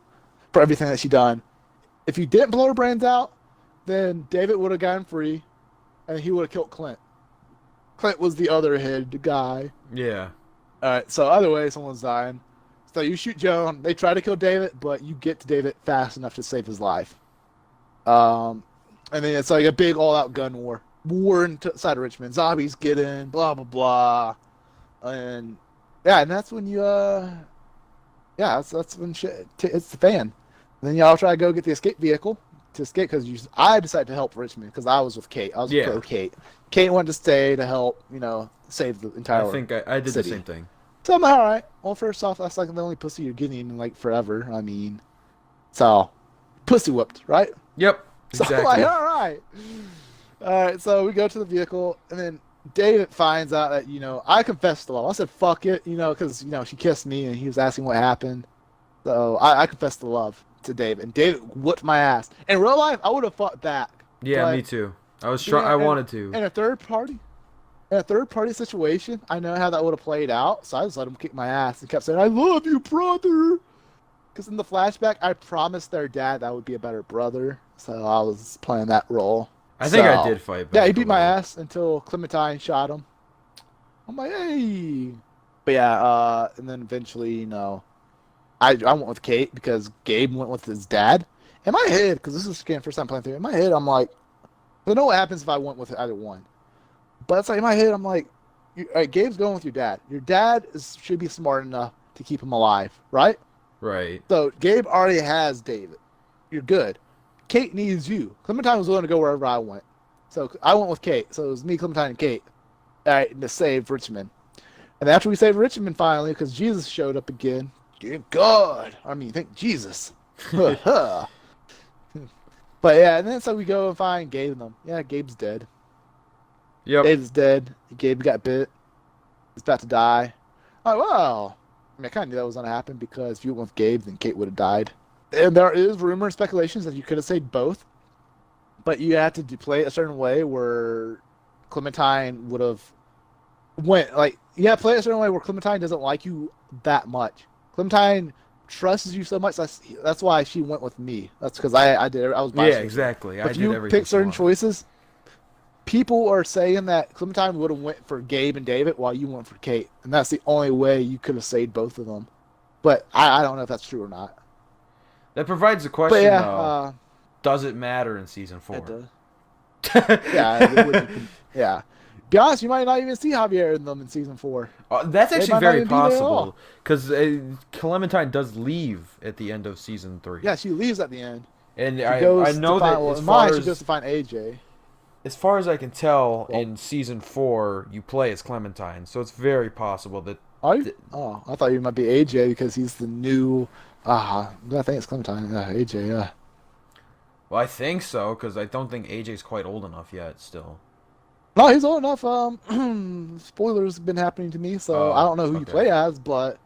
for everything that she done. If you didn't blow her brains out, then David would have gotten free, and he would have killed Clint. Clint was the other head guy. Yeah. All right, so either way, someone's dying. So you shoot Joan. They try to kill David, but you get to David fast enough to save his life. And then it's like a big all-out gun war. War inside of Richmond. Zombies get in, blah, blah, blah. And that's when you, that's when shit, it's the fan. And then y'all try to go get the escape vehicle to escape, because I decided to help Richmond because I was with Kate. I was pro Kate. Kate wanted to stay to help, save the entire I think I did city. the same thing. So I'm like, all right. Well, first off, that's like the only pussy you're getting in like forever. I mean, so pussy whooped, right? Yep. Exactly. So I'm like, all right. So we go to the vehicle, and then David finds out that I confessed to love. I said fuck it, because she kissed me, and he was asking what happened. So I confessed to love to David, and David whooped my ass. In real life, I would have fought back. Yeah, but, me too. I was trying. I wanted to. In a third party situation, I know how that would have played out, so I just let him kick my ass and kept saying, "I love you, brother." Because in the flashback, I promised their dad that I would be a better brother, so I was playing that role. I think I did fight back. Yeah, he beat my ass until Clementine shot him. I'm like, hey. But yeah, and then eventually, I went with Kate because Gabe went with his dad. In my head, because this is again first time playing through. In my head, I'm like, I know what happens if I went with either one. But it's like in my head, I'm like, all right, Gabe's going with your dad. Your dad should be smart enough to keep him alive, right? Right. So Gabe already has David. You're good. Kate needs you. Clementine was willing to go wherever I went. So I went with Kate. So it was me, Clementine, and Kate. All right, to save Richmond. And after we saved Richmond finally, because Jesus showed up again. Thank God. I mean, thank Jesus. But yeah, and then so we go and find Gabe and them. Yeah, Gabe's dead. Yep. David's dead. Gabe got bit. He's about to die. Oh, well. I mean, I kind of knew that was going to happen because if you went with Gabe, then Kate would have died. And there is rumor and speculations that you could have saved both, but you had to play it a certain way where Clementine would have went like play it a certain way where Clementine doesn't like you that much. Clementine trusts you so much. That's why she went with me. That's because I did. I was biased. Yeah, exactly. But if you pick certain choices, people are saying that Clementine would have went for Gabe and David while you went for Kate, and that's the only way you could have saved both of them. But I don't know if that's true or not. That provides a question, yeah, though. Does it matter in season 4? It does. Yeah. Be honest, you might not even see Javier in them in season 4. That's actually very possible because Clementine does leave at the end of season 3. Yeah, she leaves at the end. And I know that she goes to find AJ. As far as I can tell, in season 4 you play as Clementine, so it's very possible that. Are you? I thought you might be AJ because he's the new. I think it's Clementine. Yeah, AJ. Yeah. Well, I think so because I don't think AJ's quite old enough yet. Still. No, he's old enough. Spoilers have been happening to me, so I don't know who you play as, but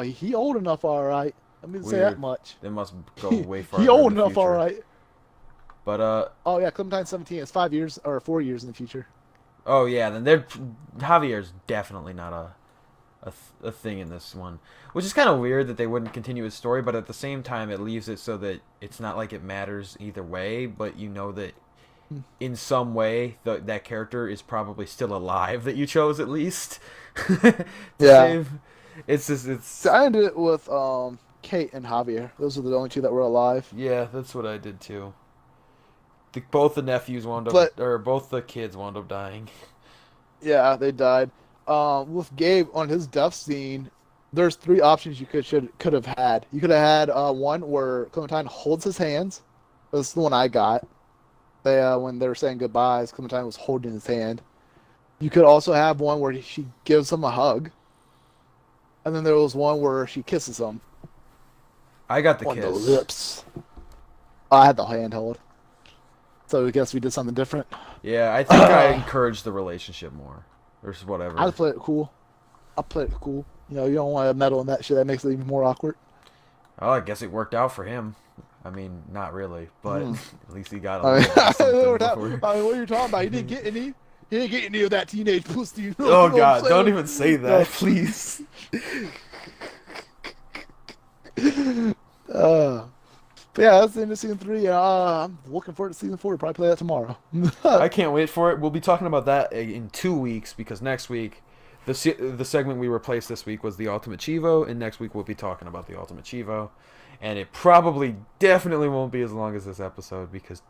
he old enough, all right. Let me say that much. They must go way far. He old enough, all right. But oh yeah, Clementine's 17. It's 5 years or 4 years in the future. Oh yeah, then Javier's definitely not a thing in this one, which is kind of weird that they wouldn't continue his story, but at the same time it leaves it so that it's not like it matters either way, but you know that in some way that character is probably still alive that you chose at least. Save. So I ended it with Kate and Javier. Those are the only two that were alive. Yeah, that's what I did too. Both the nephews wound up, or both the kids wound up dying. Yeah, they died. With Gabe on his death scene, there's 3 options you could have had. You could have had one where Clementine holds his hands. That's the one I got. When they were saying goodbyes, Clementine was holding his hand. You could also have one where she gives him a hug. And then there was one where she kisses him. I got the kiss. On the lips. I had the handhold. So I guess we did something different. Yeah, I think I encouraged the relationship more. Or whatever. I played it cool. You know, you don't want to meddle in that shit. That makes it even more awkward. Oh, I guess it worked out for him. I mean, not really, but at least he got what are you talking about? He didn't get any. He didn't get any of that teenage pussy. You know, oh God! Don't even say that, please. But yeah, that's the end of season 3. I'm looking forward to season 4. We'll probably play that tomorrow. I can't wait for it. We'll be talking about that in 2 weeks because next week, the segment we replaced this week was the Ultimate Chievo, and next week we'll be talking about the Ultimate Chievo. And it definitely won't be as long as this episode because,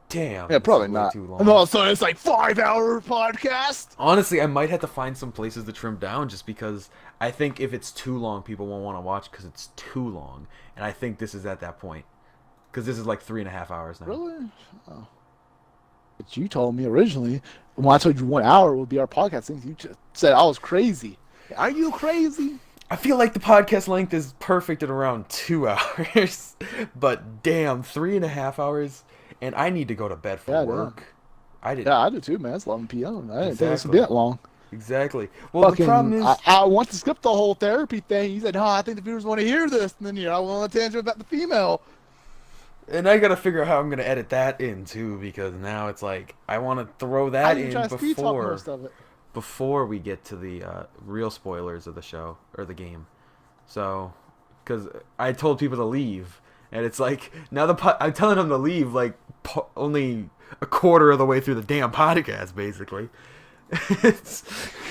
damn, yeah, probably not. Too long. And also, it's like 5-hour podcast. Honestly, I might have to find some places to trim down just because I think if it's too long, people won't want to watch because it's too long. And I think this is at that point because this is like 3.5 hours now. Really? Oh. But you told me originally when I told you 1 hour would be our podcast thing. You just said I was crazy. Are you crazy? I feel like the podcast length is perfect at around 2 hours, but damn, 3.5 hours, and I need to go to bed for work. Yeah, I do too, man. It's 11 p.m. I didn't think this would be that long. Exactly. Well, the problem is, I want to skip the whole therapy thing. He said, "No, I think the viewers want to hear this," and then I went on a tangent about the female. And I gotta figure out how I'm gonna edit that in too, because now it's like I want to throw that in before we get to the real spoilers of the show or the game. So, because I told people to leave, and it's like now I'm telling them to leave like only a quarter of the way through the damn podcast, basically. it's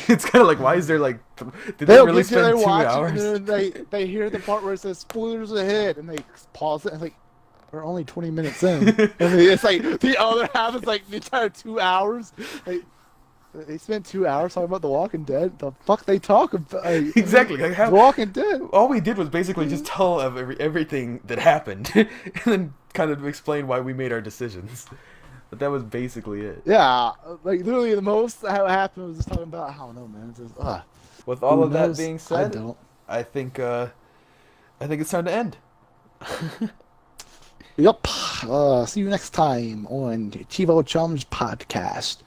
it's kind of like, why is there like, did they They'll really get you there spend 2 watching, and hours? then they hear the part where it says spoilers ahead, and they pause it, and like, we're only 20 minutes in. And it's like the other half is like the entire 2 hours. Like, they spent 2 hours talking about The Walking Dead. The fuck they talk about? Exactly. Like The Walking Dead. all we did was basically just tell of everything that happened, and then kind of explain why we made our decisions. But that was basically it. Yeah, like literally the most that happened was just talking about, I don't know, man. It's just, With all who of that knows? being I said, don't. I think it's time to end. Yep. See you next time on Chievo Chums podcast.